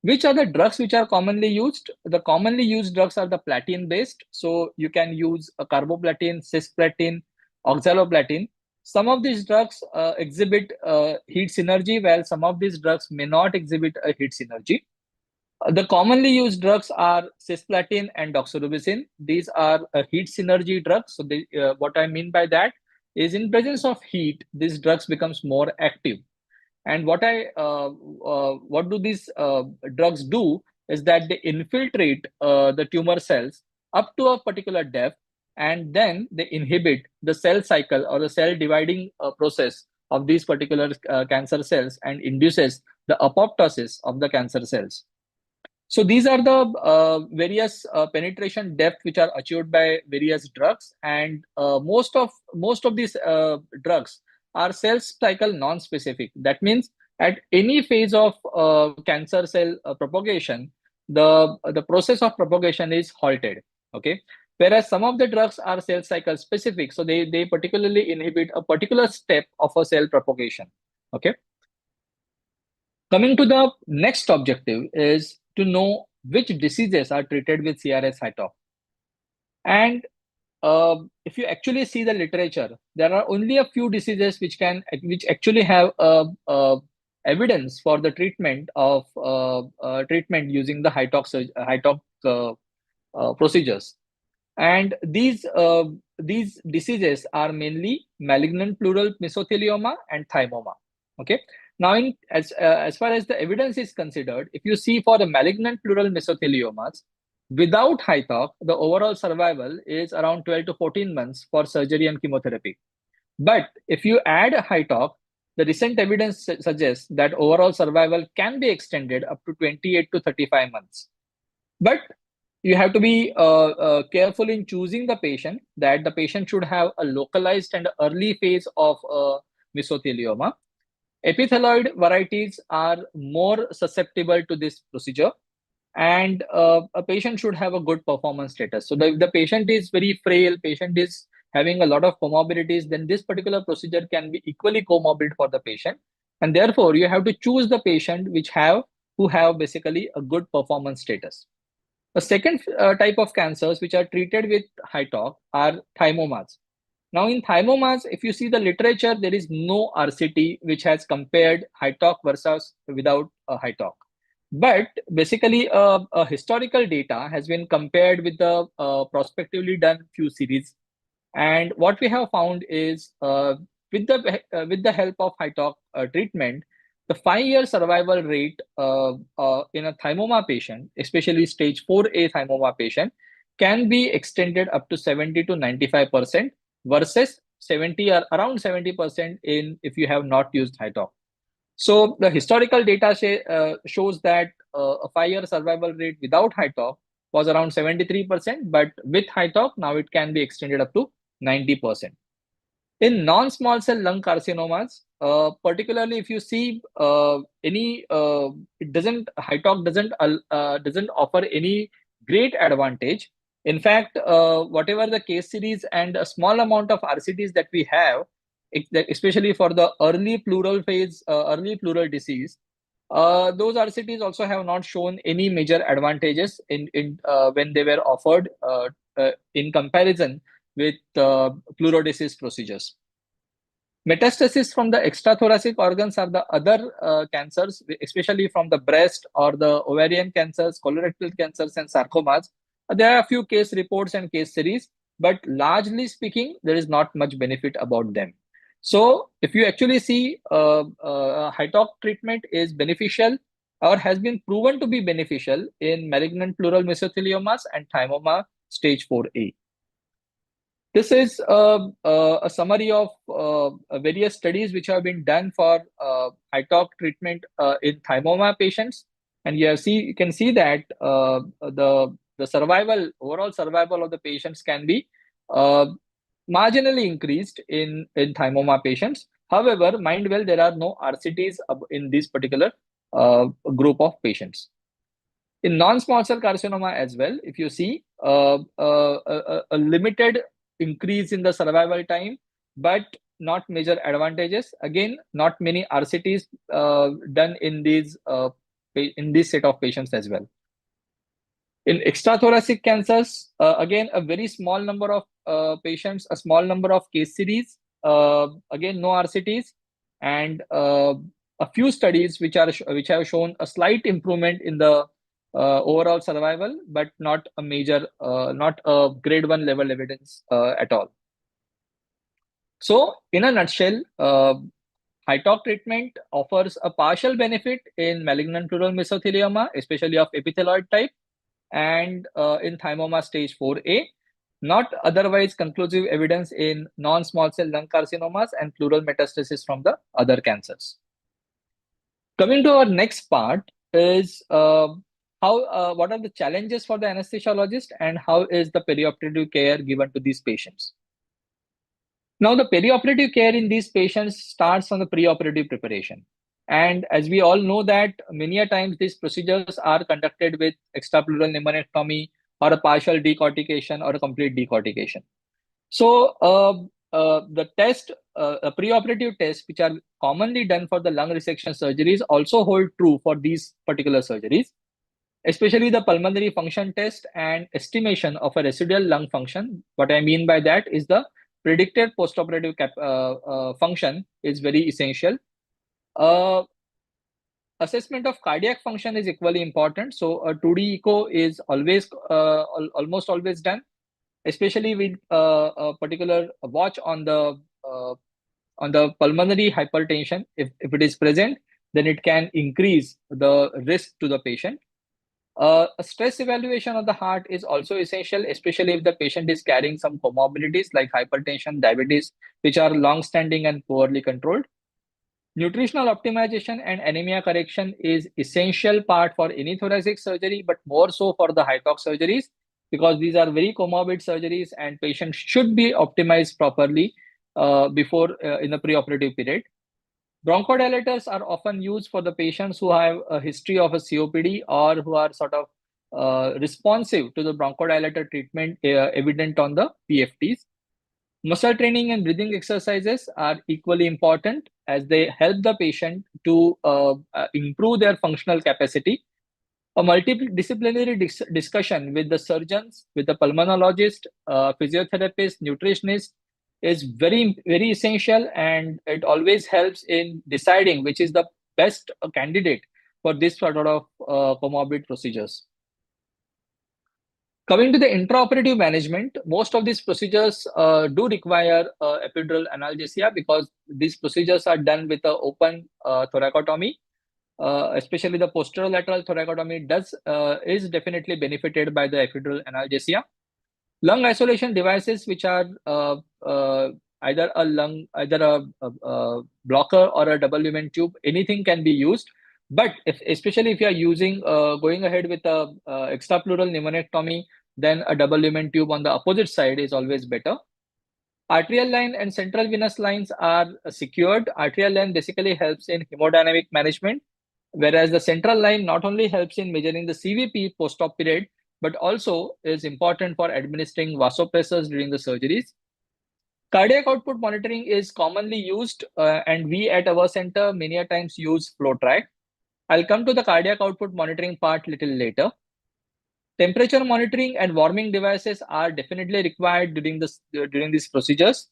Which are the drugs which are commonly used? The commonly used drugs are the platin based. So you can use a carboplatin, cisplatin, oxaliplatin. Some of these drugs exhibit heat synergy, while some of these drugs may not exhibit a heat synergy. The commonly used drugs are cisplatin and doxorubicin. These are heat synergy drugs. So what I mean by that is, in presence of heat, these drugs becomes more active. And what do these drugs do is that they infiltrate the tumor cells up to a particular depth, and then they inhibit the cell cycle or the cell dividing process of these particular cancer cells, and induces the apoptosis of the cancer cells. So these are the various penetration depth which are achieved by various drugs, and most of these drugs are cell cycle non-specific. That means at any phase of cancer cell propagation, the process of propagation is halted. Okay, whereas some of the drugs are cell cycle specific, so they particularly inhibit a particular step of a cell propagation. Okay. Coming to the next objective is to know which diseases are treated with CRS HITOC. And if you actually see the literature, there are only a few diseases which actually have evidence for the treatment of treatment using the HITOC procedures. And these diseases are mainly malignant pleural mesothelioma and thymoma. Okay. Now, as far as the evidence is considered, if you see for the malignant pleural mesotheliomas, Without HITOC, the overall survival is around 12 to 14 months for surgery and chemotherapy. But if you add a HITOC, the recent evidence suggests that overall survival can be extended up to 28 to 35 months. But you have to be careful in choosing the patient, that the patient should have a localized and early phase of mesothelioma. Epithelioid varieties are more susceptible to this procedure, and a patient should have a good performance status. So if the patient is very frail, patient is having a lot of comorbidities, then this particular procedure can be equally comorbid for the patient. And therefore, you have to choose the patient who have basically a good performance status. The second type of cancers which are treated with HITOC are thymomas. Now, in thymomas, if you see the literature, there is no RCT which has compared HITOC versus without HITOC. But basically, a historical data has been compared with the prospectively done few series. And what we have found is with the help of HITOC treatment, the 5-year survival rate in a thymoma patient, especially stage 4A thymoma patient, can be extended up to 70 to 95% versus 70 or around 70% if you have not used HITOC. So the historical data shows that a 5-year survival rate without HITOC was around 73%, but with HITOC, now it can be extended up to 90%. In non-small cell lung carcinomas, particularly if you see HITOC doesn't offer any great advantage. In fact, whatever the case series and a small amount of RCTs that we have, especially for the early pleural phase, early pleural disease, those RCTs also have not shown any major advantages when they were offered in comparison with pleurodesis procedures. Metastasis from the extrathoracic organs are the other cancers, especially from the breast or the ovarian cancers, colorectal cancers, and sarcomas. There are a few case reports and case series, but largely speaking, there is not much benefit about them. So if you actually see HITOC treatment is beneficial or has been proven to be beneficial in malignant pleural mesotheliomas and thymoma stage 4A. This is a summary of various studies which have been done for HITOC treatment in thymoma patients. And you can see that the overall survival of the patients can be marginally increased in thymoma patients. However, mind well, there are no RCTs in this particular group of patients. In non-small cell carcinoma as well, if you see a limited increase in the survival time, but not major advantages. Again, not many RCTs done in this set of patients as well. In extrathoracic cancers, again, a very small number of patients, a small number of case series, again, no RCTs, and a few studies which have shown a slight improvement in the overall survival, but not a major, not a grade 1 level evidence at all. So, in a nutshell, HITOC treatment offers a partial benefit in malignant pleural mesothelioma, especially of epithelioid type, and in thymoma stage 4A, not otherwise conclusive evidence in non-small cell lung carcinomas and pleural metastasis from the other cancers. Coming to our next part is what are the challenges for the anesthesiologist and how is the perioperative care given to these patients. Now, the perioperative care in these patients starts on the preoperative preparation. And as we all know that many a times these procedures are conducted with extrapleural pneumonectomy or a partial decortication or a complete decortication. So the preoperative tests which are commonly done for the lung resection surgeries also hold true for these particular surgeries, especially the pulmonary function test and estimation of a residual lung function. What I mean by that is the predicted postoperative function is very essential. Assessment of cardiac function is equally important. So a 2D echo is always almost always done, especially with a particular watch on the pulmonary hypertension. If it is present, then it can increase the risk to the patient. A stress evaluation of the heart is also essential, especially if the patient is carrying some comorbidities like hypertension, diabetes, which are long-standing and poorly controlled. Nutritional optimization and anemia correction is essential part for any thoracic surgery, but more so for the hypox surgeries, because these are very comorbid surgeries and patients should be optimized properly before in the preoperative period. Bronchodilators are often used for the patients who have a history of a COPD or who are sort of responsive to the bronchodilator treatment evident on the PFTs. Muscle training and breathing exercises are equally important as they help the patient to improve their functional capacity. A multidisciplinary discussion with the surgeons, with the pulmonologist, physiotherapist, nutritionist is very, very essential, and it always helps in deciding which is the best candidate for this sort of comorbid procedures. Coming to the intraoperative management, most of these procedures do require epidural analgesia because these procedures are done with an open thoracotomy. Especially the posterolateral thoracotomy is definitely benefited by the epidural analgesia. Lung isolation devices, which are either a blocker or a double lumen tube, anything can be used. But especially if you are using going ahead with a extrapleural pneumonectomy, then a double lumen tube on the opposite side is always better. Arterial line and central venous lines are secured. Arterial line basically helps in hemodynamic management, whereas the central line not only helps in measuring the CVP post-op period, but also is important for administering vasopressors during the surgeries. Cardiac output monitoring is commonly used, and we at our center many a times use FlowTrack. I'll come to the cardiac output monitoring part little later. Temperature monitoring and warming devices are definitely required during these procedures.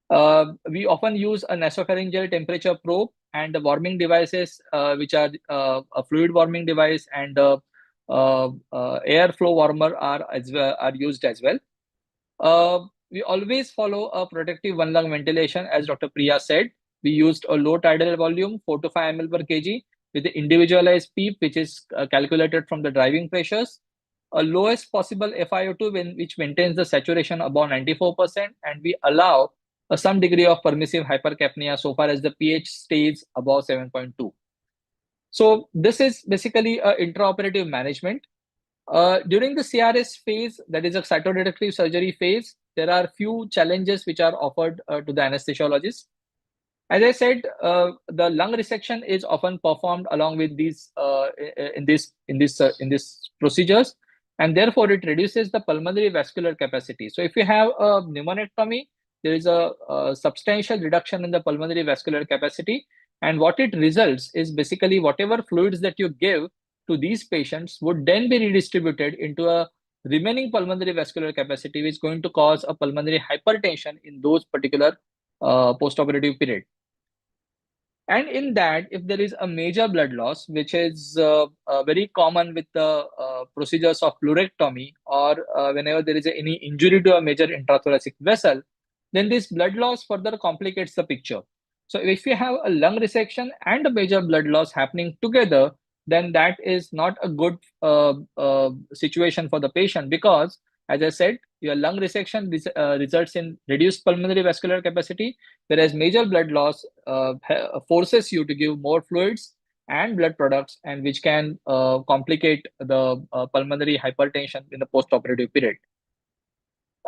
We often use a nasopharyngeal temperature probe and the warming devices, which are a fluid warming device and airflow warmer are used as well. We always follow a protective one lung ventilation, as Dr. Priya said. We used a low tidal volume, 4 to 5 ml per kg, with the individualized PEEP, which is calculated from the driving pressures. A lowest possible FiO2 which maintains the saturation above 94%, and we allow some degree of permissive hypercapnia so far as the pH stays above 7.2. So this is basically intraoperative management. During the CRS phase, that is a cytoreductive surgery phase, there are few challenges which are offered to the anesthesiologist. As I said, the lung resection is often performed along with these in these procedures, and therefore it reduces the pulmonary vascular capacity. So if you have a pneumonectomy, there is a substantial reduction in the pulmonary vascular capacity, and what it results is basically whatever fluids that you give to these patients would then be redistributed into a remaining pulmonary vascular capacity, which is going to cause a pulmonary hypertension in those particular postoperative period. And in that, if there is a major blood loss, which is very common with the procedures of pleurectomy, or whenever there is any injury to a major intrathoracic vessel, then this blood loss further complicates the picture. So if you have a lung resection and a major blood loss happening together, then that is not a good situation for the patient, because, as I said, your lung resection results in reduced pulmonary vascular capacity, whereas major blood loss forces you to give more fluids and blood products, and which can complicate the pulmonary hypertension in the post-operative period.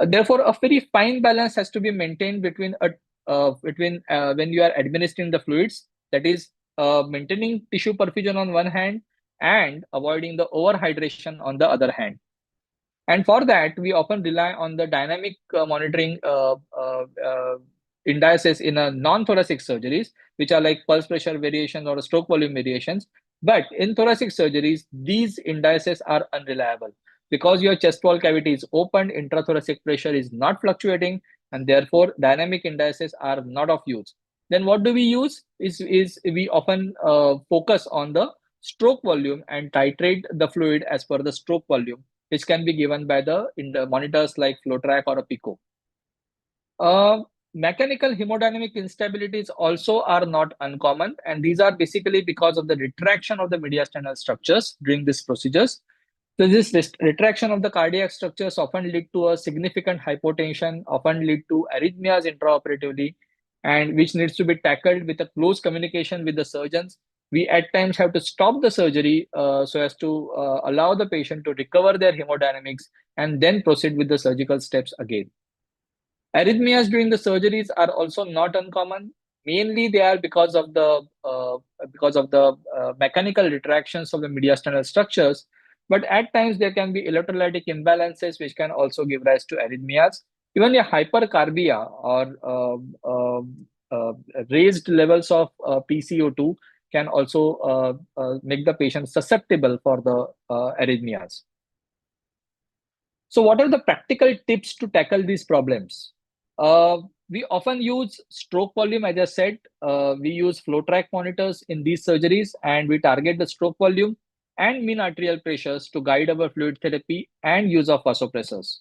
Therefore, a very fine balance has to be maintained between when you are administering the fluids, that is maintaining tissue perfusion on one hand and avoiding the overhydration on the other hand. And for that, we often rely on the dynamic monitoring indices in a non-thoracic surgeries, which are like pulse pressure variations or stroke volume variations. But in thoracic surgeries, these indices are unreliable because your chest wall cavity is open, intrathoracic pressure is not fluctuating, and therefore dynamic indices are not of use. Then what do we use? Is we often focus on the stroke volume and titrate the fluid as per the stroke volume, which can be given by the monitors like FlowTrack or a PICO. Mechanical hemodynamic instabilities also are not uncommon, and these are basically because of the retraction of the mediastinal structures during these procedures. So this retraction of the cardiac structures often lead to a significant hypotension, often lead to arrhythmias intraoperatively, and which needs to be tackled with a close communication with the surgeons. We at times have to stop the surgery so as to allow the patient to recover their hemodynamics and then proceed with the surgical steps again. Arrhythmias during the surgeries are also not uncommon. Mainly, they are because of the mechanical retractions of the mediastinal structures. But at times, there can be electrolytic imbalances, which can also give rise to arrhythmias. Even a hypercarbia or raised levels of PCO2 can also make the patient susceptible for the arrhythmias. So what are the practical tips to tackle these problems? We often use stroke volume, as I said. We use flow track monitors in these surgeries, and we target the stroke volume and mean arterial pressures to guide our fluid therapy and use of vasopressors.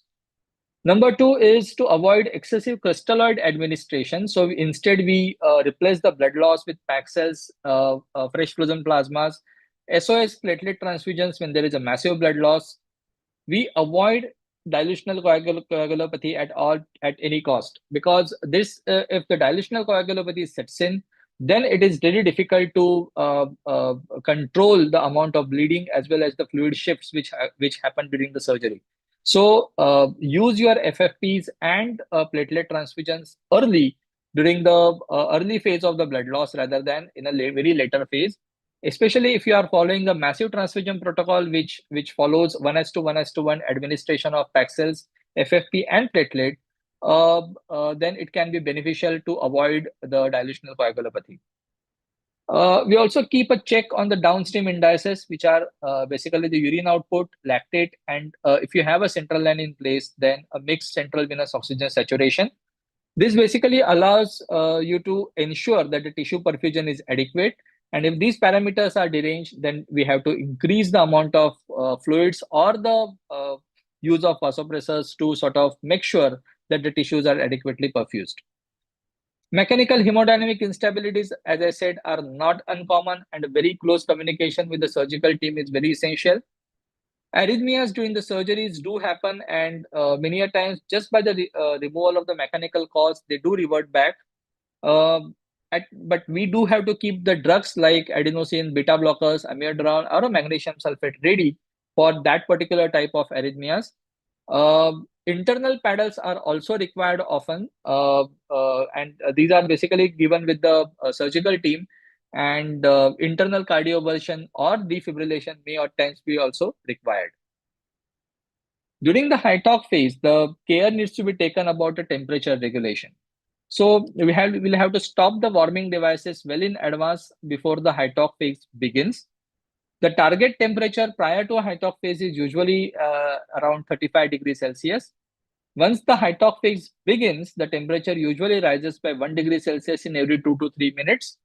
Number 2 is to avoid excessive crystalloid administration. So instead, we replace the blood loss with pack cells, fresh frozen plasmas, SOS platelet transfusions when there is a massive blood loss. We avoid dilutional coagulopathy at any cost, because this if the dilutional coagulopathy sets in, then it is really difficult to control the amount of bleeding as well as the fluid shifts which happen during the surgery. So use your FFPs and platelet transfusions early during the early phase of the blood loss rather than in a very later phase, especially if you are following the massive transfusion protocol, which follows 1:1:1 administration of pack cells, FFP, and platelet. Then it can be beneficial to avoid the dilutional coagulopathy. We also keep a check on the downstream indices, which are basically the urine output, lactate, and if you have a central line in place, then a mixed central venous oxygen saturation. This basically allows you to ensure that the tissue perfusion is adequate. And if these parameters are deranged, then we have to increase the amount of fluids or the use of vasopressors to sort of make sure that the tissues are adequately perfused. Mechanical hemodynamic instabilities, as I said, are not uncommon, and a very close communication with the surgical team is very essential. Arrhythmias during the surgeries do happen, and many a times just by the removal of the mechanical cause, they do revert back. But we do have to keep the drugs like adenosine, beta blockers, amiodarone, or a magnesium sulfate ready for that particular type of arrhythmias. Internal paddles are also required often, and these are basically given with the surgical team. And internal cardioversion or defibrillation may at times be also required. During the high torque phase, the care needs to be taken about the temperature regulation. So we'll have to stop the warming devices well in advance before the high torque phase begins. The target temperature prior to a high torque phase is usually around 35 degrees Celsius. Once the high torque phase begins, the temperature usually rises by 1 degree Celsius in every 2 to 3 minutes.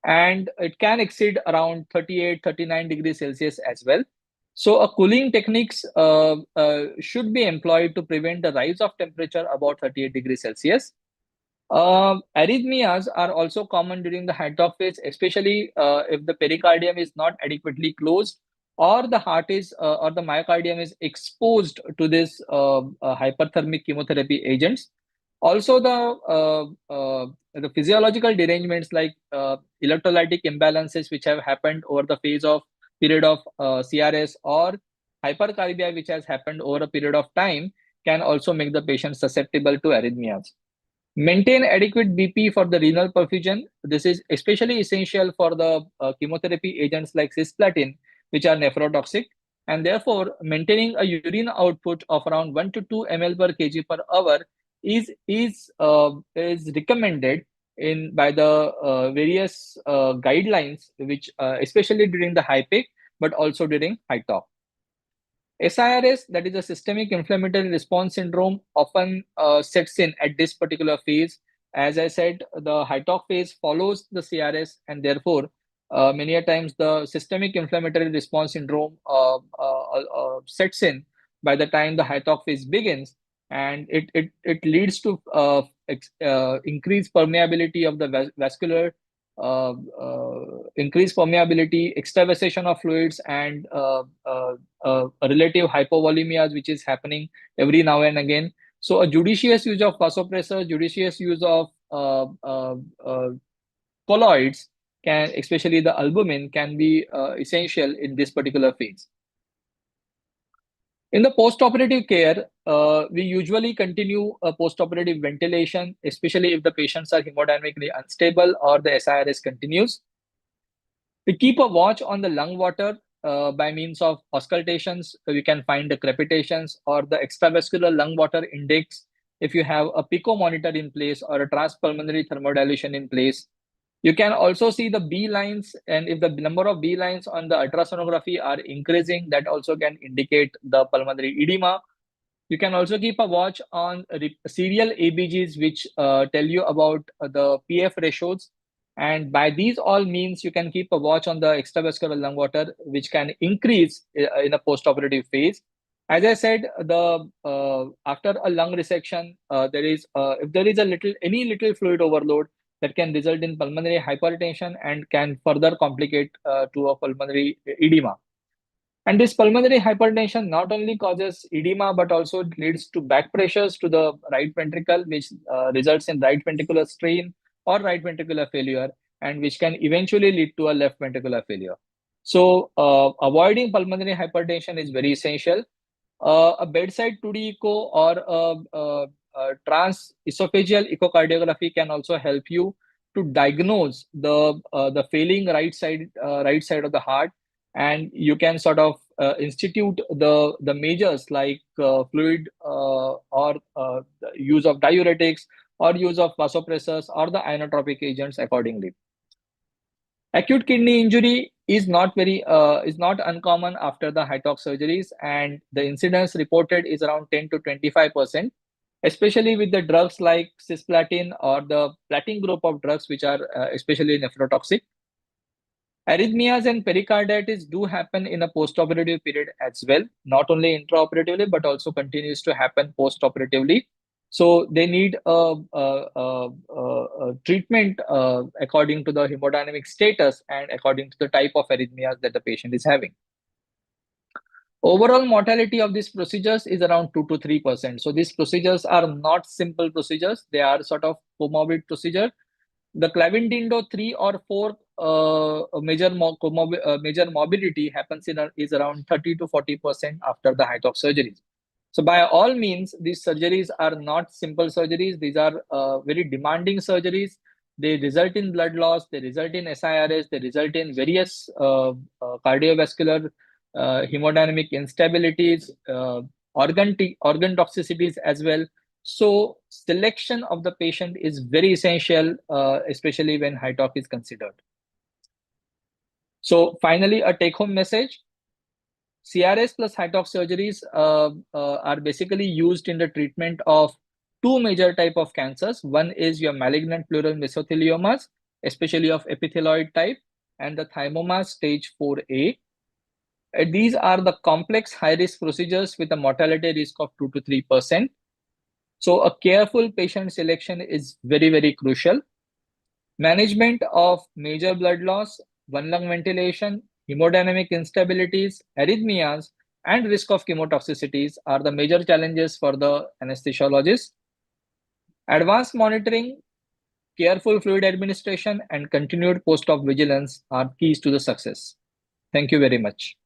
And it can exceed around 38, 39 degrees Celsius as well. So cooling techniques should be employed to prevent the rise of temperature about 38 degrees Celsius. Arrhythmias are also common during the high torque phase, especially if the pericardium is not adequately closed, or the heart is or the myocardium is exposed to this hyperthermic chemotherapy agents. Also, the physiological derangements like electrolytic imbalances which have happened over the phase of period of CRS, or hypercarbia which has happened over a period of time, can also make the patient susceptible to arrhythmias. Maintain adequate BP for the renal perfusion. This is especially essential for the chemotherapy agents like cisplatin, which are nephrotoxic, and therefore maintaining a urine output of around 1 to 2 ml per kg per hour is recommended by the various guidelines, which especially during the high peak, but also during high torque. SIRS, that is a systemic inflammatory response syndrome, often sets in at this particular phase. As I said, the high torque phase follows the CRS, and therefore, many a times the systemic inflammatory response syndrome sets in by the time the high torque phase begins, and it leads to increased permeability of the vascular increased permeability, extravasation of fluids, and relative hypovolemias, which is happening every now and again. So a judicious use of vasopressor, judicious use of colloids, especially the albumin, can be essential in this particular phase. In the post-operative care, we usually continue a post-operative ventilation, especially if the patients are hemodynamically unstable or the SIRS continues. We keep a watch on the lung water by means of auscultations. We can find the crepitations or the extravascular lung water index if you have a PICO monitor in place or a transpulmonary thermodilation in place. You can also see the B lines, and if the number of B lines on the ultrasonography are increasing, that also can indicate the pulmonary edema. You can also keep a watch on serial ABGs, which tell you about the PF ratios. And by these all means, you can keep a watch on the extravascular lung water, which can increase in a post-operative phase. As I said, after a lung resection, if there is any little fluid overload, that can result in pulmonary hypertension and can further complicate to a pulmonary edema. And this pulmonary hypertension not only causes edema, but also leads to back pressures to the right ventricle, which results in right ventricular strain or right ventricular failure, and which can eventually lead to a left ventricular failure. So avoiding pulmonary hypertension is very essential. A bedside 2D echo or a transesophageal echocardiography can also help you to diagnose the failing right side of the heart, and you can sort of institute the measures like fluid or the use of diuretics or use of vasopressors or the inotropic agents accordingly. Acute kidney injury is not uncommon after the HITOX surgeries, and the incidence reported is around 10 to 25%, especially with the drugs like cisplatin or the platin group of drugs, which are especially nephrotoxic. Arrhythmias and pericarditis do happen in a post-operative period as well, not only intraoperatively, but also continues to happen post-operatively. So they need a treatment according to the hemodynamic status and according to the type of arrhythmias that the patient is having. Overall mortality of these procedures is around 2 to 3%. So these procedures are not simple procedures. They are sort of comorbid procedure. The Clavin-Dindo 3 or 4 major morbidity happens is around 30 to 40% after the HITOX surgeries. So by all means, these surgeries are not simple surgeries. These are very demanding surgeries. They result in blood loss. They result in SIRS. They result in various cardiovascular hemodynamic instabilities, organ toxicities as well. So selection of the patient is very essential, especially when HITOX is considered. So finally, a take-home message. CRS plus HITOX surgeries are basically used in the treatment of two major types of cancers. One is your malignant pleural mesotheliomas, especially of epithelioid type, and the thymomas stage 4A. These are the complex high-risk procedures with a mortality risk of 2 to 3%. So a careful patient selection is very, very crucial. Management of major blood loss, one lung ventilation, hemodynamic instabilities, arrhythmias, and risk of chemotoxicities are the major challenges for the anesthesiologist. Advanced monitoring, careful fluid administration, and continued post-op vigilance are keys to the success. Thank you very much.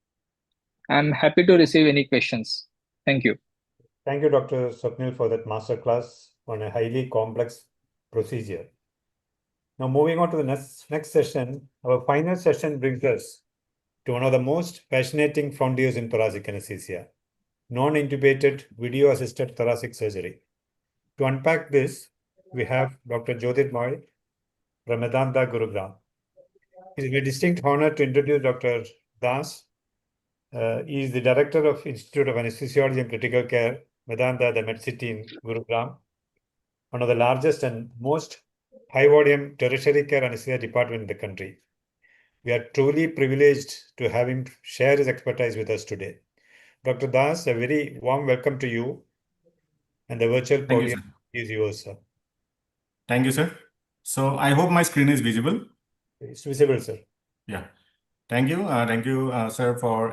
I'm happy to receive any questions. Thank you. Thank you, Dr. Swapnil, for that masterclass on a highly complex procedure. Now, moving on to the next session, our final session brings us to one of the most fascinating frontiers in thoracic anesthesia, non-intubated video-assisted thoracic surgery. To unpack this, we have Dr. Jyoti Moy from Medanta, Gurugram. It is a distinct honor to introduce Dr. Das. He is the director of Institute of Anesthesiology and Critical Care, Medanta, the MedCity in Gurugram, one of the largest and most high-volume tertiary care anesthesia department in the country. We are truly privileged to have him share his expertise with us today. Dr. Das, a very warm welcome to you, and the virtual podium is yours, sir. Thank you, sir. So I hope my screen is visible. It's visible, sir. Yeah. Thank you, sir, for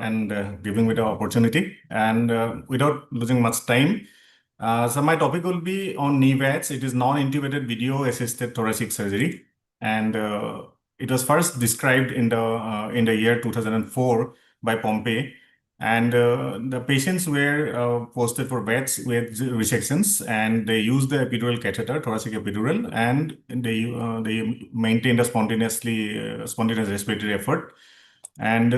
giving me the opportunity. And without losing much time, so my topic will be on NIVATS. It is non-intubated video-assisted thoracic surgery, and it was first described in the year 2004 by Pompey. And the patients were posted for VATS with resections, and they used the epidural catheter, thoracic epidural, and they maintained a spontaneous respiratory effort. And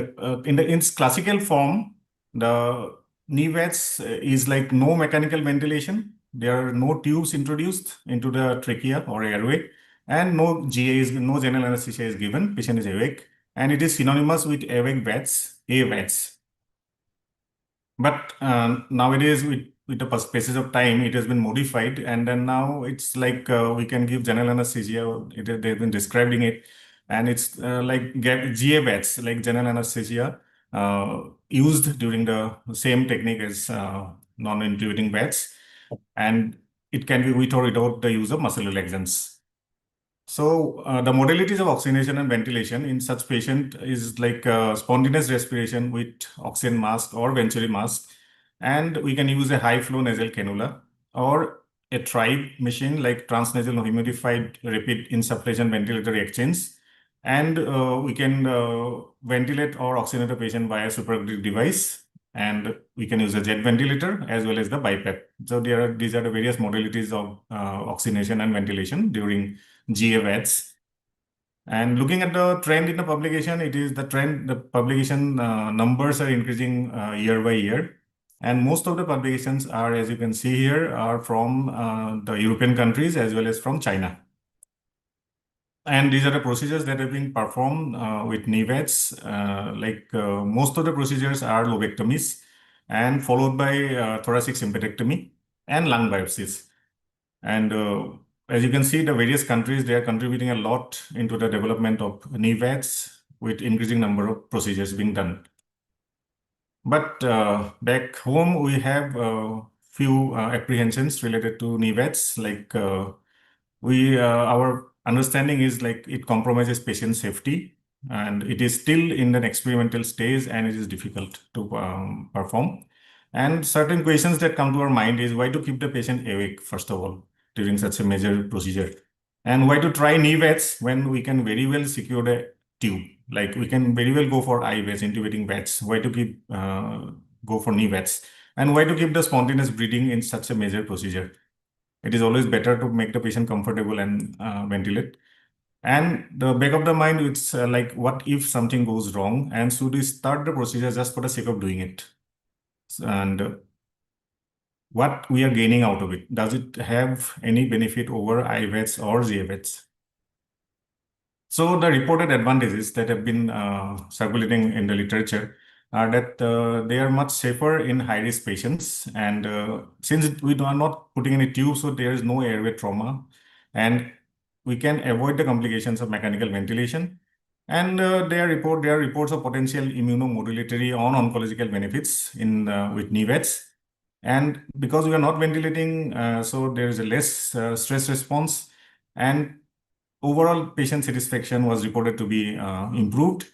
in its classical form, the NIVATS is like no mechanical ventilation. There are no tubes introduced into the trachea or airway, and no general anesthesia is given. Patient is awake, and it is synonymous with awake VATS, AVATS. But nowadays, with the passage of time, it has been modified, and then now it's like we can give general anesthesia. They've been describing it, and it's like GA-VATS, like general anesthesia, used during the same technique as non-intubating VATS, and it can be with or without the use of muscle relaxants. So the modalities of oxygenation and ventilation in such patient is like spontaneous respiration with oxygen mask or venturi mask, and we can use a high flow nasal cannula or a TRIVE machine like transnasal humidified rapid insufflation ventilator exchange, and we can ventilate or oxygenate a patient via supraglottic device, and we can use a jet ventilator as well as the BiPAP. So these are the various modalities of oxygenation and ventilation during GA-VATS. And looking at the trend in the publication, it is the trend, the publication numbers are increasing year by year. And most of the publications are, as you can see here, are from the European countries as well as from China. And these are the procedures that are being performed with NIVATS. Most of the procedures are lobectomies and followed by thoracic sympathectomy and lung biopsies. And as you can see, the various countries, they are contributing a lot into the development of NIVATS with increasing number of procedures being done. But back home, we have a few apprehensions related to NIVATS. Like our understanding is like it compromises patient safety, and it is still in an experimental stage, and it is difficult to perform. And certain questions that come to our mind is why to keep the patient awake, first of all, during such a major procedure, and why to try NIVATS when we can very well secure the tube. Like we can very well go for IVATS, intubating VATS. Why to keep go for NIVATS, and why to keep the spontaneous breathing in such a major procedure? It is always better to make the patient comfortable and ventilate. And the back of the mind, it's like, what if something goes wrong? And should we start the procedure just for the sake of doing it? And what we are gaining out of it? Does it have any benefit over IVATS or GAVATS? So the reported advantages that have been circulating in the literature are that they are much safer in high-risk patients. And since we are not putting any tube, so there is no airway trauma, and we can avoid the complications of mechanical ventilation. And there are reports of potential immunomodulatory on oncological benefits in with NIVATS. And because we are not ventilating, so there is a less stress response, and overall patient satisfaction was reported to be improved.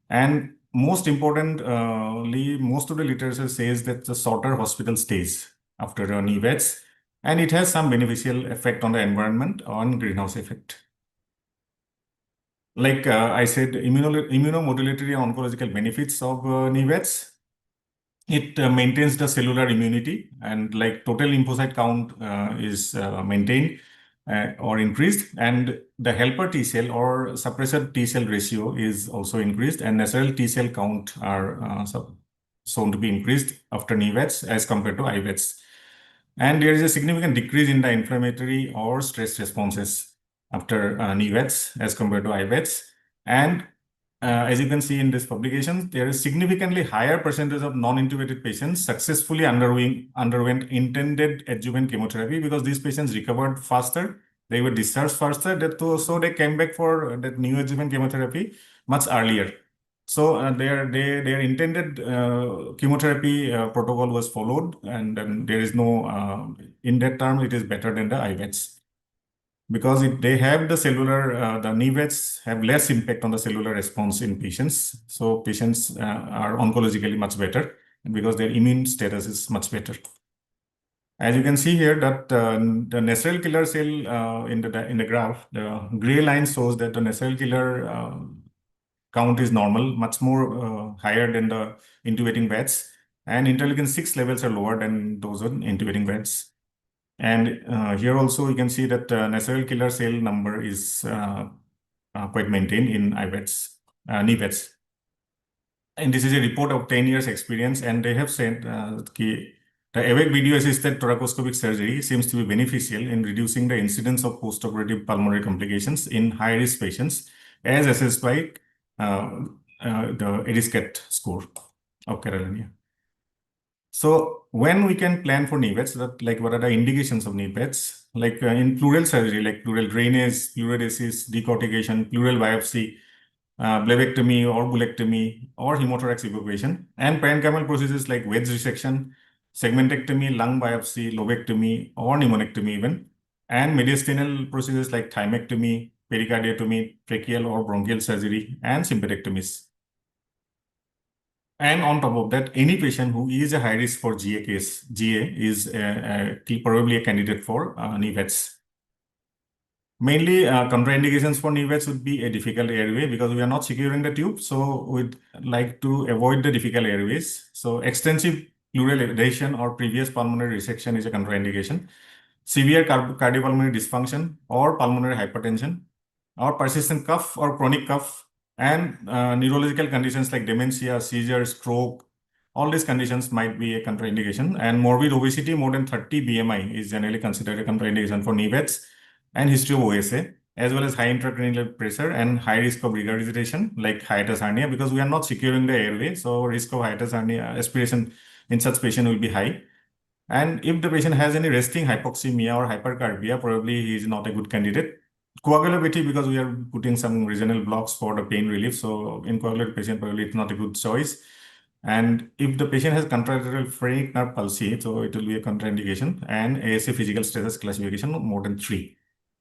And most importantly, most of the literature says that the shorter hospital stays after NIVATS, and it has some beneficial effect on the environment, on greenhouse effect. Like I said, immunomodulatory and oncological benefits of NIVATS. It maintains the cellular immunity, and like total lymphocyte count is maintained or increased, and the helper T cell or suppressor T cell ratio is also increased, and natural T cell count are shown to be increased after NIVATS as compared to IVATS. And there is a significant decrease in the inflammatory or stress responses after NIVATS as compared to IVATS. And as you can see in this publication, there is significantly higher percentage of non-intubated patients successfully underwent intended adjuvant chemotherapy, because these patients recovered faster, they were discharged faster, so they came back for that new adjuvant chemotherapy much earlier. So their intended chemotherapy protocol was followed, and then there is no, in that term, it is better than the IVATS. because they have the cellular, the NIVETs have less impact on the cellular response in patients. So patients are oncologically much better because their immune status is much better. As you can see here, that the natural killer cell in the graph, the gray line shows that the natural killer count is normal, much more higher than the intubating beds, and interleukin-6 levels are lower than those on intubating beds. And here also you can see that natural killer cell number is quite maintained in NIVETs. And this is a report of 10 years experience, and they have said the AWACE video-assisted thoracoscopic surgery seems to be beneficial in reducing the incidence of postoperative pulmonary complications in high-risk patients, as assessed by the ERISCAT score of Carolina. So when we can plan for NIVETs, what are the indications of NIVETs? In pleural surgery, like pleural drainage, pleurodesis, decortication, pleural biopsy, blavectomy or bulectomy or hemothorax evacuation, and parenchymal procedures like wedge resection, segmentectomy, lung biopsy, lobectomy or pneumonectomy even, and mediastinal procedures like thymectomy, pericardiotomy, tracheal or bronchial surgery, and sympathectomies. And on top of that, any patient who is a high risk for GA case, GA is probably a candidate for NIVETs. Mainly, contraindications for NIVETs would be a difficult airway because we are not securing the tube. So we'd like to avoid the difficult airways. So extensive pleural edation or previous pulmonary resection is a contraindication. Severe cardiopulmonary dysfunction or pulmonary hypertension or persistent cough or chronic cough, and neurological conditions like dementia, seizure, stroke, all these conditions might be a contraindication. And morbid obesity more than 30 BMI is generally considered a contraindication for NIVETs, and history of OSA, as well as high intracranial pressure and high risk of regurgitation like hiatus hernia, because we are not securing the airway. So risk of hiatus hernia aspiration in such patient will be high. And if the patient has any resting hypoxemia or hypercarbia, probably he is not a good candidate. Coagulopathy, because we are putting some regional blocks for the pain relief. So in coagulated patient, probably it's not a good choice. And if the patient has contralateral phrenic nerve palsy, so it will be a contraindication, and ASA physical status classification more than 3.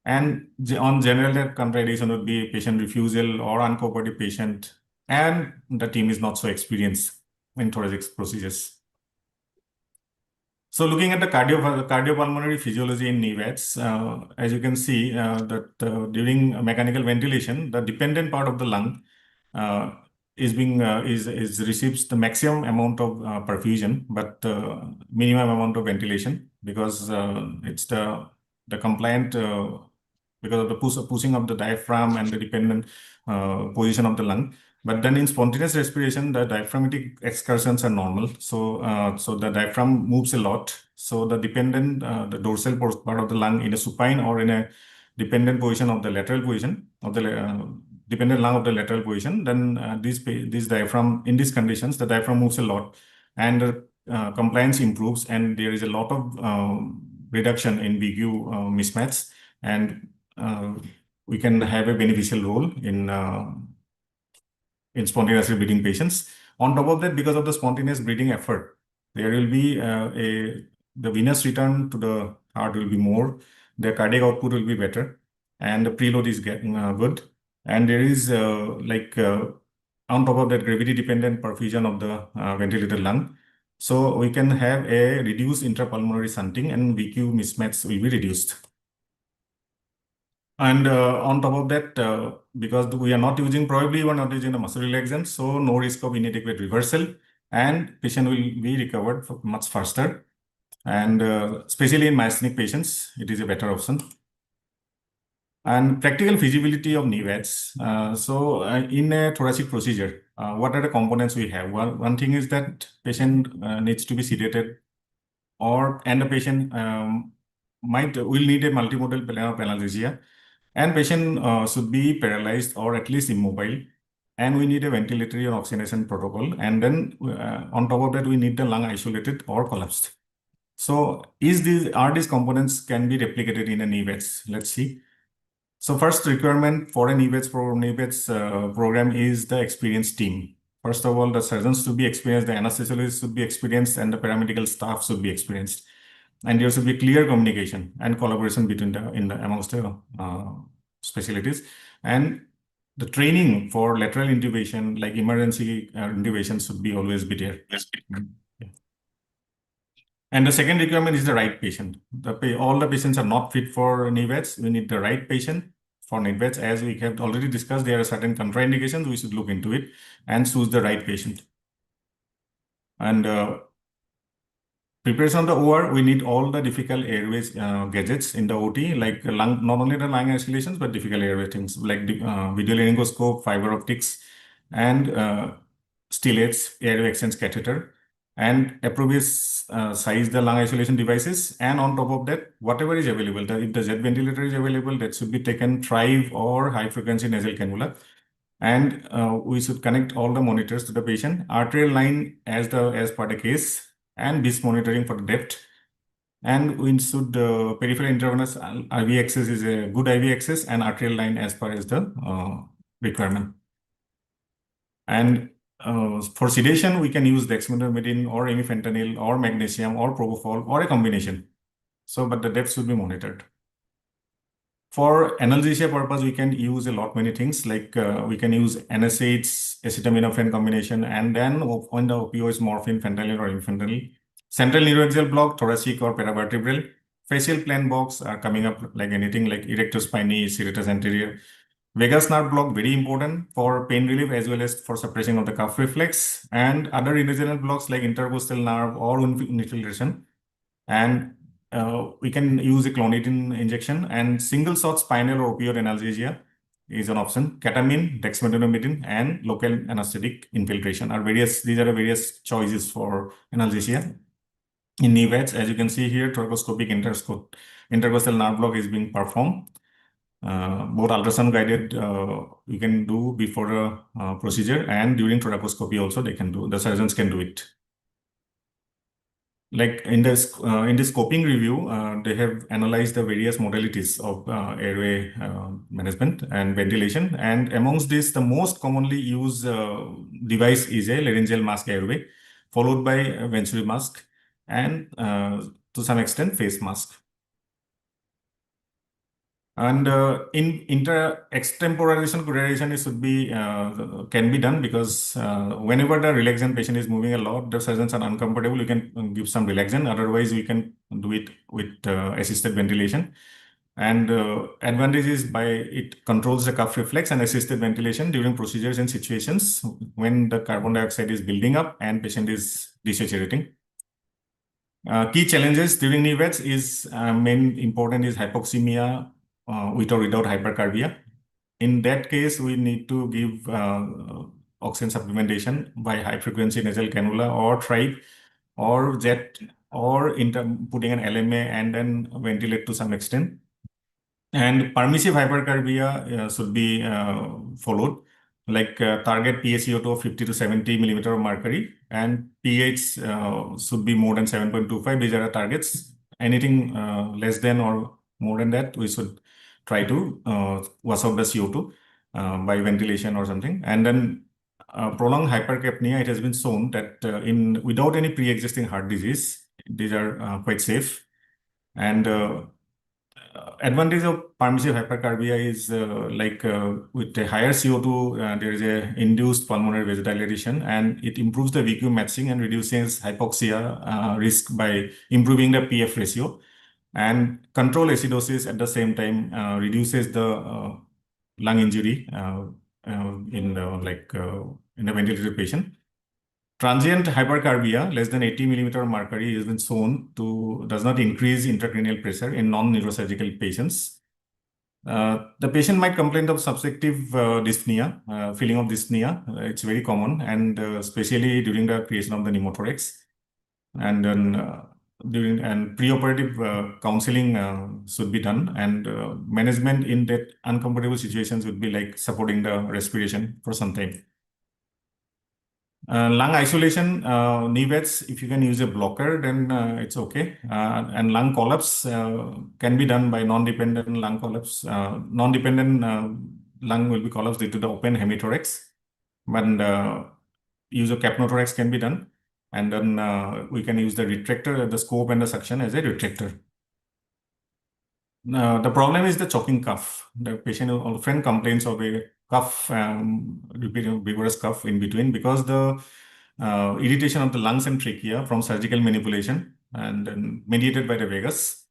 And on general, that contraindication would be patient refusal or uncooperative patient, and the team is not so experienced in thoracic procedures. So looking at the cardiopulmonary physiology in NIVETs, as you can see that during mechanical ventilation, the dependent part of the lung receives the maximum amount of perfusion, but minimum amount of ventilation, because it's the compliant because of the pushing of the diaphragm and the dependent position of the lung. But then in spontaneous respiration, the diaphragmatic excursions are normal. So, so the diaphragm moves a lot. So the dependent, the dorsal part of the lung in a supine or in a dependent position of the lateral position of the dependent lung of the lateral position, then this diaphragm, in these conditions, the diaphragm moves a lot, and the compliance improves, and there is a lot of reduction in VQ mismatch, and we can have a beneficial role in spontaneously breathing patients. On top of that, because of the spontaneous breathing effort, there will be the venous return to the heart will be more, the cardiac output will be better, and the preload is getting good. And there is on top of that, gravity dependent perfusion of the ventilated lung. So we can have a reduced intrapulmonary shunting, and VQ mismatch will be reduced. And on top of that, because we are not using the muscle relaxant, so no risk of inadequate reversal, and patient will be recovered much faster. And especially in myasthenic patients, it is a better option. And practical feasibility of NIVETs. So in a thoracic procedure, what are the components we have? Well, one thing is that patient needs to be sedated, and the patient will need a multimodal plan of analgesia. And patient should be paralyzed or at least immobile. And we need a ventilatory or oxygenation protocol. And then on top of that, we need the lung isolated or collapsed. So are these components can be replicated in a NIVETs? Let's see. So first requirement for a NIVETs program is the experienced team. First of all, the surgeons should be experienced, the anesthesiologists should be experienced, and the paramedical staff should be experienced. And there should be clear communication and collaboration between amongst the specialties. And the training for lateral intubation, like emergency intubation, should be always be there. Yeah. And the second requirement is the right patient. All the patients are not fit for NIVETs. We need the right patient for NIVETs. As we have already discussed, there are certain contraindications. We should look into it and choose the right patient. And preparation of the OR, we need all the difficult airways gadgets in the OT, like lung, not only the lung isolations, but difficult airway things like video laryngoscope, fiber optics, and stillates, airway exchange catheter, and appropriate size the lung isolation devices. And on top of that, whatever is available, if the jet ventilator is available, that should be taken TRIVE or high frequency nasal cannula. And we should connect all the monitors to the patient, arterial line as per the case, and BIS monitoring for the depth. And we should peripheral intravenous IV access is a good IV access, and arterial line as per as the requirement. And for sedation, we can use dexmedetomidine or remifentanil or magnesium or propofol or a combination. So, but the depth should be monitored. For analgesia purpose, we can use a lot many things, like we can use NSAIDs, acetaminophen combination, and then when the opioids, morphine, fentanyl, or remifentanil. Central neuroaxial block, thoracic or paravertebral. Facial plan blocks are coming up like anything like erector spinae, serratus anterior. Vagus nerve block, very important for pain relief as well as for suppression of the cuff reflex, and other incisional blocks like intercostal nerve or infiltration. And we can use a clonidine injection, and single shot spinal or opioid analgesia is an option. Ketamine, dexmedetomidine, and local anesthetic infiltration are various. These are the various choices for analgesia. In NIVETs, as you can see here, thoracoscopic intercostal nerve block is being performed. Both ultrasound guided you can do before a procedure, and during thoracoscopy also they can do. The surgeons can do it. Like in this scoping review, they have analyzed the various modalities of airway management and ventilation. And amongst this, the most commonly used device is a laryngeal mask airway, followed by a venturi mask, and to some extent face mask. And in extemporization coordination, it should be can be done, because whenever the relaxant patient is moving a lot, the surgeons are uncomfortable, you can give some relaxant. Otherwise, we can do it with assisted ventilation. And advantage is by it controls the cuff reflex and assisted ventilation during procedures and situations when the carbon dioxide is building up and patient is desaturating. Key challenges during NIVETs is main important is hypoxemia with or without hypercarbia. In that case, we need to give oxygen supplementation by high frequency nasal cannula or TRIVE or jet, or putting an LMA and then ventilate to some extent. And permissive hypercarbia should be followed, like target PaCO2 of 50 to 70 millimeter of mercury, and pH should be more than 7.25. These are the targets. Anything less than or more than that, we should try to wash out the CO2 by ventilation or something. And then prolonged hypercapnia, it has been shown that without any pre-existing heart disease, these are quite safe. And advantage of permissive hypercarbia is with a higher CO2, there is a induced pulmonary vasodilation, and it improves the VQ matching and reduces hypoxia risk by improving the PF ratio, and control acidosis at the same time reduces the lung injury in a ventilated patient. Transient hypercarbia, less than 80 millimeter of mercury, has been shown to does not increase intracranial pressure in non-neurosurgical patients. The patient might complain of subjective dyspnea, feeling of dyspnea. It's very common, and especially during the creation of the pneumothorax. And then preoperative counseling should be done, and management in that uncomfortable situations would be like supporting the respiration for some time. Lung isolation, NIVETs, if you can use a blocker, then it's okay. And lung collapse can be done by non-dependent lung collapse. Non-dependent lung will be collapsed due to the open hemithorax, but use of capnothorax can be done. And then we can use the retractor, the scope and the suction as a retractor. The problem is the choking cough. The patient often complains of a cough, repeated vigorous cough in between, because the irritation of the lungs and trachea from surgical manipulation and then mediated by the vagus.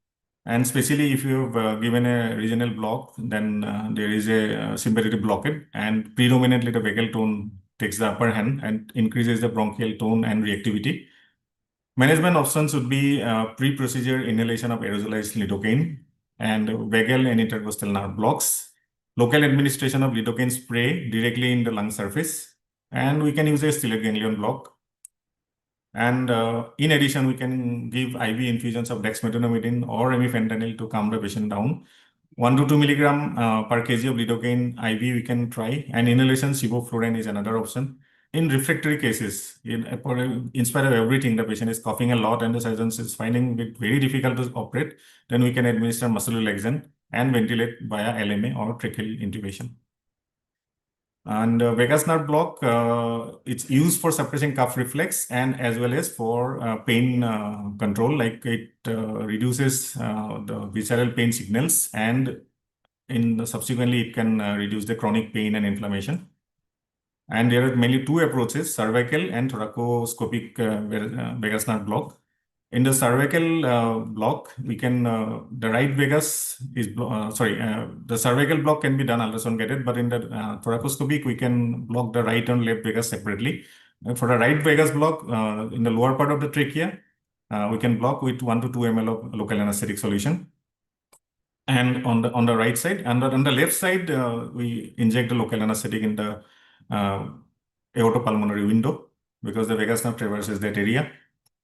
And especially if you have given a regional block, then there is a sympathetic blockade, and predominantly the vagal tone takes the upper hand and increases the bronchial tone and reactivity. Management options would be pre-procedure inhalation of aerosolized lidocaine and vagal and intercostal nerve blocks, local administration of lidocaine spray directly in the lung surface, and we can use a stellate ganglion block. And in addition, we can give IV infusions of dexmedetomidine or remifentanil to calm the patient down. 1 to 2 milligram per kg of lidocaine IV we can try, and inhalation sevoflurane is another option. In refractory cases, in spite of everything, the patient is coughing a lot and the surgeon is finding it very difficult to operate, then we can administer muscle relaxant and ventilate via LMA or tracheal intubation. And vagus nerve block, it's used for suppressing cough reflex and as well as for pain control, like it reduces the visceral pain signals, and subsequently it can reduce the chronic pain and inflammation. And there are mainly two approaches, cervical and thoracoscopic vagus nerve block. In the cervical block, we can, the right vagus is, the cervical block can be done ultrasound guided, but in the thoracoscopic, we can block the right and left vagus separately. For the right vagus block, in the lower part of the trachea, we can block with 1 to 2 ml of local anesthetic solution. And on the right side, and on the left side, we inject the local anesthetic in the aortopulmonary window, because the vagus nerve traverses that area.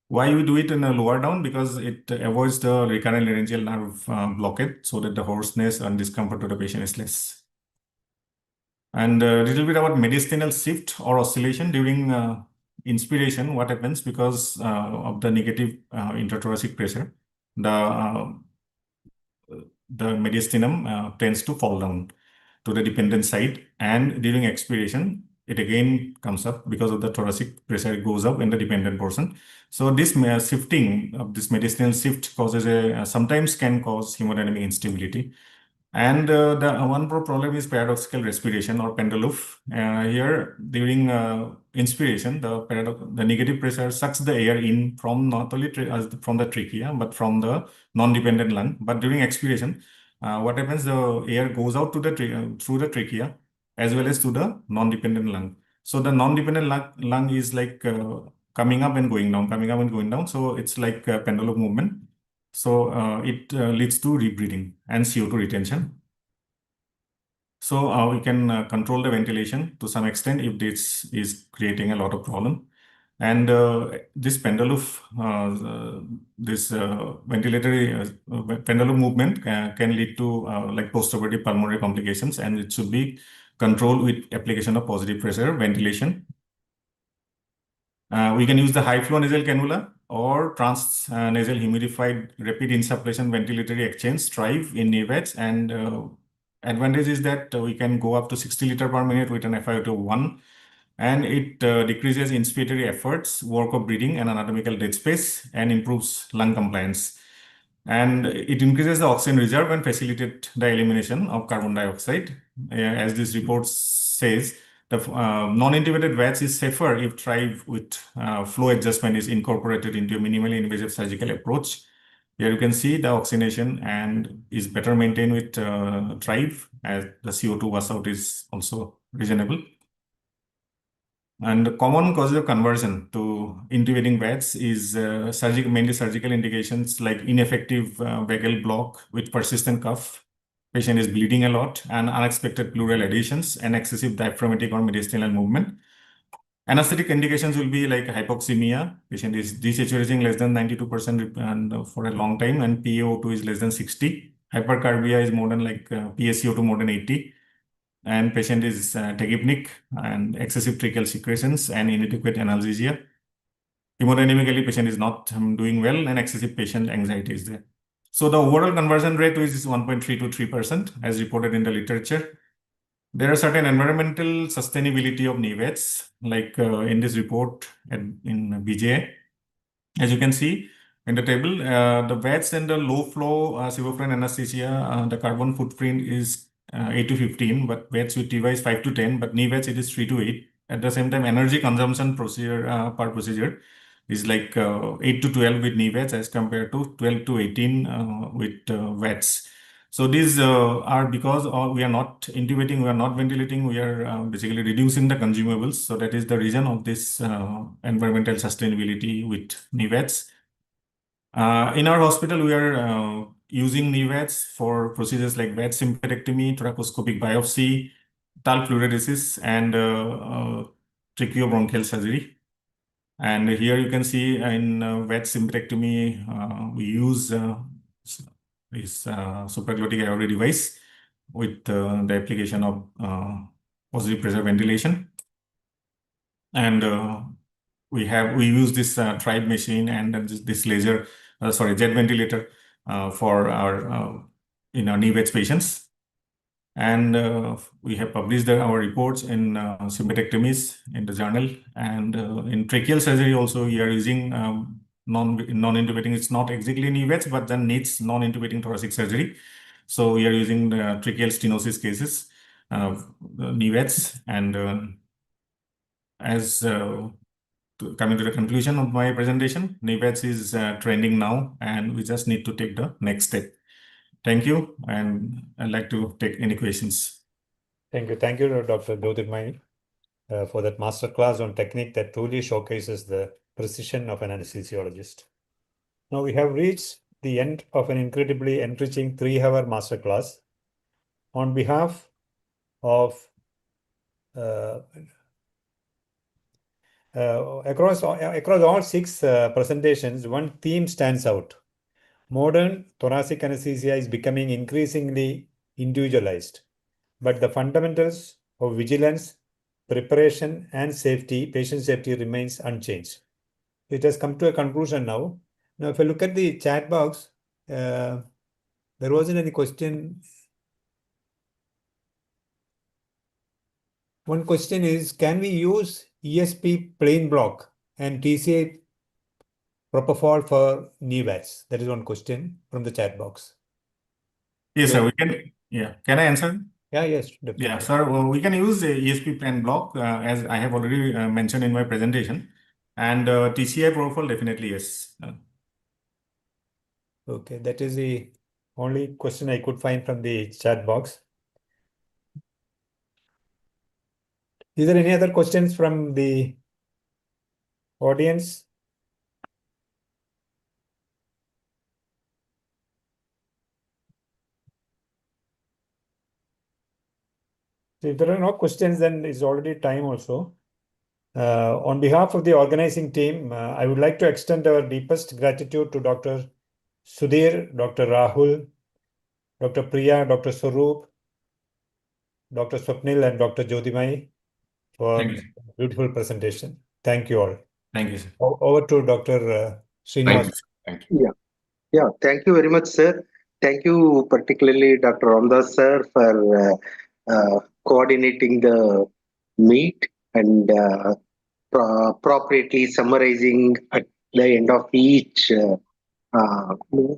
Why we do it in a lower down? Because it avoids the recurrent laryngeal nerve blockade, so that the hoarseness and discomfort to the patient is less. And a little bit about mediastinal shift or oscillation during inspiration. What happens because of the negative interthoracic pressure? The mediastinum tends to fall down to the dependent side, and during expiration, it again comes up because of the thoracic pressure goes up in the dependent portion. So this shifting of this mediastinal shift causes sometimes can cause hemodynamic instability. And the one problem is paradoxical respiration or Pendeloof. Here, during inspiration, the negative pressure sucks the air in from not only from the trachea, but from the non-dependent lung. But during expiration, what happens? The air goes out to through the trachea as well as to the non-dependent lung. So the non-dependent lung is like coming up and going down, coming up and going down. So it's like a pendulum movement. So it leads to rebreathing and CO2 retention. So we can control the ventilation to some extent if this is creating a lot of problem. And this pendulum, this ventilatory pendulum movement can lead to like postoperative pulmonary complications, and it should be controlled with application of positive pressure ventilation. We can use the high flow nasal cannula or transnasal humidified rapid insufflation ventilatory exchange TRIVE in NAVADS, and advantage is that we can go up to 60 liter per minute with an FiO2 of 1, and it decreases inspiratory efforts, work of breathing and anatomical dead space, and improves lung compliance. And it increases the oxygen reserve and facilitates the elimination of carbon dioxide. As this report says, the non-intubated VATS is safer if TRIVE with flow adjustment is incorporated into a minimally invasive surgical approach. Here you can see the oxygenation and is better maintained with TRIVE, as the CO2 washout is also reasonable. And the common causes of conversion to intubating VATS is mainly surgical indications like ineffective vagal block with persistent cough, patient is bleeding a lot, and unexpected pleural adhesions and excessive diaphragmatic or mediastinal movement. Anesthetic indications will be like hypoxemia, patient is desaturating less than 92% and for a long time, and PaO2 is less than 60. Hypercarbia is more than like PaCO2 more than 80. And patient is tachypneic and excessive tracheal secretions and inadequate analgesia. Hemodynamically, patient is not doing well, and excessive patient anxiety is there. So the overall conversion rate is 1.3 to 3% as reported in the literature. There are certain environmental sustainability of NIVETs, like in this report in BJ. As you can see in the table, the VETs and the low flow sevoflurane anesthesia, the carbon footprint is 8 to 15, but VETs with TY is 5 to 10, but NIVETs it is 3 to 8. At the same time, energy consumption procedure per procedure is like 8 to 12 with NIVETs as compared to 12 to 18 with VETs. So these are because we are not intubating, we are not ventilating, we are basically reducing the consumables. So that is the reason of this environmental sustainability with NIVETs. In our hospital, we are using NIVETs for procedures like VET sympathectomy, thoracoscopic biopsy, talc fluoridesis, and tracheobronchial surgery. And here you can see in VET sympathectomy, we use this supraglottic aortic device with the application of positive pressure ventilation. And we use this tribe machine and this laser, jet ventilator for our in our NIVETs patients. And we have published our reports in sympathectomies in the journal. And in tracheal surgery also, we are using non-intubating. It's not exactly NIVETs, but then needs non-intubating thoracic surgery. So we are using the tracheal stenosis cases, NIVETs. And as coming to the conclusion of my presentation, NIVETs is trending now, and we just need to take the next step. Thank you, and I'd like to take any questions. Thank you, Dr. Jyotirmay, for that masterclass on technique that truly showcases the precision of an anesthesiologist. Now we have reached the end of an incredibly enriching 3-hour masterclass. On behalf of across all 6 presentations, one theme stands out. Modern thoracic anesthesia is becoming increasingly individualized, but the fundamentals of vigilance, preparation, and safety, patient safety, remains unchanged. It has come to a conclusion now. Now, if I look at the chat box, there wasn't any question. One question is, can we use ESP plain block and TCA propofol for NIVETs? That is one question from the chat box. Yes, sir. We can. Yeah. Can I answer? Yeah. Yes. Definitely. Yeah, sir. We can use the ESP plain block as I have already mentioned in my presentation, and TCA propofol definitely yes. Okay, that is the only question I could find from the chat box. Is there any other questions from the audience? If there are no questions, then it's already time also. On behalf of the organizing team, I would like to extend our deepest gratitude to Dr. Sudhir, Dr. Rahul, Dr. Priya, Dr. Swaroop, Dr. Swapnil, and Dr. Jyotirmay for beautiful presentation. Thank you all. Thank you, sir. Over to Dr. Srinivas. Thank you. Yeah. Thank you very much, sir. Thank you particularly Dr. Ramdas sir for coordinating the meet and appropriately summarizing at the end of each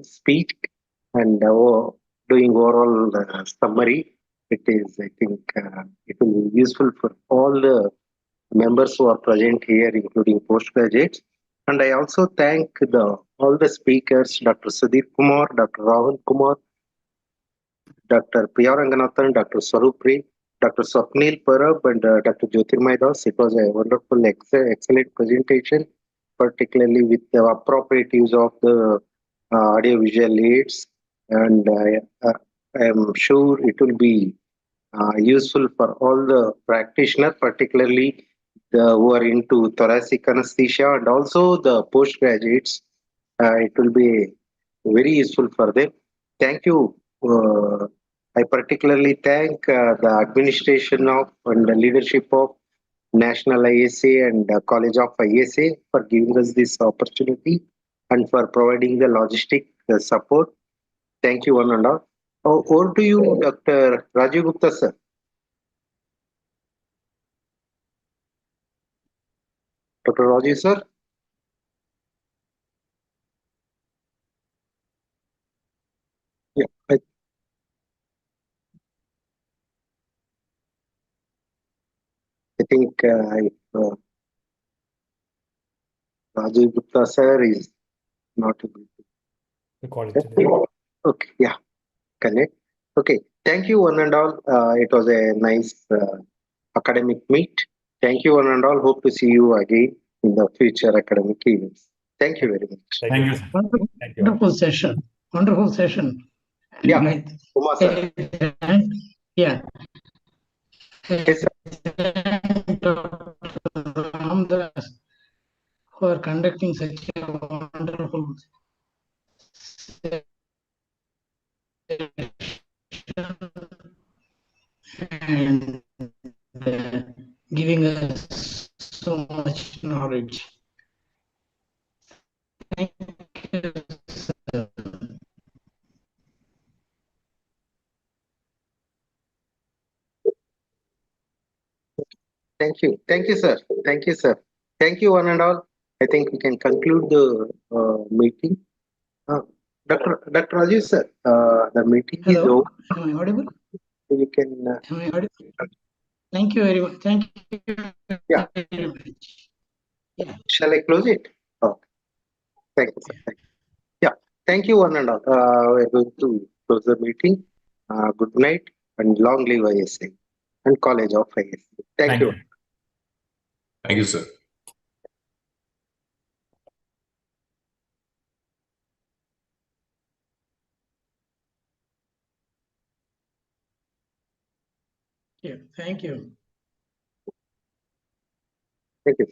speech and doing overall summary. It is, I think, it will be useful for all the members who are present here, including postgraduates. And I also thank all the speakers, Dr. Sudhir Kumar, Dr. Rahul Kumar, Dr. Priya Ranganathan, Dr. Swarupri, Dr. Swapnil Parab, and Dr. Jyotirmay Das. It was a wonderful, excellent presentation, particularly with the appropriate use of the audiovisual aids. And I am sure it will be useful for all the practitioners, particularly who are into thoracic anesthesia and also the postgraduates. It will be very useful for them. Thank you. I particularly thank the administration of and the leadership of National ISA and College of ISA for giving us this opportunity and for providing the logistic support. Thank you, one and all. Over to you, Dr. Rajiv Gupta, sir. Dr. Raji, sir? Yeah, I think Rajiv Gupta sir is not able We call it to. today. Okay, yeah, connect. Okay, thank you one and all. It was a nice academic meet. Thank you one and all. Hope to see you again in the future academic events. Thank you very much. Thank you, sir. Thank you. Wonderful session. Wonderful session. Yeah, I- Kumar sir. Yeah. Yes, sir. Dr. Ramdas for conducting such a wonderful session and giving us so much knowledge. Thank you, sir. Thank you. Thank you, sir. Thank you, sir. Thank you, one and all. I think we can conclude the meeting. Dr. Rajesh, sir, the meeting is Hello, over. am I audible? You can. Am I audible? Thank you very much. Thank you Yeah. very much. Yeah. Shall I close it? Oh, thank you, sir. Yeah. Thank you, one and all. We're going to close the meeting. Good night and long live ISA and College of ISA. Thank you. Thank you, sir. Yeah. Thank you. Thank you.